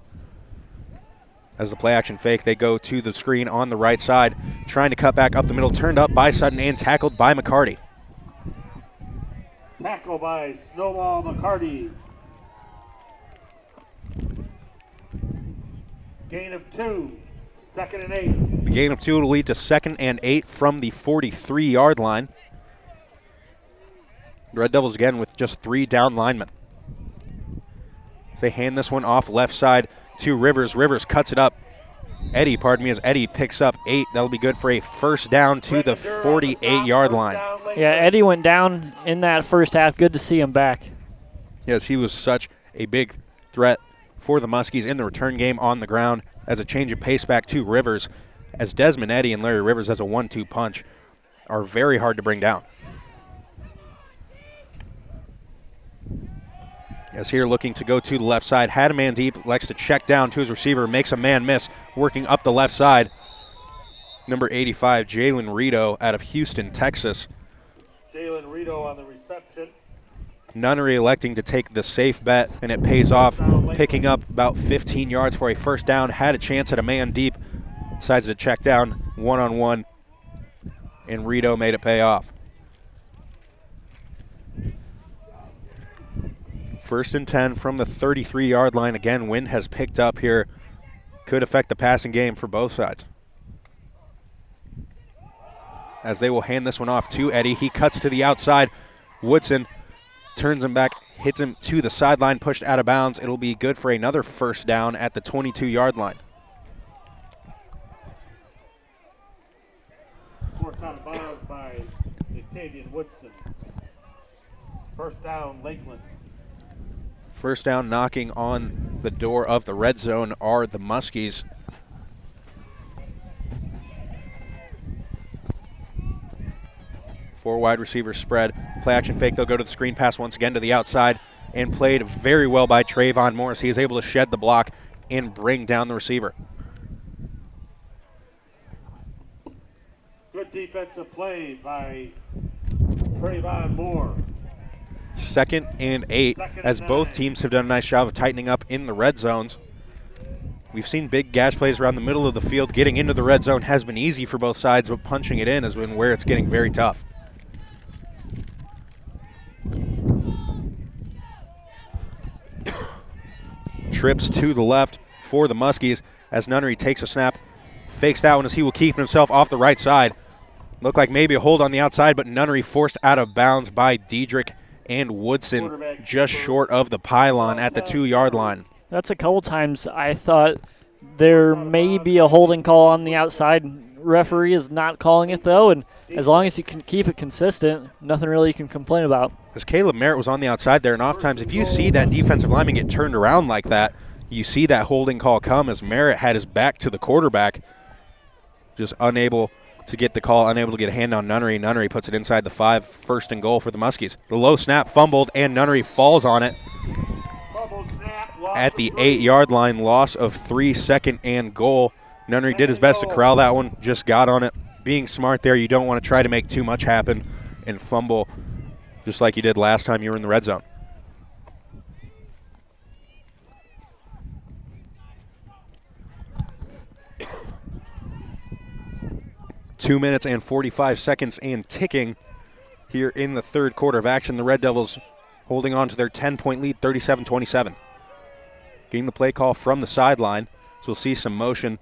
B: As the play action fake, they go to the screen on the right side, trying to cut back up the middle, turned up by Sutton and tackled by McCarty.
C: Tackle by Snowball McCarty. Gain of 2, 2nd and 8.
B: The gain of 2 will lead to 2nd and 8 from the 43-yard line. The Red Devils again with just 3 down linemen. As they hand this one off left side to Rivers. Rivers cuts it up. As Eddie picks up 8. That'll be good for a first down to the 48-yard line.
A: Yeah, Eddie went down in that first half. Good to see him back.
B: Yes, he was such a big threat for the Muskies in the return game on the ground, as a change of pace back to Rivers, as Desmond Eddy and Larry Rivers as a 1-2 punch are very hard to bring down. As here looking to go to the left side, had a man deep, likes to check down to his receiver, makes a man miss, working up the left side. Number 85, Jalen Rito out of Houston, Texas.
C: Jalen Rito on the reception.
B: Nunnery electing to take the safe bet, and it pays off, picking up about 15 yards for a first down. Had a chance at a man deep, decides to check down one-on-one, and Rito made it pay off. 1st and 10 from the 33-yard line. Again, wind has picked up here. Could affect the passing game for both sides. As they will hand this one off to Eddie. He cuts to the outside. Woodson turns him back, hits him to the sideline, pushed out of bounds. It'll be good for another 1st down at the 22-yard line.
C: Forced out of bounds by Octavian Woodson. 1st down, Lakeland.
B: 1st down knocking on the door of the red zone are the Muskies. Four wide receivers spread. Play action fake. They'll go to the screen pass once again to the outside, and played very well by Trayvon Morris. He is able to shed the block and bring down the receiver.
C: Good defensive play by Trayvon Moore.
B: 2nd and 8, as both teams have done a nice job of tightening up in the red zones. We've seen big gash plays around the middle of the field. Getting into the red zone has been easy for both sides, but punching it in has been where it's getting very tough. Trips to the left for the Muskies as Nunnery takes a snap, fakes that one as he will keep himself off the right side. Looked like maybe a hold on the outside, but Nunnery forced out of bounds by Diedrich and Woodson, just short of the pylon at the 2-yard line.
A: That's a couple times I thought there may be a holding call on the outside. Referee is not calling it, though, and as long as you can keep it consistent, nothing really you can complain about.
B: As Caleb Merritt was on the outside there, and oftentimes if you see that defensive lineman get turned around like that, you see that holding call come as Merritt had his back to the quarterback, just unable to get the call, unable to get a hand on Nunnery. Nunnery puts it inside the 5, 1st and goal for the Muskies. The low snap fumbled, and Nunnery falls on it at the 8-yard line, loss of 3, 2nd and goal. Nunnery did his best to corral that one, just got on it. Being smart there, you don't want to try to make too much happen and fumble just like you did last time you were in the red zone. Two minutes and 45 seconds and ticking here in the 3rd quarter of action. The Red Devils holding on to their 10-point lead, 37-27. Getting the play call from the sideline, so we'll see some motion.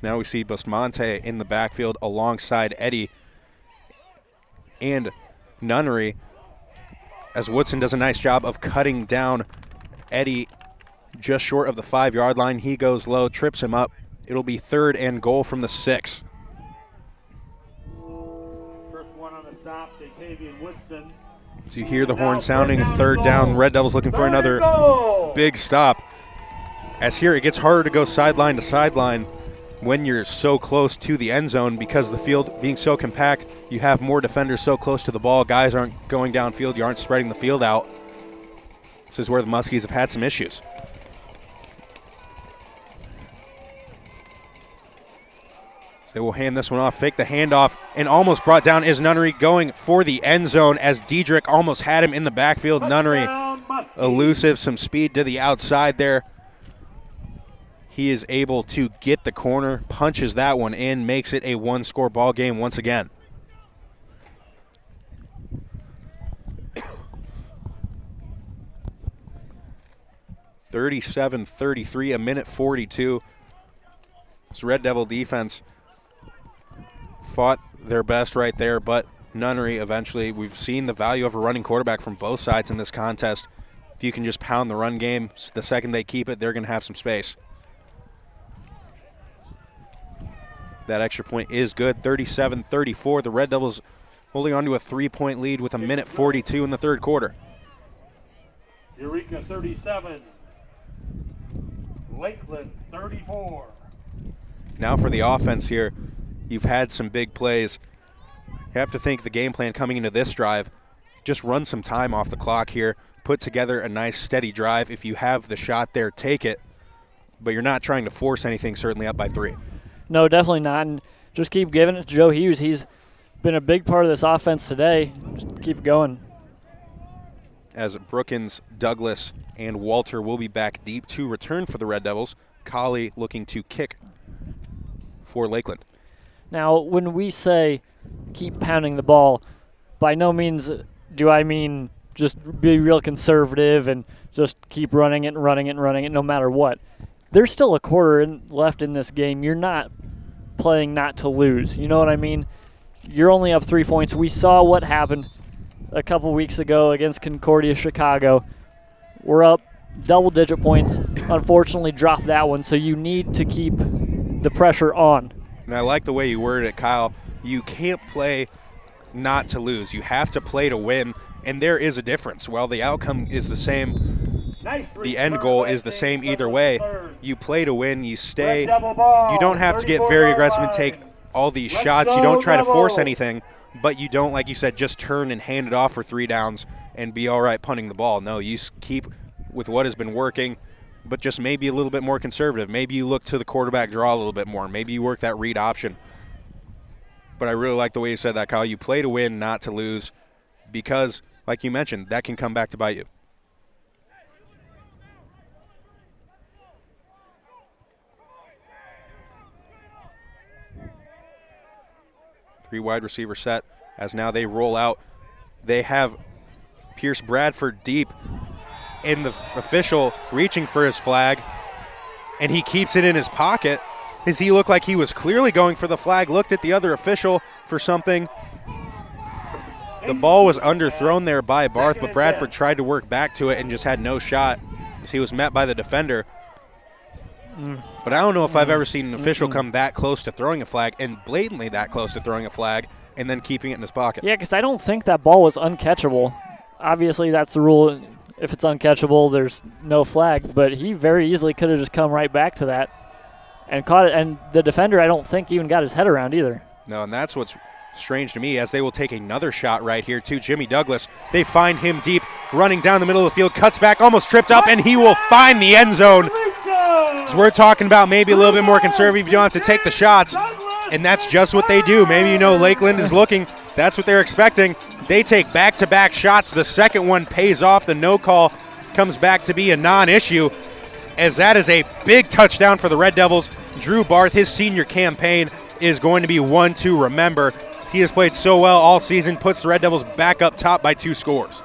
B: Now we see Bustamante in the backfield alongside Eddie and Nunnery, as Woodson does a nice job of cutting down Eddie just short of the 5-yard line. He goes low, trips him up. It'll be 3rd and goal from the 6.
C: First one on the stop, Octavian Woodson.
B: So you hear the horn sounding, 3rd down. Red Devils looking for another big stop. As here it gets harder to go sideline to sideline when you're so close to the end zone, because the field being so compact, you have more defenders so close to the ball. Guys aren't going downfield. You aren't spreading the field out. This is where the Muskies have had some issues. So they will hand this one off, fake the handoff, and almost brought down is Nunnery, going for the end zone as Diedrich almost had him in the backfield. Nunnery elusive, some speed to the outside there. He is able to get the corner, punches that one in, makes it a 1-score ball game once again. (37-33), a minute 42. This Red Devil defense fought their best right there, but Nunnery eventually, we've seen the value of a running quarterback from both sides in this contest. If you can just pound the run game, the second they keep it, they're going to have some space. That extra point is good, 37-34. The Red Devils holding on to a 3-point lead with a minute 42 in the 3rd quarter.
C: Eureka 37, Lakeland 34.
B: Now for the offense here, you've had some big plays. You have to think the game plan coming into this drive, just run some time off the clock here, put together a nice steady drive. If you have the shot there, take it, but you're not trying to force anything, certainly up by 3.
A: No, definitely not. And just keep giving it to Joe Hughes. He's been a big part of this offense today. Just keep going.
B: As Brookins, Douglas, and Walter will be back deep to return for the Red Devils. Colley looking to kick for Lakeland.
A: Now, when we say keep pounding the ball, by no means do I mean just be real conservative and just keep running it and running it and running it no matter what. There's still a quarter left in this game. You're not playing not to lose. You know what I mean? You're only up 3 points. We saw what happened a couple weeks ago against Concordia Chicago. We're up double-digit points. Unfortunately, dropped that one, so you need to keep the pressure on.
B: And I like the way you worded it, Kyle. You can't play not to lose. You have to play to win, and there is a difference. While the outcome is the same, the end goal is the same either way. You play to win, you stay. You don't have to get very aggressive and take all these shots. You don't try to force anything, but you don't, like you said, just turn and hand it off for 3 downs and be all right punting the ball. No, you keep with what has been working, but just maybe a little bit more conservative. Maybe you look to the quarterback draw a little bit more. Maybe you work that read option. But I really like the way you said that, Kyle. You play to win, not to lose, because, like you mentioned, that can come back to bite you. Three wide receiver set as now they roll out. They have Pierce Bradford deep, and the official reaching for his flag, and he keeps it in his pocket as he looked like he was clearly going for the flag, looked at the other official for something. The ball was underthrown there by Barth, but Bradford tried to work back to it and just had no shot as he was met by the defender. But I don't know if I've ever seen an official come that close to throwing a flag, and blatantly that close to throwing a flag, and then keeping it in his pocket.
A: Yeah, because I don't think that ball was uncatchable. Obviously, that's the rule. If it's uncatchable, there's no flag. But he very easily could have just come right back to that and caught it. And the defender, I don't think, even got his head around either.
B: No, and that's what's strange to me, as they will take another shot right here too. Jimmy Douglas, they find him deep, running down the middle of the field, cuts back, almost tripped up, and he will find the end zone. So we're talking about maybe a little bit more conservative. You don't have to take the shots, and that's just what they do. Maybe Lakeland is looking. That's what they're expecting. They take back-to-back shots. The second one pays off. The no call comes back to be a non-issue, as that is a big touchdown for the Red Devils. Drew Barth, his senior campaign, is going to be one to remember. He has played so well all season, puts the Red Devils back up top by 2 scores.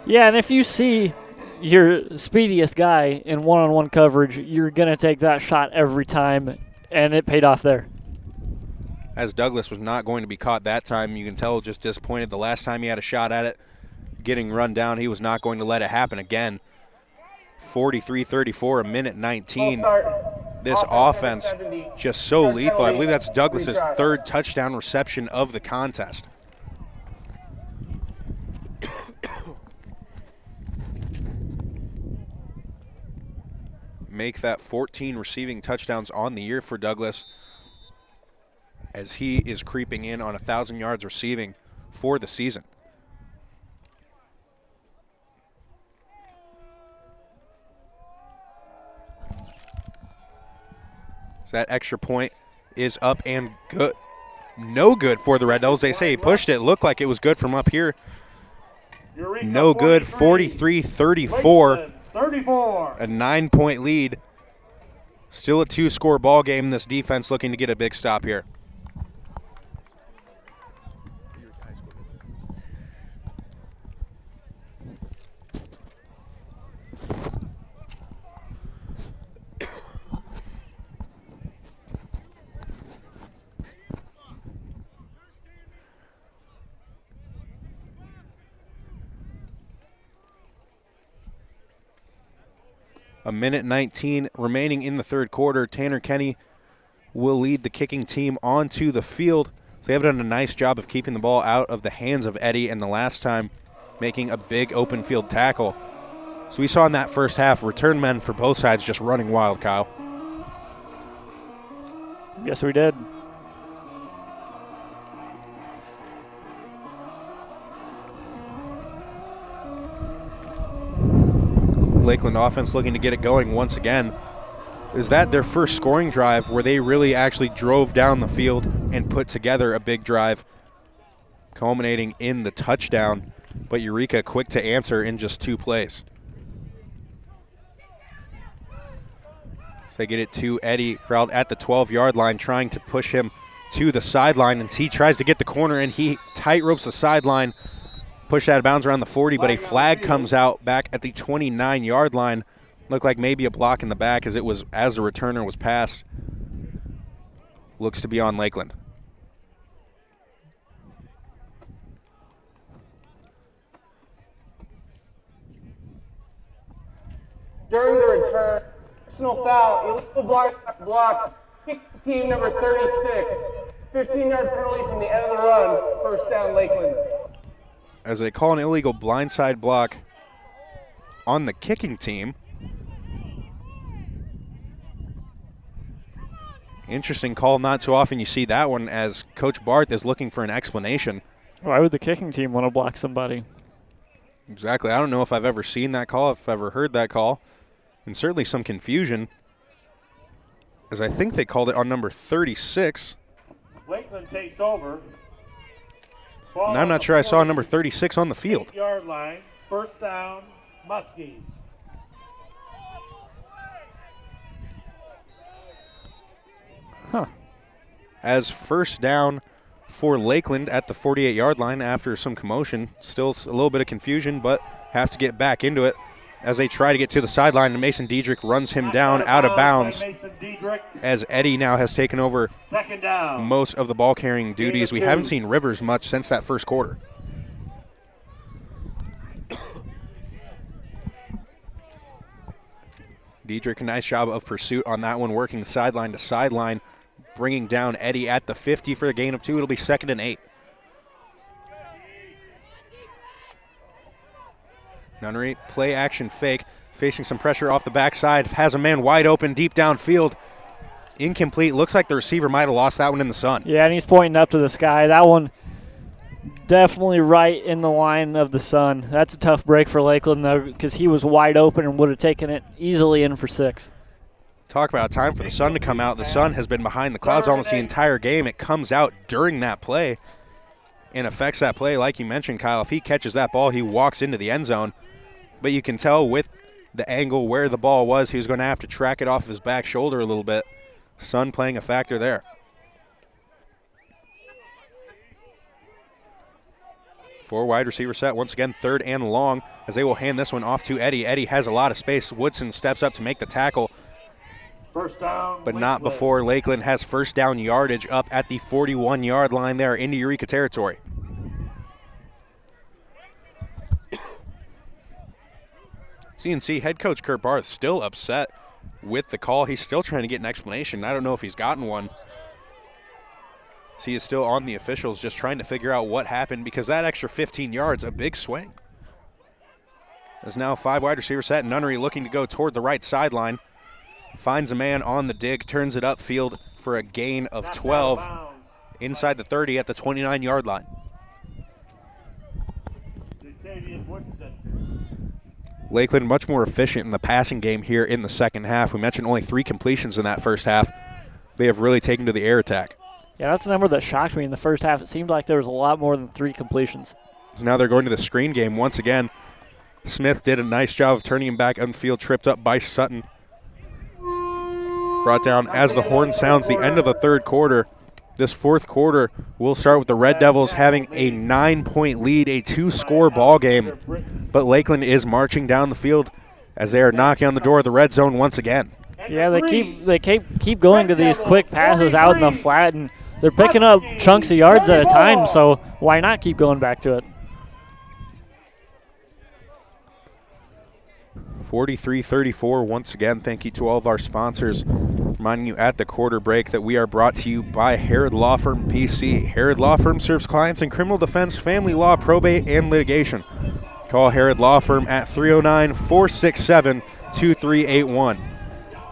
A: Yeah, and if you see your speediest guy in one-on-one coverage, you're going to take that shot every time, and it paid off there.
B: As Douglas was not going to be caught that time, you can tell just disappointed. The last time he had a shot at it, getting run down, he was not going to let it happen again. 43-34, a minute 19. This offense just so lethal. I believe that's Douglas's 3rd touchdown reception of the contest. Make that 14 receiving touchdowns on the year for Douglas, as he is creeping in on 1,000 yards receiving for the season. So that extra point is up and good. No good for the Red Devils. They say he pushed it. Looked like it was good from up here. No good, 43-34. A 9-point lead. Still a 2-score ball game. This defense looking to get a big stop here. A minute 19 remaining in the 3rd quarter. Tanner Kenny will lead the kicking team onto the field. So they have done a nice job of keeping the ball out of the hands of Eddie, and the last time making a big open field tackle. So we saw in that first half return men for both sides just running wild, Kyle.
A: Yes, we did.
B: Lakeland offense looking to get it going once again. Is that their first scoring drive where they really actually drove down the field and put together a big drive, culminating in the touchdown, but Eureka quick to answer in just 2 plays. So they get it to Eddie Crowd at the 12-yard line, trying to push him to the sideline, and he tries to get the corner, and he tight ropes the sideline, pushed out of bounds around the 40, but a flag comes out back at the 29-yard line. Looked like maybe a block in the back as the returner was passed. Looks to be on Lakeland.
D: During the return, personal foul, illegal block, kick team number 36, 15-yard penalty from the end of the run, first down Lakeland.
B: As they call an illegal blindside block on the kicking team. Interesting call. Not too often you see that one, as Coach Barth is looking for an explanation.
A: Why would the kicking team want to block somebody?
B: Exactly. I don't know if I've ever seen that call, if I've ever heard that call. And certainly some confusion, as I think they called it on number 36.
C: Lakeland takes over.
B: And I'm not sure I saw number 36 on the field.
C: 8-yard line, first down, Muskies.
A: Huh.
B: As first down for Lakeland at the 48-yard line after some commotion. Still a little bit of confusion, but have to get back into it as they try to get to the sideline, and Mason Diedrich runs him down out of bounds as Eddie now has taken over most of the ball-carrying duties. We haven't seen Rivers much since that first quarter. Diedrich, a nice job of pursuit on that one, working sideline to sideline, bringing down Eddie at the 50 for the gain of 2. It'll be 2nd and 8. Nunnery, play action fake, facing some pressure off the backside, has a man wide open deep downfield. Incomplete. Looks like the receiver might have lost that one in the sun.
A: Yeah, and he's pointing up to the sky. That one definitely right in the line of the sun. That's a tough break for Lakeland, though, because he was wide open and would have taken it easily in for 6.
B: Talk about time for the sun to come out. The sun has been behind the clouds almost the entire game. It comes out during that play and affects that play. Like you mentioned, Kyle, if he catches that ball, he walks into the end zone. But you can tell with the angle where the ball was, he was going to have to track it off of his back shoulder a little bit. Sun playing a factor there. Four wide receiver set, once again, 3rd and long, as they will hand this one off to Eddie. Eddie has a lot of space. Woodson steps up to make the tackle,
C: First down,
B: but not before Lakeland has first down yardage up at the 41-yard line there into Eureka territory. CNC head coach Kurt Barth still upset with the call. He's still trying to get an explanation. I don't know if he's gotten one. So he is still on the officials, just trying to figure out what happened, because that extra 15 yards, a big swing. There's now 5 wide receiver set. Nunnery looking to go toward the right sideline. Finds a man on the dig, turns it upfield for a gain of 12 inside the 30 at the 29-yard line. Lakeland much more efficient in the passing game here in the second half. We mentioned only 3 completions in that first half. They have really taken to the air attack.
A: Yeah, that's a number that shocked me in the first half. It seemed like there was a lot more than 3 completions.
B: So now they're going to the screen game once again. Smith did a nice job of turning him back upfield, tripped up by Sutton. Brought down as the horn sounds the end of the third quarter. This fourth quarter will start with the Red Devils having a 9-point lead, a 2-score ball game. But Lakeland is marching down the field as they are knocking on the door of the red zone once again.
A: Yeah, they keep going to these quick passes out in the flat, and they're picking up chunks of yards at a time, so why not keep going back to it?
B: 43-34 once again. Thank you to all of our sponsors. Reminding you at the quarter break that we are brought to you by Harrod Law Firm PC. Harrod Law Firm serves clients in criminal defense, family law, probate, and litigation. Call Harrod Law Firm at 309-467-2381.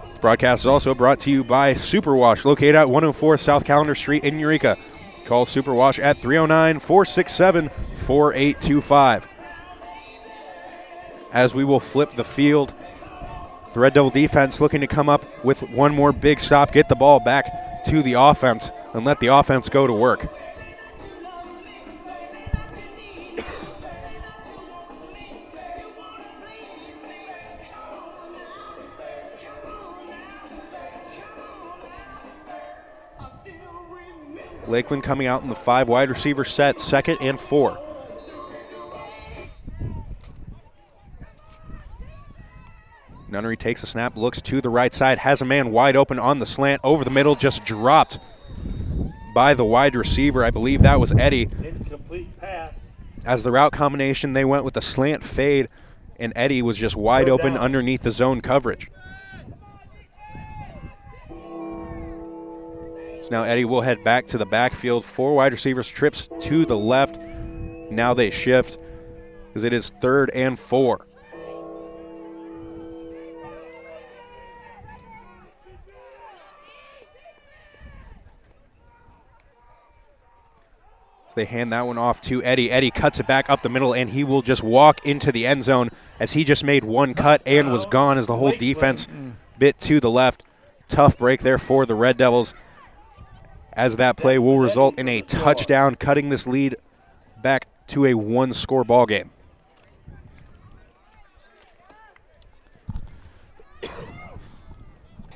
B: This broadcast is also brought to you by Superwash, located at 104 South Calendar Street in Eureka. Call Superwash at 309-467-4825. As we will flip the field, the Red Devil defense looking to come up with one more big stop, get the ball back to the offense, and let the offense go to work. Lakeland coming out in the 5 wide receiver set, 2nd and 4. Nunnery takes a snap, looks to the right side, has a man wide open on the slant, over the middle, just dropped by the wide receiver. I believe that was Eddie.
C: Incomplete pass.
B: As the route combination, they went with a slant fade, and Eddie was just wide open underneath the zone coverage. So now Eddie will head back to the backfield. 4 wide receivers, trips to the left. Now they shift as it is 3rd and 4. They hand that one off to Eddie. Eddie cuts it back up the middle, and he will just walk into the end zone as he just made one cut and was gone as the whole defense bit to the left. Tough break there for the Red Devils, as that play will result in a touchdown, cutting this lead back to a 1-score ball game.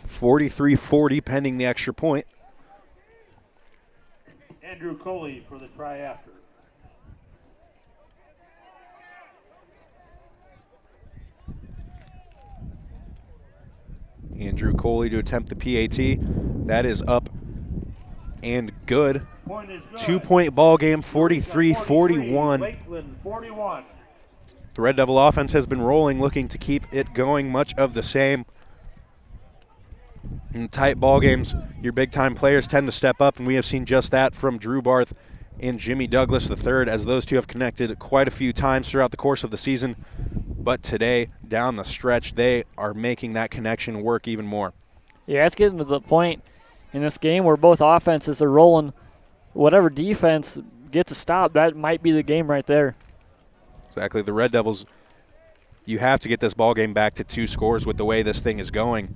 B: (43-40) pending the extra point.
C: Andrew Coley for the try after.
B: Andrew Coley to attempt the PAT. That is up and good.
C: Point is good.
B: 2-point ball game, 43-41.
C: Lakeland 41.
B: The Red Devil offense has been rolling, looking to keep it going, much of the same. In tight ball games, your big-time players tend to step up, and we have seen just that from Drew Barth and Jimmy Douglas III, as those two have connected quite a few times throughout the course of the season. But today, down the stretch, they are making that connection work even more.
A: Yeah, it's getting to the point in this game where both offenses are rolling. Whatever defense gets a stop, that might be the game right there.
B: Exactly. The Red Devils, you have to get this ball game back to 2 scores with the way this thing is going.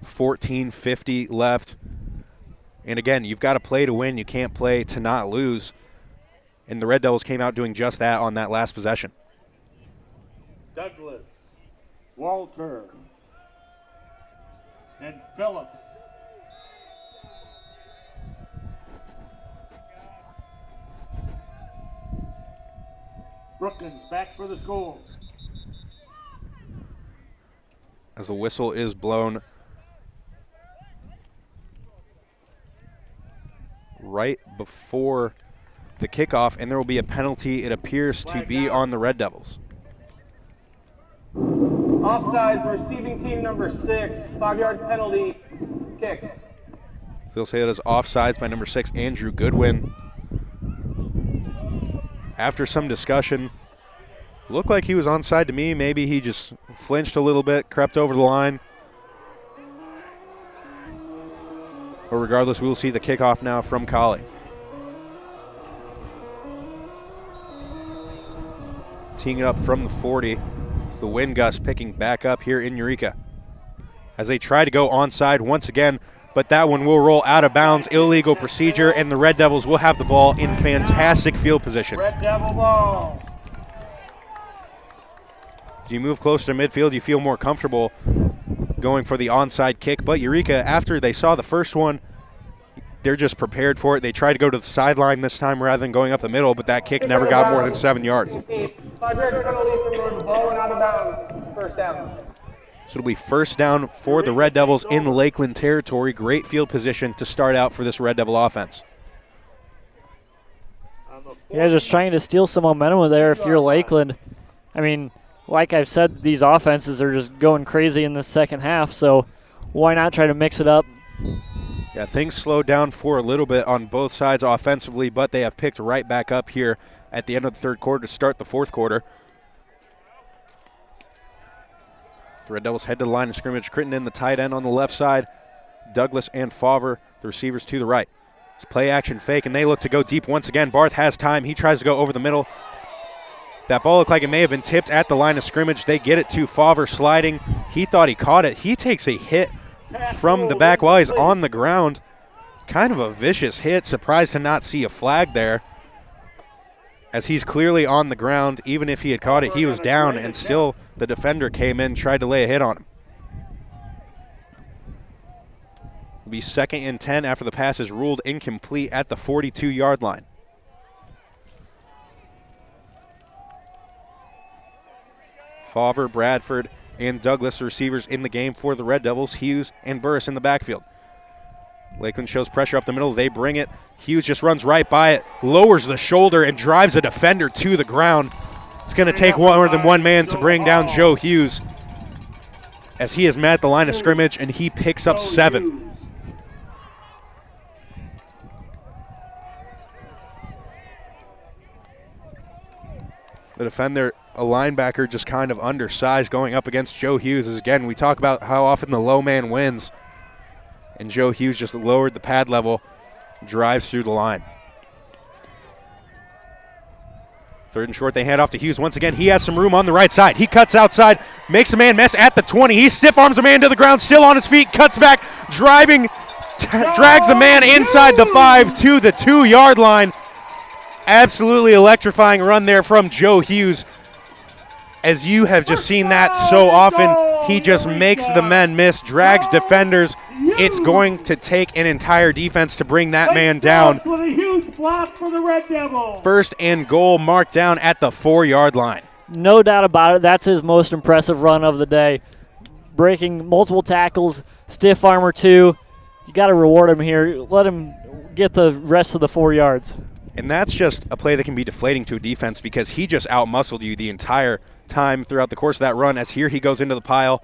B: 14:50 left. And again, you've got to play to win. You can't play to not lose. And the Red Devils came out doing just that on that last possession.
C: Douglas, Walter, and Phillips. Brookins back for the score.
B: As the whistle is blown right before the kickoff, and there will be a penalty, it appears to be on the Red Devils.
D: Offsides, receiving team number 6, 5-yard penalty, kick.
B: They'll say that is offsides by number 6, Andrew Goodwin. After some discussion, looked like he was onside to me. Maybe he just flinched a little bit, crept over the line. But regardless, we will see the kickoff now from Colley. Teeing it up from the 40. It's the wind gust picking back up here in Eureka. As they try to go onside once again, but that one will roll out of bounds. Illegal procedure, and the Red Devils will have the ball in fantastic field position.
C: Red Devil ball.
B: As you move closer to midfield, you feel more comfortable going for the onside kick. But Eureka, after they saw the first one, they're just prepared for it. They tried to go to the sideline this time rather than going up the middle, but that kick never got more than 7 yards.
D: 5-yard penalty from the ball and out of bounds, first down.
B: So it'll be first down for the Red Devils in the Lakeland territory. Great field position to start out for this Red Devil offense.
A: Yeah, just trying to steal some momentum there if you're Lakeland. I mean, like I've said, these offenses are just going crazy in the second half, so why not try to mix it up?
B: Yeah, things slowed down for a little bit on both sides offensively, but they have picked right back up here at the end of the third quarter to start the fourth quarter. The Red Devils head to the line of scrimmage. Crittenden, the tight end on the left side. Douglas and Favre, the receivers to the right. It's play action fake, and they look to go deep once again. Barth has time. He tries to go over the middle. That ball looked like it may have been tipped at the line of scrimmage. They get it to Favre sliding. He thought he caught it. He takes a hit from the back while he's on the ground. Kind of a vicious hit. Surprised to not see a flag there, as he's clearly on the ground. Even if he had caught it, he was down, and still the defender came in, tried to lay a hit on him. Will be 2nd and 10 after the pass is ruled incomplete at the 42-yard line. Fauver, Bradford, and Douglas, the receivers in the game for the Red Devils. Hughes and Burris in the backfield. Lakeland shows pressure up the middle. They bring it. Hughes just runs right by it, lowers the shoulder, and drives a defender to the ground. It's going to take more than one man to bring down Joe Hughes, as he is met at the line of scrimmage, and he picks up 7. The defender, a linebacker, just kind of undersized going up against Joe Hughes. As again, we talk about how often the low man wins. And Joe Hughes just lowered the pad level, drives through the line. 3rd and short, they hand off to Hughes once again. He has some room on the right side. He cuts outside, makes a man miss at the 20. He stiff arms a man to the ground, still on his feet, cuts back, driving, drags a man inside the 5 to the 2-yard line. Absolutely electrifying run there from Joe Hughes. As you have just seen that so often, he just makes the men miss, drags defenders. It's going to take an entire defense to bring that man down.
C: With a huge block for the Red Devils.
B: 1st and goal marked down at the 4-yard line.
A: No doubt about it. That's his most impressive run of the day. Breaking multiple tackles, stiff armor too. You got to reward him here. Let him get the rest of the 4 yards.
B: And that's just a play that can be deflating to a defense, because he just outmuscled you the entire time throughout the course of that run. As here he goes into the pile.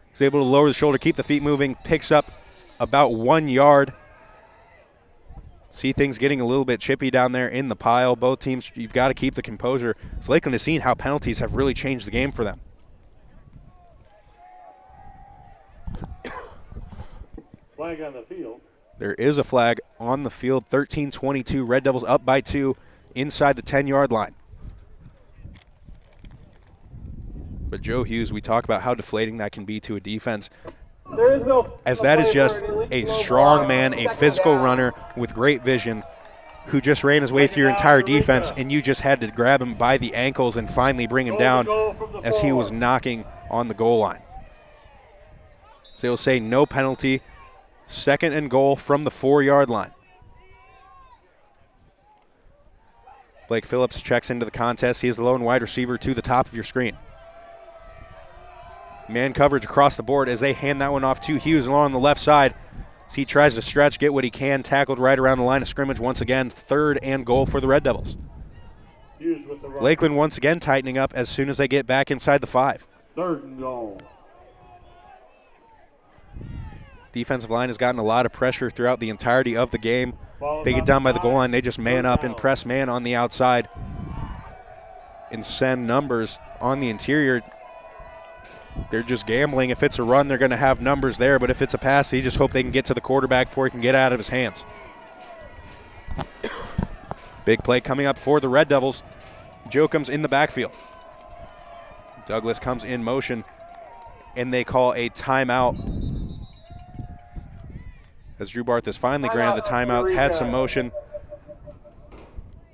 B: He's able to lower the shoulder, keep the feet moving, picks up about 1 yard. See things getting a little bit chippy down there in the pile. Both teams, you've got to keep the composure. It's Lakeland has seen how penalties have really changed the game for them.
C: Flag on the field.
B: There is a flag on the field. 13-22, Red Devils up by 2 inside the 10-yard line. But Joe Hughes, we talk about how deflating that can be to a defense,
D: There is no.
B: as that is just a strong man, a physical runner with great vision, who just ran his way through your entire defense, and you just had to grab him by the ankles and finally bring him down as he was knocking on the goal line. So he'll say no penalty. 2nd and goal from the 4-yard line. Blake Phillips checks into the contest. He is the lone wide receiver to the top of your screen. Man coverage across the board as they hand that one off to Hughes along on the left side. As he tries to stretch, get what he can, tackled right around the line of scrimmage once again. 3rd and goal for the Red Devils.
C: Hughes with the run.
B: Lakeland once again tightening up as soon as they get back inside the 5.
C: 3rd and goal.
B: Defensive line has gotten a lot of pressure throughout the entirety of the game. They get down by the goal line, they just man up and press man on the outside and send numbers on the interior. They're just gambling. If it's a run, they're going to have numbers there, but if it's a pass, they just hope they can get to the quarterback before he can get out of his hands. Big play coming up for the Red Devils. Joe comes in the backfield. Douglas comes in motion, and they call a timeout. As Drew Barth is finally granted the timeout, had some motion.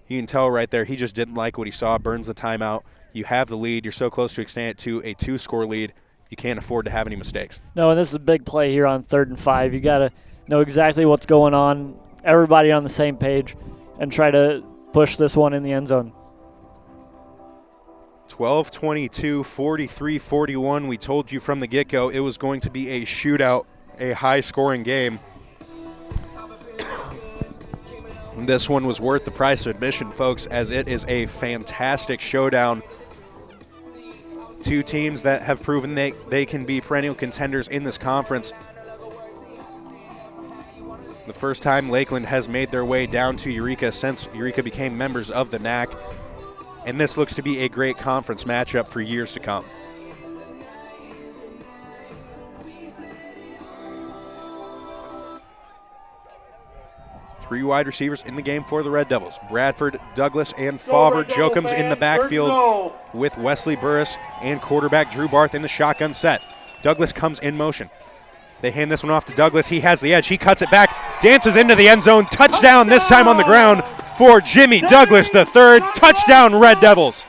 B: You can tell right there he just didn't like what he saw, burns the timeout. You have the lead. You're so close to extend it to a 2-score lead. You can't afford to have any mistakes.
A: No, and this is a big play here on 3rd and 5. You got to know exactly what's going on, everybody on the same page, and try to push this one in the end zone.
B: 12-22, 43-41. We told you from the get-go it was going to be a shootout, a high-scoring game. This one was worth the price of admission, folks, as it is a fantastic showdown. Two teams that have proven they can be perennial contenders in this conference. The first time Lakeland has made their way down to Eureka since Eureka became members of the NAC. And this looks to be a great conference matchup for years to come. Three wide receivers in the game for the Red Devils. Bradford, Douglas, and Fauver. Jokums in the backfield with Wesley Burris and quarterback Drew Barth in the shotgun set. Douglas comes in motion. They hand this one off to Douglas. He has the edge. He cuts it back, dances into the end zone. Touchdown this time on the ground for Jimmy Douglas III. Touchdown Red Devils.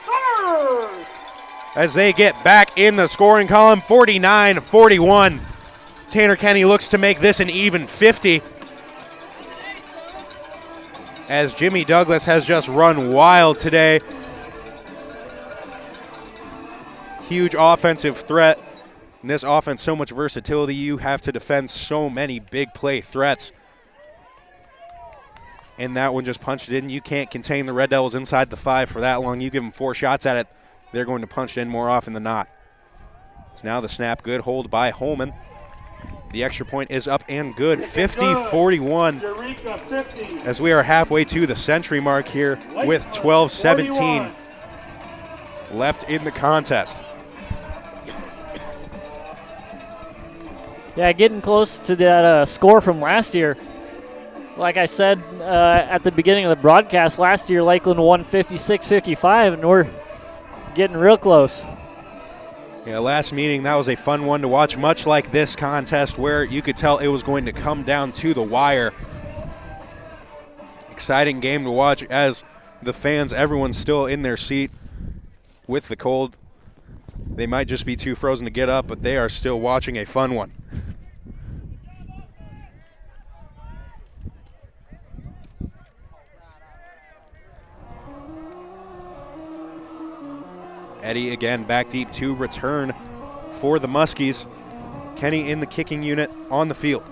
B: As they get back in the scoring column, 49-41. Tanner Kenny looks to make this an even 50. As Jimmy Douglas has just run wild today. Huge offensive threat. In this offense, so much versatility. You have to defend so many big play threats. And that one just punched it in. You can't contain the Red Devils inside the 5 for that long. You give them 4 shots at it, they're going to punch it in more often than not. So now the snap good, hold by Holman. The extra point is up and good, 50-41.
C: Eureka 50.
B: As we are halfway to the century mark here with 12-17 left in the contest.
A: Yeah, getting close to that score from last year. Like I said at the beginning of the broadcast, last year Lakeland won 56-55, and we're getting real close.
B: Yeah, last meeting, that was a fun one to watch, much like this contest where you could tell it was going to come down to the wire. Exciting game to watch as the fans, everyone's still in their seat with the cold. They might just be too frozen to get up, but they are still watching a fun one. Eddie again back deep to return for the Muskies. Kenny in the kicking unit on the field.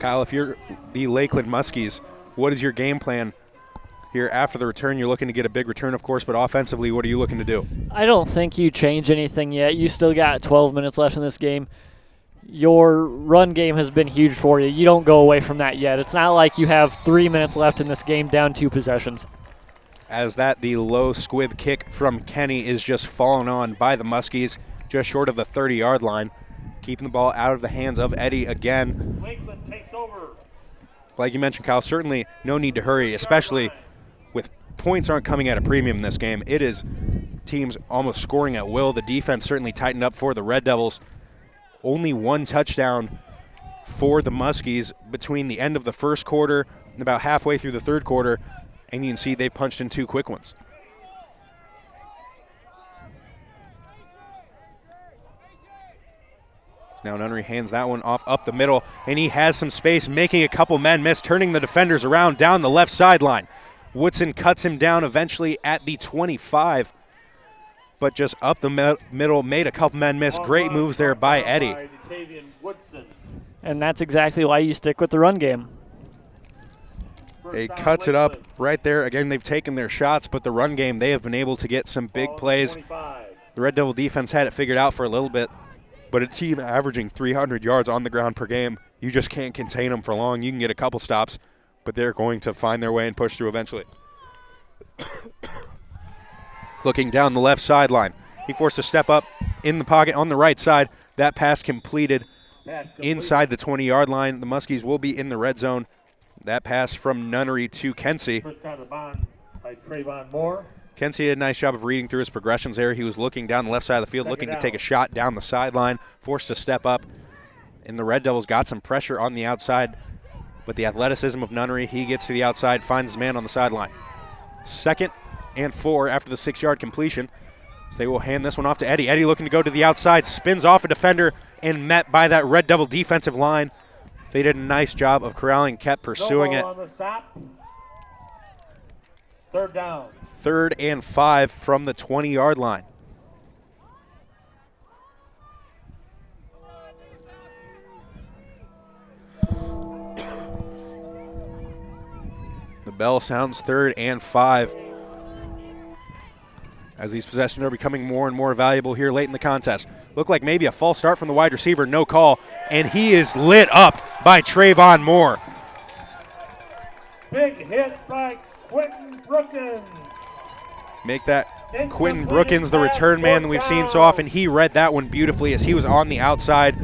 B: Kyle, if you're the Lakeland Muskies, what is your game plan here after the return? You're looking to get a big return, of course, but offensively, what are you looking to do?
A: I don't think you change anything yet. You still got 12 minutes left in this game. Your run game has been huge for you. You don't go away from that yet. It's not like you have 3 minutes left in this game, down 2 possessions.
B: As the low squib kick from Kenny is just fallen on by the Muskies, just short of the 30-yard line. Keeping the ball out of the hands of Eddie again.
C: Lakeland takes over.
B: Like you mentioned, Kyle, certainly no need to hurry, especially with points aren't coming at a premium in this game. It is teams almost scoring at will. The defense certainly tightened up for the Red Devils. Only 1 touchdown for the Muskies between the end of the first quarter and about halfway through the third quarter, and you can see they punched in 2 quick ones. Now Nunnery hands that one off up the middle, and he has some space, making a couple men miss, turning the defenders around down the left sideline. Woodson cuts him down eventually at the 25, but just up the middle, made a couple men miss. Great moves there by Eddie.
A: And that's exactly why you stick with the run game.
B: He cuts it up right there. Again, they've taken their shots, but the run game, they have been able to get some big plays. The Red Devil defense had it figured out for a little bit, but a team averaging 300 yards on the ground per game, you just can't contain them for long. You can get a couple stops, but they're going to find their way and push through eventually. Looking down the left sideline. He forced a step up in the pocket on the right side. That pass completed inside the 20-yard line. The Muskies will be in the red zone. That pass from Nunnery to Kensey.
C: First down to Bond by Trayvon Moore.
B: Kensey did a nice job of reading through his progressions there. He was looking down the left side of the field, looking to take a shot down the sideline, forced to step up. And the Red Devils got some pressure on the outside. But the athleticism of Nunnery, he gets to the outside, finds his man on the sideline. 2nd and 4 after the 6-yard completion. So they will hand this one off to Eddie. Eddie looking to go to the outside, spins off a defender, and met by that Red Devil defensive line. They did a nice job of corralling, kept pursuing it.
C: On the stop. 3rd down.
B: 3rd and 5 from the 20-yard line. The bell sounds 3rd and 5. As these possessions are becoming more and more valuable here late in the contest. Looked like maybe a false start from the wide receiver, no call, and he is lit up by Trayvon Moore.
C: Big hit by Quentin Brookins.
B: Make that Quentin Brookins the return man that we've seen so often. He read that one beautifully as he was on the outside.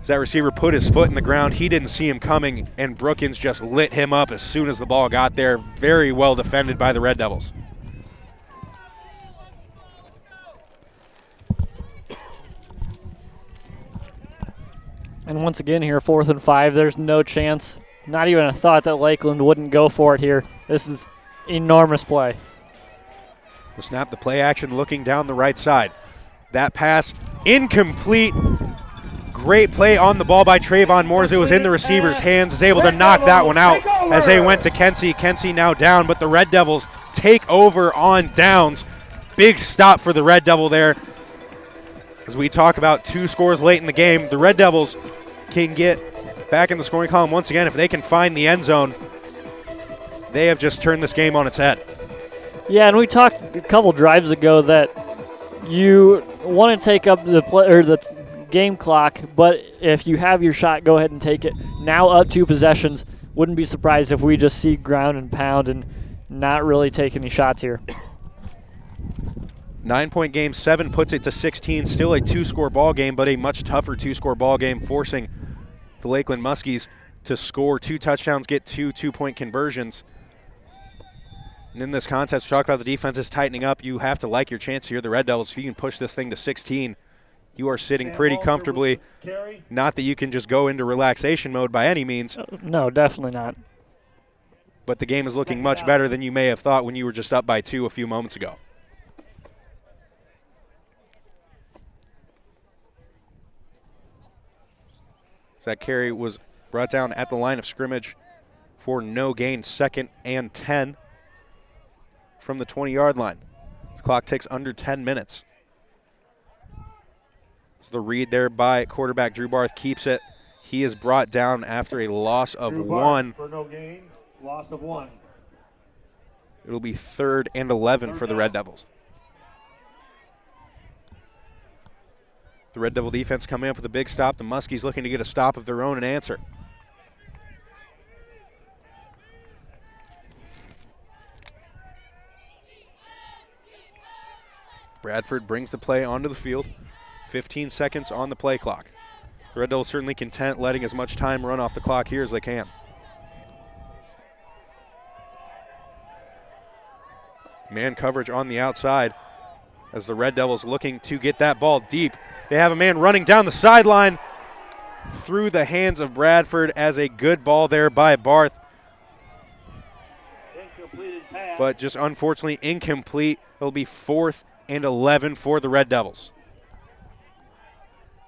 B: As that receiver put his foot in the ground, he didn't see him coming, and Brookins just lit him up as soon as the ball got there. Very well defended by the Red Devils.
A: And once again here, 4th and 5, there's no chance, not even a thought that Lakeland wouldn't go for it here. This is enormous play.
B: The snap, the play action looking down the right side. That pass incomplete. Great play on the ball by Trayvon Moores. It was in the receiver's hands. Is able to knock that one out as they went to Kenzie. Kenzie now down, but the Red Devils take over on downs. Big stop for the Red Devil there. As we talk about 2 scores late in the game, the Red Devils can get back in the scoring column once again. If they can find the end zone, they have just turned this game on its head.
A: Yeah, and we talked a couple drives ago that you want to take up the play or the game clock, but if you have your shot, go ahead and take it. Now up 2 possessions. Wouldn't be surprised if we just see ground and pound and not really take any shots here.
B: 9-point game, 7 puts it to 16. Still a 2-score ball game, but a much tougher 2-score ball game, forcing the Lakeland Muskies to score 2 touchdowns, get 2 2-point conversions. And in this contest, we talked about the defense is tightening up. You have to like your chance here. The Red Devils, if you can push this thing to 16, you are sitting pretty comfortably. Not that you can just go into relaxation mode by any means.
A: No, definitely not.
B: But the game is looking much better than you may have thought when you were just up by 2 a few moments ago. So that carry was brought down at the line of scrimmage for no gain, 2nd and 10 from the 20-yard line. This clock ticks under 10 minutes. So the read there by quarterback Drew Barth keeps it. He is brought down after a loss of 1.
C: For no gain, loss of 1.
B: It'll be 3rd and 11 for the Red Devils. The Red Devil defense coming up with a big stop. The Muskies looking to get a stop of their own and answer. Bradford brings the play onto the field. 15 seconds on the play clock. The Red Devils certainly content letting as much time run off the clock here as they can. Man coverage on the outside as the Red Devils looking to get that ball deep. They have a man running down the sideline through the hands of Bradford as a good ball there by Barth. But just unfortunately incomplete. It'll be 4th and 11 for the Red Devils.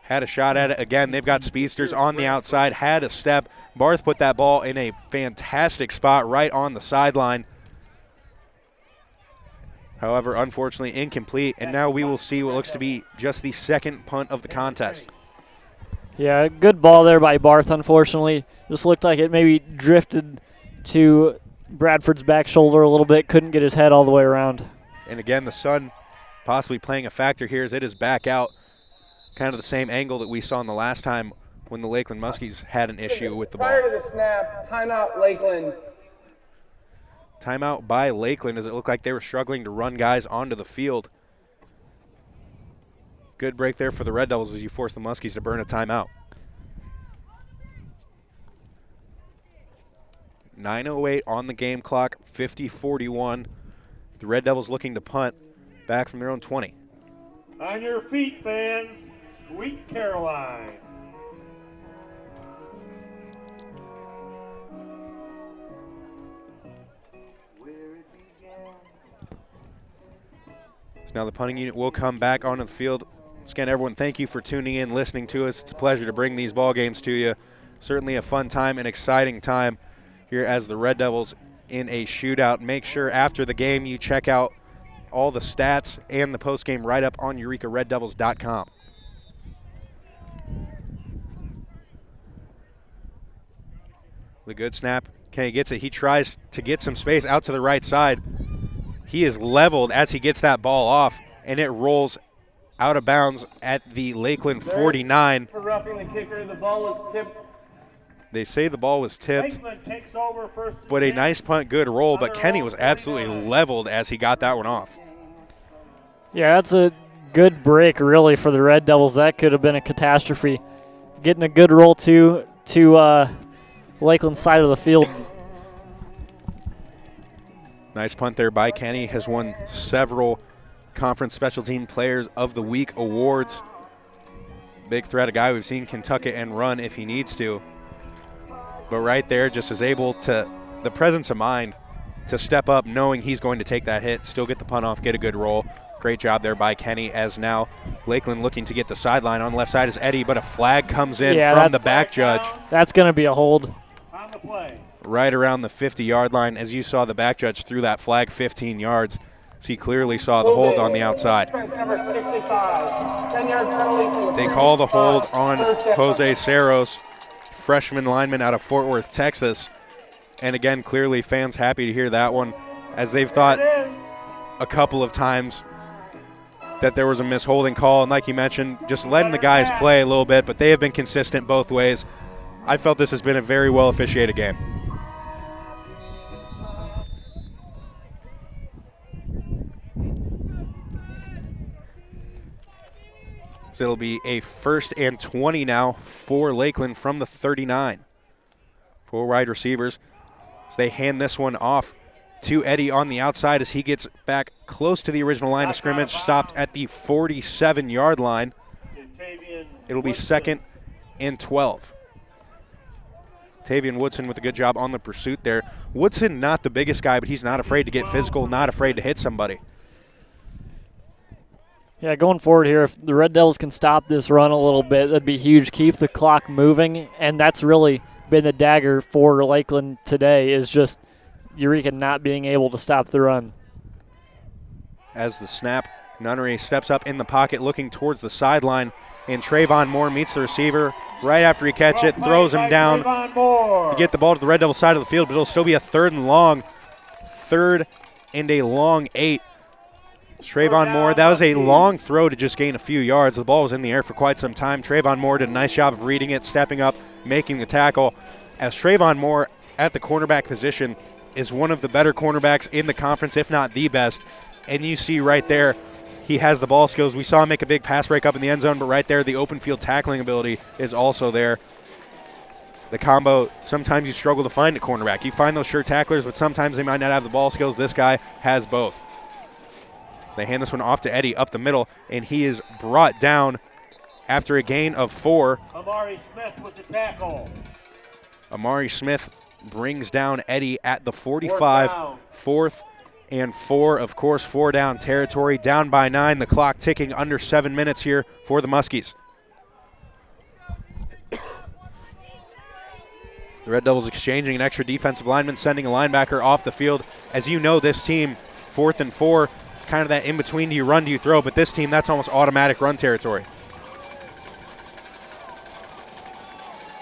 B: Had a shot at it again. They've got speedsters on the outside. Had a step. Barth put that ball in a fantastic spot right on the sideline. However, unfortunately incomplete, and now we will see what looks to be just the 2nd punt of the contest.
A: Yeah, good ball there by Barth, unfortunately. Just looked like it maybe drifted to Bradford's back shoulder a little bit, couldn't get his head all the way around.
B: And again, the sun possibly playing a factor here as it is back out. Kind of the same angle that we saw in the last time when the Lakeland Muskies had an issue with the ball.
D: Prior to the snap, timeout Lakeland.
B: Timeout by Lakeland as it looked like they were struggling to run guys onto the field. Good break there for the Red Devils as you force the Muskies to burn a timeout. 9:08 on the game clock, 50-41. The Red Devils looking to punt back from their own 20.
C: On your feet, fans. Sweet Caroline.
B: So now the punting unit will come back onto the field. Once again, everyone, thank you for tuning in, listening to us. It's a pleasure to bring these ball games to you. Certainly a fun time, an exciting time here as the Red Devils in a shootout. Make sure after the game you check out all the stats and the post-game write-up on EurekaRedDevils.com. The good snap. Kenny gets it. He tries to get some space out to the right side. He is leveled as he gets that ball off, and it rolls out of bounds at the Lakeland 49.
D: For roughing the kicker, the ball was tipped.
B: They say the ball was tipped,
C: Lakeland takes over first.
B: but a nice punt, good roll, but Kenny was absolutely leveled as he got that one off.
A: Yeah, that's a good break, really, for the Red Devils. That could have been a catastrophe. Getting a good roll to Lakeland's side of the field.
B: Nice punt there by Kenny. Has won several Conference Special Team Players of the Week awards. Big threat, a guy we've seen can tuck it and run if he needs to. But right there just is able to, the presence of mind to step up knowing he's going to take that hit, still get the punt off, get a good roll. Great job there by Kenny, as now Lakeland looking to get the sideline. On the left side is Eddie, but a flag comes in from the back judge.
A: That's going to be a hold.
C: On the play.
B: Right around the 50-yard line. As you saw, the back judge threw that flag 15 yards. So he clearly saw the hold on the outside.
D: Number 65, 10-yard penalty.
B: They call the hold on Jose Cerros, freshman lineman out of Fort Worth, Texas. And again, clearly fans happy to hear that one, as they've thought a couple of times that there was a misholding call. And like you mentioned, just letting the guys play a little bit, but they have been consistent both ways. I felt this has been a very well officiated game. So it'll be a 1st and 20 now for Lakeland from the 39. 4 wide receivers. So they hand this one off to Eddie on the outside as he gets back close to the original line of scrimmage, stopped at the 47-yard line. It'll be 2nd and 12. Tavian Woodson with a good job on the pursuit there. Woodson, not the biggest guy, but he's not afraid to get physical, not afraid to hit somebody.
A: Yeah, going forward here, if the Red Devils can stop this run a little bit, that'd be huge. Keep the clock moving, and that's really been the dagger for Lakeland today, is just Eureka not being able to stop the run.
B: As the snap, Nunnery steps up in the pocket looking towards the sideline, and Trayvon Moore meets the receiver right after he catches it, throws him down to get the ball to the Red Devil side of the field, but it'll still be a 3rd and long. 3rd and a long 8. Trayvon Moore, that was a long throw to just gain a few yards. The ball was in the air for quite some time. Trayvon Moore did a nice job of reading it, stepping up, making the tackle. As Trayvon Moore at the cornerback position is one of the better cornerbacks in the conference, if not the best. And you see right there, he has the ball skills. We saw him make a big pass break up in the end zone, but right there, the open field tackling ability is also there. The combo, sometimes you struggle to find a cornerback. You find those sure tacklers, but sometimes they might not have the ball skills. This guy has both. So they hand this one off to Eddie up the middle, and he is brought down after a gain of 4.
C: Amari Smith with the tackle.
B: Amari Smith brings down Eddie at the 45. 4th and 4, of course, 4 down territory, down by 9. The clock ticking under 7 minutes here for the Muskies. The Red Devils exchanging an extra defensive lineman, sending a linebacker off the field. As you know, this team, 4th and 4, it's kind of that in-between, do you run, do you throw? But this team, that's almost automatic run territory.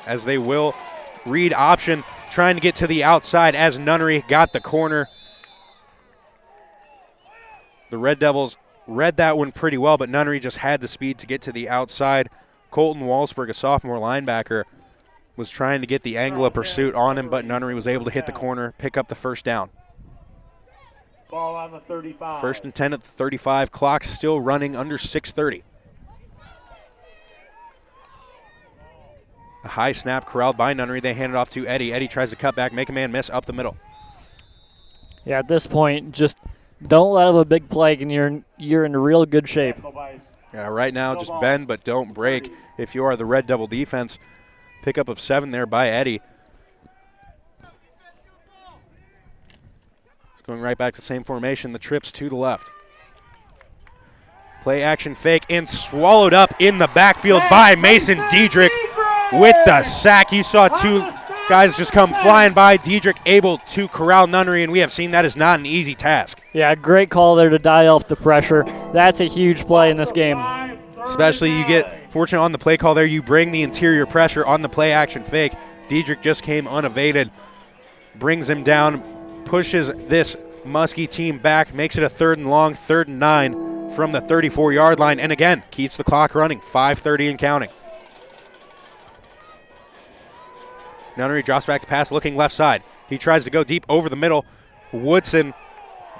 B: As they will read option, trying to get to the outside as Nunnery got the corner. The Red Devils read that one pretty well, but Nunnery just had the speed to get to the outside. Colton Walsberg, a sophomore linebacker, was trying to get the angle of pursuit on him, but Nunnery was able to hit the corner, pick up the 1st down.
C: Ball on the 35.
B: 1st and 10 at the 35. Clock still running under 6:30. A high snap corralled by Nunnery. They hand it off to Eddie. Eddie tries to cut back, make a man miss up the middle.
A: Yeah, at this point, just don't let up a big play, and you're in real good shape.
B: Yeah, right now, just bend but don't break. If you are the Red Devil defense, pickup of 7 there by Eddie. Going right back to the same formation, the trips to the left. Play action fake and swallowed up in the backfield by Mason Diedrich with the sack. You saw 2 guys just come flying by. Diedrich able to corral Nunnery, and we have seen that is not an easy task.
A: Yeah, great call there to dial up the pressure. That's a huge play in this game.
B: Especially you get fortunate on the play call there. You bring the interior pressure on the play action fake. Diedrich just came unevaded, brings him down, pushes this Muskie team back, makes it a 3rd and long, 3rd and 9 from the 34-yard line, and again, keeps the clock running, 5:30 and counting. Nunnery drops back to pass, looking left side. He tries to go deep over the middle. Woodson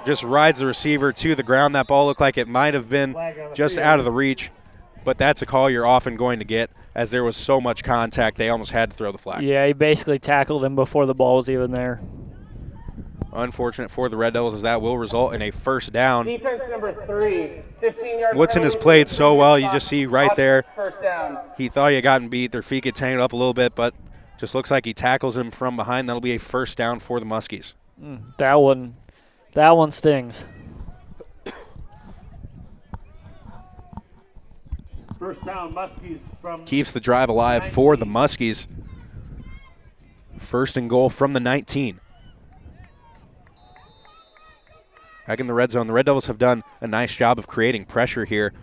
B: just rides the receiver to the ground. That ball looked like it might have been just out of the reach, but that's a call you're often going to get, as there was so much contact they almost had to throw the flag.
A: Yeah, he basically tackled him before the ball was even there.
B: Unfortunate for the Red Devils, as that will result in a first down.
D: Defense number 3, 15-yard
B: Woodson has
D: penalty.
B: played so well. You just see right there,
D: First down.
B: he thought he had gotten beat. Their feet get tangled up a little bit, but just looks like he tackles him from behind. That'll be a first down for the Muskies.
A: That one stings.
C: First down, Muskies from
B: Keeps the drive alive for the Muskies. First and goal from the 19. Back in the red zone, the Red Devils have done a nice job of creating pressure here.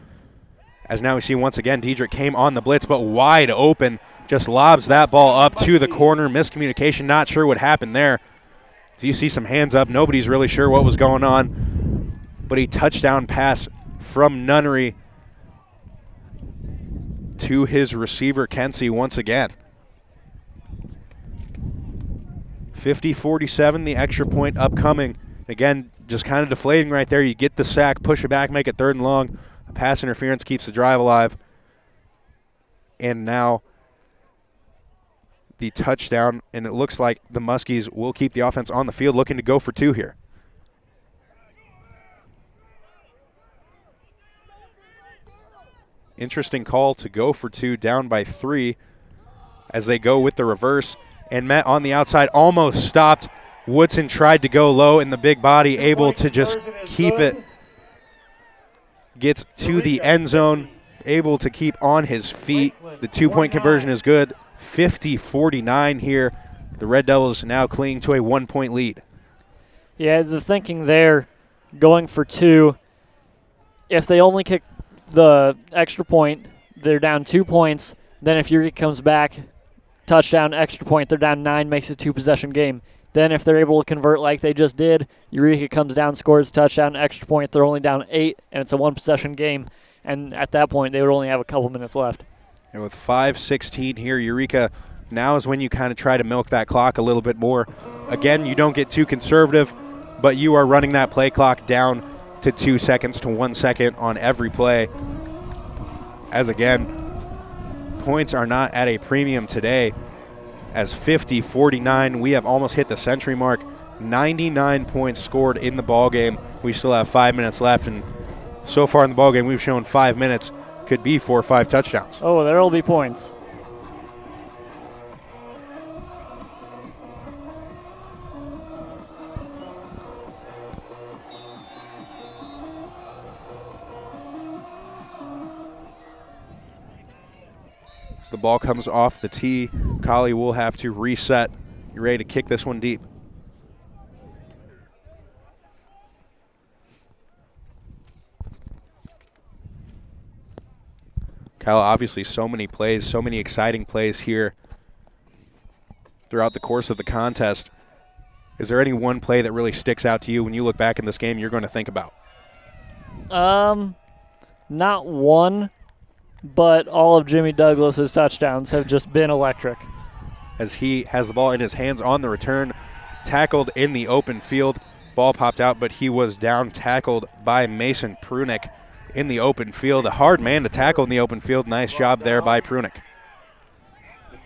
B: As now we see once again, Diedrich came on the blitz, but wide open, just lobs that ball up to the corner. Miscommunication, not sure what happened there. So you see some hands up. Nobody's really sure what was going on. But a touchdown pass from Nunnery to his receiver, Kensey, once again. 50-47, the extra point upcoming. Again, just kind of deflating right there. You get the sack, push it back, make it 3rd and long. A pass interference keeps the drive alive. And now the touchdown, and it looks like the Muskies will keep the offense on the field, looking to go for 2 here. Interesting call to go for 2, down by 3 as they go with the reverse. And Met on the outside almost stopped. Woodson tried to go low, and the big body able to just keep it. Gets to the end zone, able to keep on his feet. The 2-point conversion is good. 50-49 here. The Red Devils now clinging to a 1-point lead.
A: Yeah, the thinking there, going for 2, if they only kick the extra point, they're down 2 points. Then if Eureka comes back, touchdown, extra point, they're down 9, makes it a 2-possession game. Then if they're able to convert like they just did, Eureka comes down, scores a touchdown, extra point, they're only down 8, and it's a 1-possession game. And at that point, they would only have a couple minutes left.
B: And with 5:16 here, Eureka, now is when you kind of try to milk that clock a little bit more. Again, you don't get too conservative, but you are running that play clock down to 2 seconds to 1 second on every play. As again, points are not at a premium today. As 50-49, we have almost hit the century mark. 99 points scored in the ball game. We still have 5 minutes left, and so far in the ball game, we've shown 5 minutes could be 4 or 5 touchdowns.
A: Oh, there will be points.
B: As the ball comes off the tee, Collie will have to reset. You ready to kick this one deep? Kyle, obviously so many plays, so many exciting plays here throughout the course of the contest. Is there any one play that really sticks out to you when you look back in this game you're going to think about?
A: Not one, but all of Jimmy Douglas's touchdowns have just been electric.
B: As he has the ball in his hands on the return, tackled in the open field. Ball popped out, but he was down, tackled by Mason Prunick in the open field. A hard man to tackle in the open field. Nice job there by Prunick.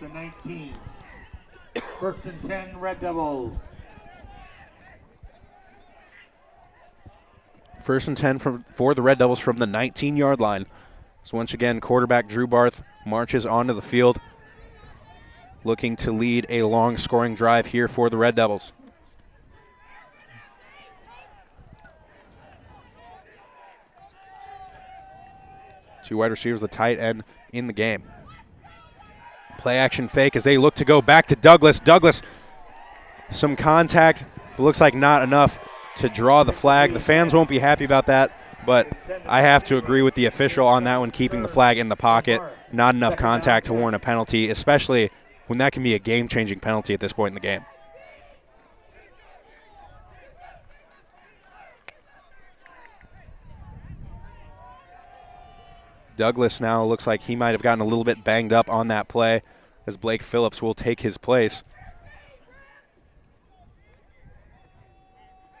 C: at the 19. First and 10, Red Devils.
B: First and 10 for the Red Devils from the 19-yard line. So once again, quarterback Drew Barth marches onto the field, looking to lead a long scoring drive here for the Red Devils. Two wide receivers, the tight end in the game. Play action fake as they look to go back to Douglas. Douglas, some contact, but looks like not enough to draw the flag. The fans won't be happy about that, but I have to agree with the official on that one, keeping the flag in the pocket. Not enough contact to warrant a penalty, especially when that can be a game-changing penalty at this point in the game. Douglas now looks like he might have gotten a little bit banged up on that play, as Blake Phillips will take his place.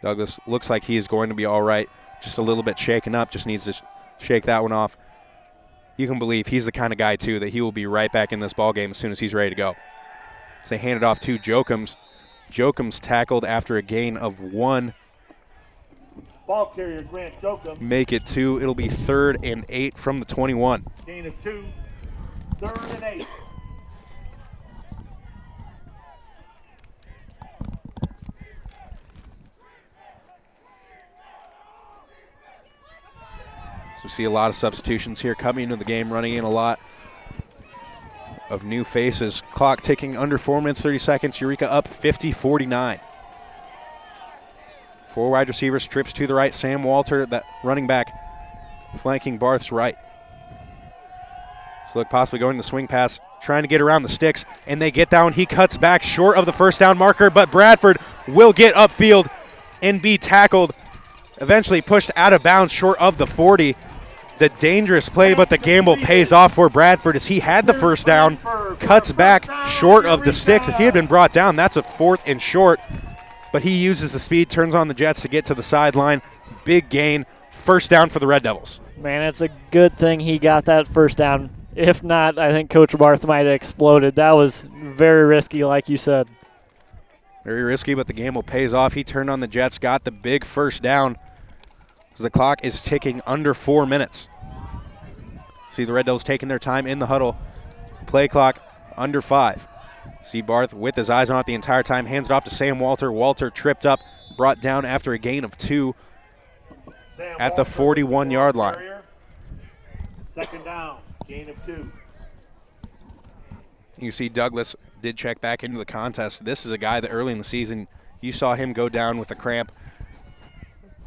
B: Douglas looks like he is going to be all right. Just a little bit shaken up, just needs to shake that one off. You can believe he's the kind of guy, too, that he will be right back in this ball game as soon as he's ready to go. So they hand it off to Jokums. Jokem's tackled after a gain of 1.
C: Ball carrier Grant Jokum.
B: Make it 2. It'll be 3rd and 8 from the 21.
C: Gain of 2. 3rd and 8.
B: So we see a lot of substitutions here coming into the game, running in a lot of new faces. Clock ticking under 4 minutes, 30 seconds. Eureka up 50-49. 4 wide receivers, trips to the right. Sam Walter, that running back, flanking Barth's right. So look, possibly going the swing pass, trying to get around the sticks, and they get down. He cuts back short of the first down marker, but Bradford will get upfield and be tackled, eventually pushed out of bounds short of the 40. The dangerous play, but the gamble pays off for Bradford as he had the first down, cuts back short of the sticks. If he had been brought down, that's a 4th and short. But he uses the speed, turns on the Jets to get to the sideline. Big gain, first down for the Red Devils.
A: Man, it's a good thing he got that first down. If not, I think Coach Barth might have exploded. That was very risky, like you said.
B: Very risky, but the gamble pays off. He turned on the Jets, got the big first down as the clock is ticking under 4 minutes. See the Red Devils taking their time in the huddle. Play clock under 5. See Barth with his eyes on it the entire time. Hands it off to Sam Walter. Walter tripped up, brought down after a gain of 2 at the 41-yard line.
C: 2nd down, gain of 2.
B: You see Douglas did check back into the contest. This is a guy that early in the season you saw him go down with a cramp.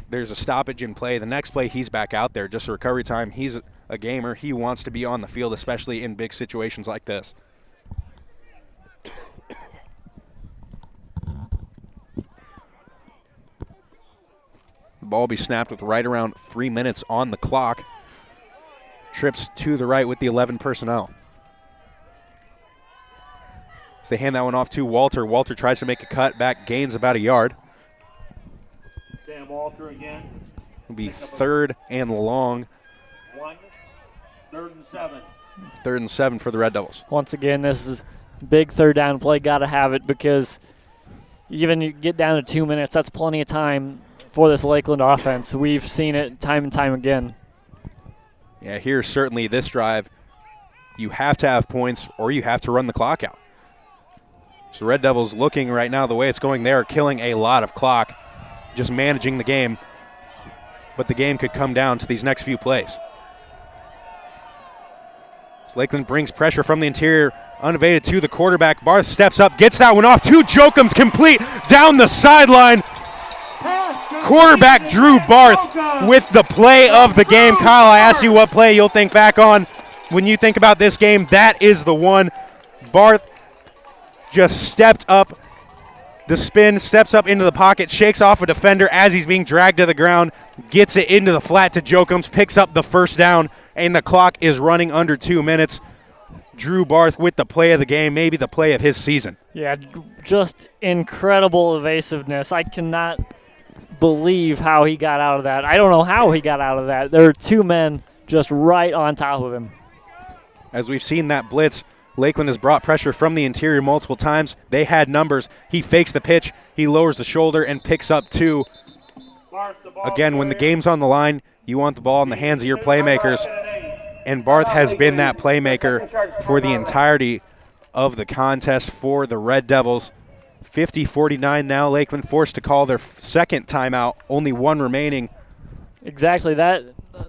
B: There's a stoppage in play. The next play, he's back out there. Just a recovery time. He's a gamer. He wants to be on the field, especially in big situations like this. The ball will be snapped with right around 3 minutes on the clock. Trips to the right with the 11 personnel. So they hand that one off to Walter. Walter tries to make a cut back, gains about a yard.
C: Sam Walter again.
B: It'll be 3rd and long.
C: 1, 3rd and 7.
B: 3rd and 7 for the Red Devils.
A: Once again, this is big 3rd down play. Got to have it because even you get down to 2 minutes, that's plenty of time for this Lakeland offense. We've seen it time and time again.
B: Yeah, here certainly this drive, you have to have points or you have to run the clock out. So Red Devils looking right now the way it's going, they are killing a lot of clock, just managing the game. But the game could come down to these next few plays. So Lakeland brings pressure from the interior, unevaded to the quarterback. Barth steps up, gets that one off. 2 Jokums complete down the sideline. Quarterback Drew Barth with the play of the game. Kyle, I asked you what play you'll think back on when you think about this game. That is the one. Barth just stepped up the spin, steps up into the pocket, shakes off a defender as he's being dragged to the ground, gets it into the flat to Jokums, picks up the first down, and the clock is running under 2 minutes. Drew Barth with the play of the game, maybe the play of his season.
A: Yeah, just incredible evasiveness. I cannot believe how he got out of that. I don't know how he got out of that. There are 2 men just right on top of him.
B: As we've seen that blitz, Lakeland has brought pressure from the interior multiple times. They had numbers. He fakes the pitch. He lowers the shoulder and picks up 2. Again, when the game's on the line, you want the ball in the hands of your playmakers. And Barth has been that playmaker for the entirety of the contest for the Red Devils. 50-49 now. Lakeland forced to call their second timeout. Only 1 remaining.
A: Exactly. That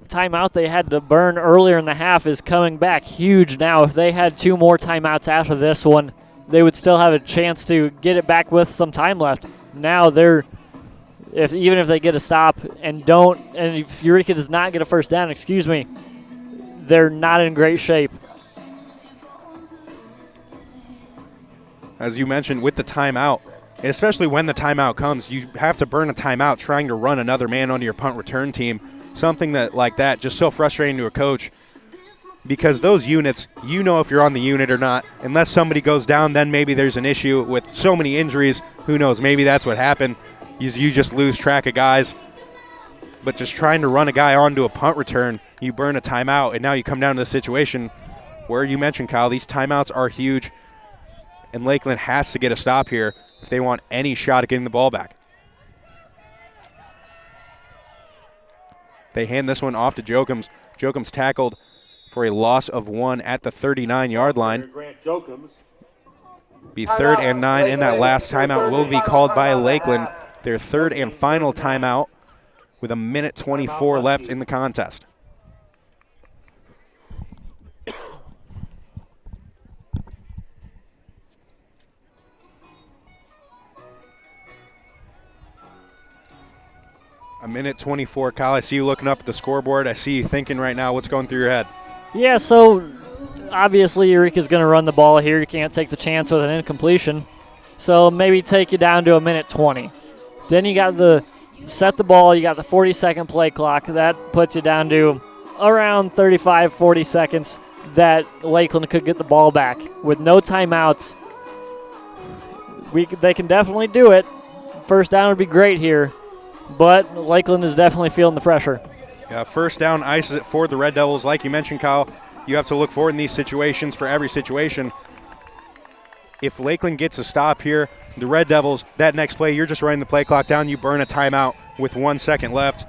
A: timeout they had to burn earlier in the half is coming back huge now. If they had 2 more timeouts after this one, they would still have a chance to get it back with some time left. Now even if they get a stop and if Eureka does not get a first down, they're not in great shape.
B: As you mentioned, with the timeout, and especially when the timeout comes, you have to burn a timeout trying to run another man onto your punt return team. Something like that, just so frustrating to a coach, because those units, you know if you're on the unit or not. Unless somebody goes down, then maybe there's an issue. With so many injuries, who knows, maybe that's what happened. You just lose track of guys. But just trying to run a guy onto a punt return, you burn a timeout, and now you come down to the situation where you mentioned, Kyle, these timeouts are huge, and Lakeland has to get a stop here. if they want any shot at getting the ball back. They hand this one off to Jokums. Jokums tackled for a loss of 1 at the 39-yard line. Be 3rd and 9, and that last timeout will be called by Lakeland. Their 3rd and final timeout with 1:24 left in the contest. A 1:24, Kyle. I see you looking up at the scoreboard. I see you thinking right now what's going through your head.
A: Yeah, so obviously Eureka's going to run the ball here. You can't take the chance with an incompletion. So maybe take you down to 1:20. Then you got the set the ball. You got the 40-second play clock. That puts you down to around 35, 40 seconds that Lakeland could get the ball back. With no timeouts, they can definitely do it. First down would be great here, but Lakeland is definitely feeling the pressure.
B: Yeah, first down ices it for the Red Devils. Like you mentioned, Kyle, you have to look for in these situations for every situation. If Lakeland gets a stop here, the Red Devils, that next play, you're just running the play clock down. You burn a timeout with 1 second left.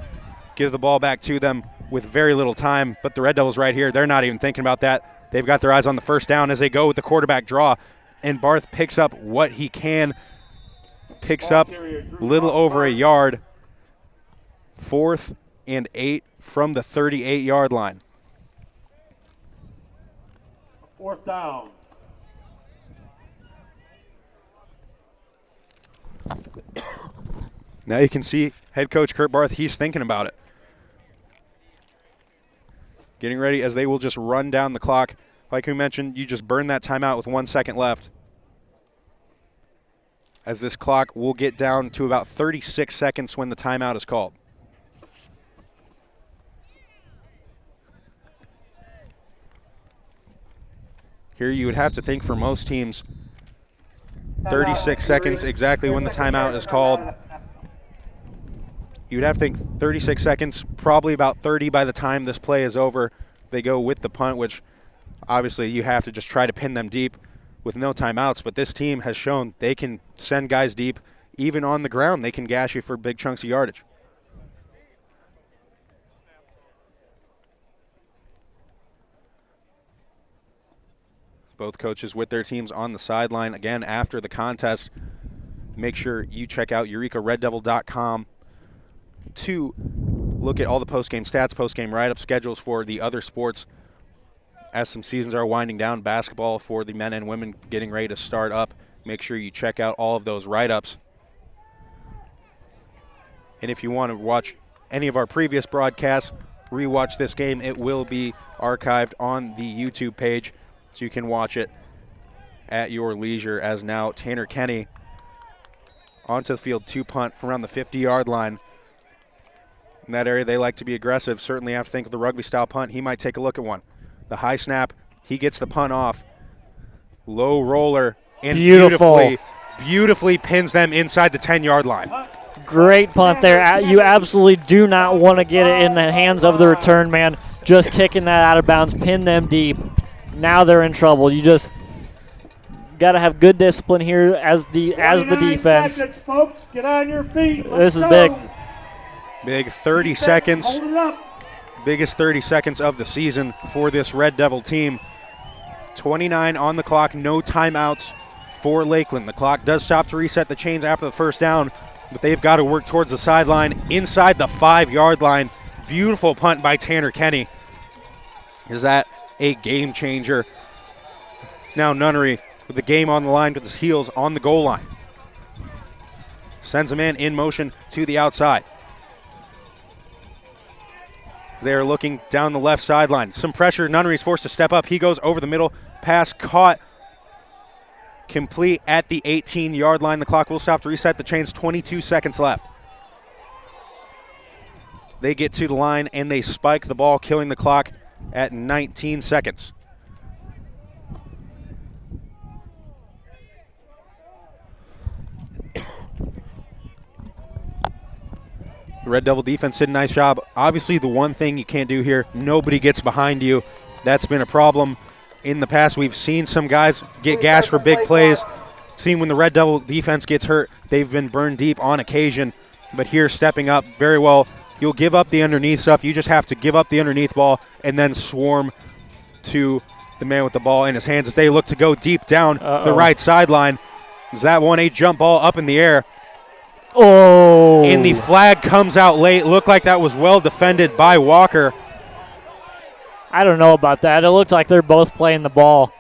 B: Give the ball back to them with very little time. But the Red Devils right here, they're not even thinking about that. They've got their eyes on the first down as they go with the quarterback draw. And Barth picks up what he can. Picks up little over a yard. 4th and 8 from the 38-yard line.
C: 4th down.
B: Now you can see head coach Kurt Barth, he's thinking about it. Getting ready as they will just run down the clock. Like we mentioned, you just burn that timeout with 1 second left. As this clock will get down to about 36 seconds when the timeout is called. Here you would have to think for most teams, 36 seconds exactly when the timeout is called. You'd have to think 36 seconds, probably about 30 by the time this play is over. They go with the punt, which obviously you have to just try to pin them deep with no timeouts. But this team has shown they can send guys deep. Even on the ground, they can gash you for big chunks of yardage. Both coaches with their teams on the sideline. Again, after the contest, make sure you check out EurekaRedDevil.com to look at all the post-game stats, post-game write-up schedules for the other sports as some seasons are winding down. Basketball for the men and women getting ready to start up. Make sure you check out all of those write-ups. And if you want to watch any of our previous broadcasts, rewatch this game, it will be archived on the YouTube page. So you can watch it at your leisure as now Tanner Kenny onto the field to punt from around the 50-yard line. In that area, they like to be aggressive. Certainly have to think of the rugby-style punt. He might take a look at one. The high snap, he gets the punt off. Low roller, and beautifully pins them inside the 10-yard line.
A: Great punt there. You absolutely do not want to get it in the hands of the return man. Just kicking that out of bounds, pin them deep. Now they're in trouble. You just got to have good discipline here as the defense.
C: Seconds, folks. Get on your feet.
A: This is big.
B: Big 30 seconds.
C: Hold it up.
B: Biggest 30 seconds of the season for this Red Devil team. 29 on the clock, no timeouts for Lakeland. The clock does stop to reset the chains after the first down, but they've got to work towards the sideline inside the 5-yard line. Beautiful punt by Tanner Kenny. Is that a game changer? It's now Nunnery with the game on the line with his heels on the goal line. Sends a man in motion to the outside. They are looking down the left sideline. Some pressure. Nunnery's forced to step up. He goes over the middle. Pass caught. Complete at the 18-yard line. The clock will stop to reset the chains. 22 seconds left. They get to the line and they spike the ball, killing the clock at 19 seconds. The Red Devil defense did a nice job. Obviously, the one thing you can't do here, nobody gets behind you. That's been a problem in the past. We've seen some guys get gashed for big plays. seen when the Red Devil defense gets hurt, they've been burned deep on occasion. But here, stepping up very well. You'll give up the underneath stuff. You just have to give up the underneath ball and then swarm to the man with the ball in his hands as they look to go deep down the right sideline. Is that 1-8 jump ball up in the air?
A: Oh.
B: And the flag comes out late. Looked like that was well defended by Walker.
A: I don't know about that. It looked like they're both playing the ball.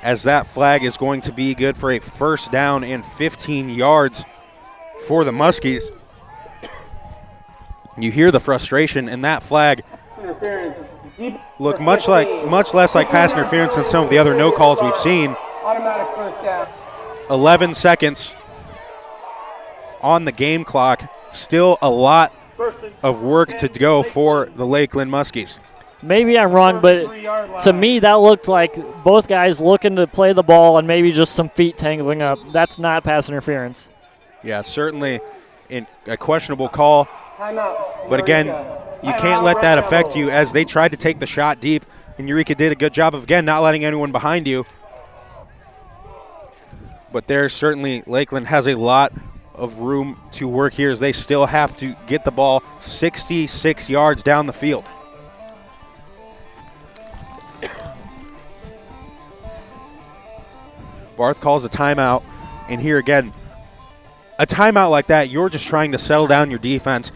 B: As that flag is going to be good for a first down and 15 yards for the Muskies. You hear the frustration, and that flag look much less like pass interference than some of the other no calls we've seen.
D: Automatic first down.
B: 11 seconds on the game clock. Still a lot of work to go for the Lakeland Muskies.
A: Maybe I'm wrong, but to me that looked like both guys looking to play the ball and maybe just some feet tangling up. That's not pass interference.
B: Yeah, certainly a questionable call.
D: Timeout.
B: But again, you can't let that affect you as they tried to take the shot deep, and Eureka did a good job of, again, not letting anyone behind you. But there's certainly Lakeland has a lot of room to work here as they still have to get the ball 66 yards down the field. Barth calls a timeout, and here again, a timeout like that, you're just trying to settle down your defense.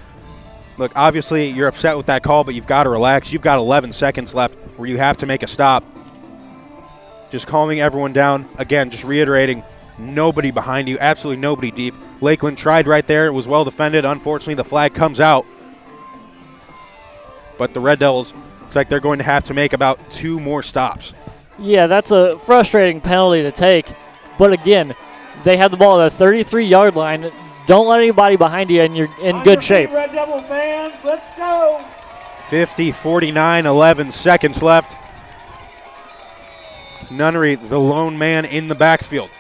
B: Look, obviously you're upset with that call, but you've got to relax. You've got 11 seconds left where you have to make a stop. Just calming everyone down. Again, just reiterating, nobody behind you, absolutely nobody deep. Lakeland tried right there. It was well defended. Unfortunately, the flag comes out. But the Red Devils, looks like they're going to have to make about 2 more stops.
A: Yeah, that's a frustrating penalty to take. But again, they have the ball at the 33-yard line. Don't let anybody behind you, and you're in good shape.
C: Red Devil fans, let's go.
B: 50-49, 11 seconds left. Nunnery, the lone man in the backfield.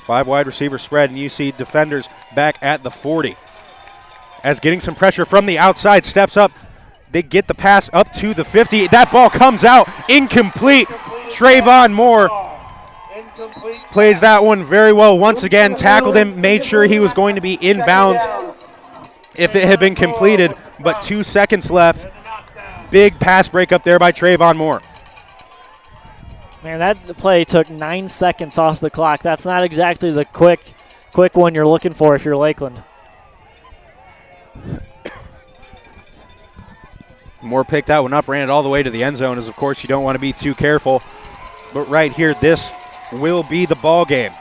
B: 5 wide receiver spread, and you see defenders back at the 40. As getting some pressure from the outside, steps up. They get the pass up to the 50. That ball comes out incomplete. Trayvon Moore plays that one very well. Once again, tackled him, made sure he was going to be in bounds if it had been completed, but 2 seconds left. Big pass break up there by Trayvon Moore.
A: Man, that play took 9 seconds off the clock. That's not exactly the quick one you're looking for if you're Lakeland.
B: Moore picked that one up, ran it all the way to the end zone, as of course you don't want to be too careful. But right here, this will be the ball game.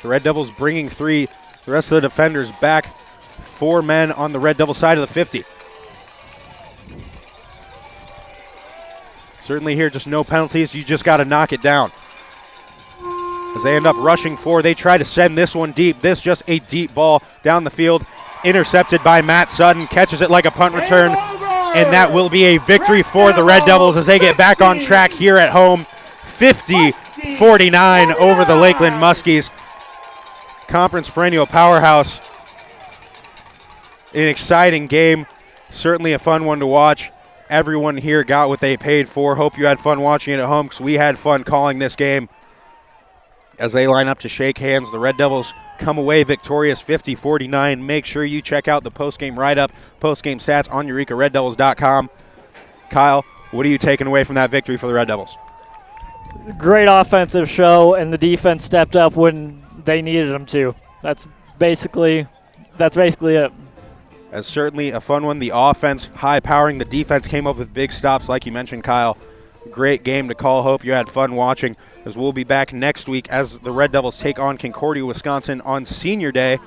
B: The Red Devils bringing 3. The rest of the defenders back. 4 men on the Red Devil side of the 50. Certainly here, just no penalties. You just got to knock it down. As they end up rushing 4, they try to send this one deep. This just a deep ball down the field. Intercepted by Matt Sutton. Catches it like a punt return. And that will be a victory for the Red Devils as they get back on track here at home. 50-49 over the Lakeland Muskies. Conference perennial powerhouse. An exciting game. Certainly a fun one to watch. Everyone here got what they paid for. Hope you had fun watching it at home because we had fun calling this game. As they line up to shake hands, the Red Devils come away victorious 50-49. Make sure you check out the postgame write-up, postgame stats on EurekaRedDevils.com. Kyle, what are you taking away from that victory for the Red Devils?
A: Great offensive show, and the defense stepped up when they needed them to. That's basically it.
B: As certainly a fun one. The offense high-powering. The defense came up with big stops, like you mentioned, Kyle. Great game to call. Hope you had fun watching, as we'll be back next week as the Red Devils take on Concordia, Wisconsin on Senior Day.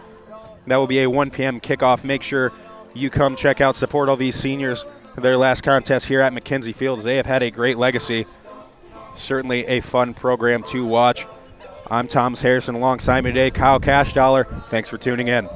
B: That will be a 1 p.m. kickoff. Make sure you come check out, support all these seniors for their last contest here at McKenzie Field, as they have had a great legacy. Certainly a fun program to watch. I'm Thomas Harrison alongside me today, Kyle Cashdollar. Thanks for tuning in.